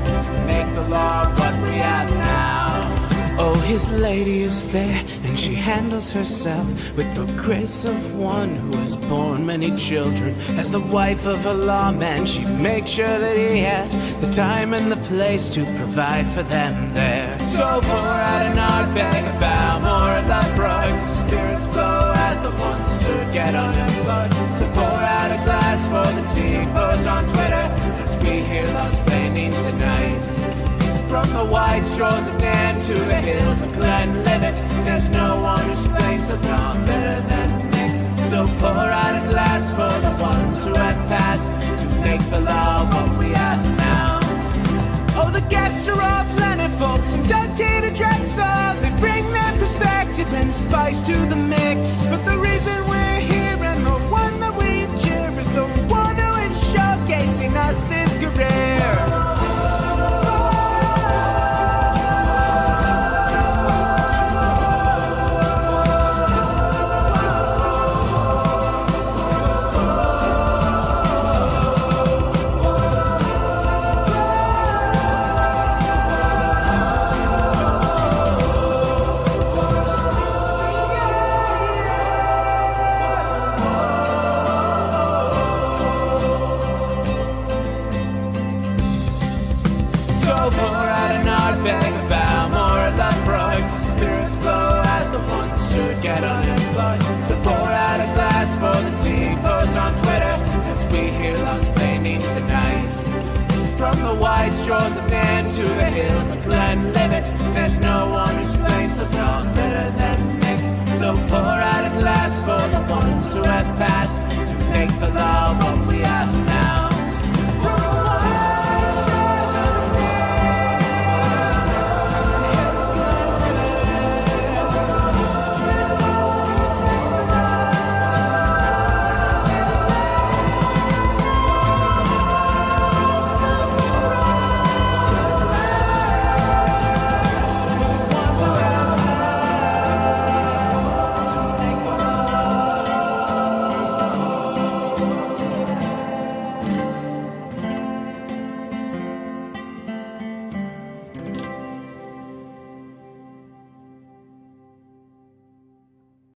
make the law what we have now. Oh, his lady is fair, and she handles herself with the grace of one who has borne many children. As the wife of a lawman, she makes sure that he has the time and the place to provide for them there. So pour out an ardbeg, a Balmore, a Lubrook. The spirits flow as the ones who get unemployed. So pour out a glass for the tea post on Twitter, as we hear law-splaining tonight. From the white shores of Nairn to the hills of Glenlivet, there's no one who explains the law better than Nick. So pour out a glass for the ones who have passed, to make the law what we have now. Oh, the guests are all plentiful, from Dante to Drexel. They bring their perspective and spice to the mix. But the reason we're here and the one that we cheer is the one who is showcasing us his career. Spirits flow as the ones who get unemployed. So pour out a glass for the tea post on Twitter, as we hear law-splaining tonight. From the white shores of Nairn to the hills of Glenlivet, there's no one who explains the law better than Nick. So pour out a glass for the ones who have passed, to make the law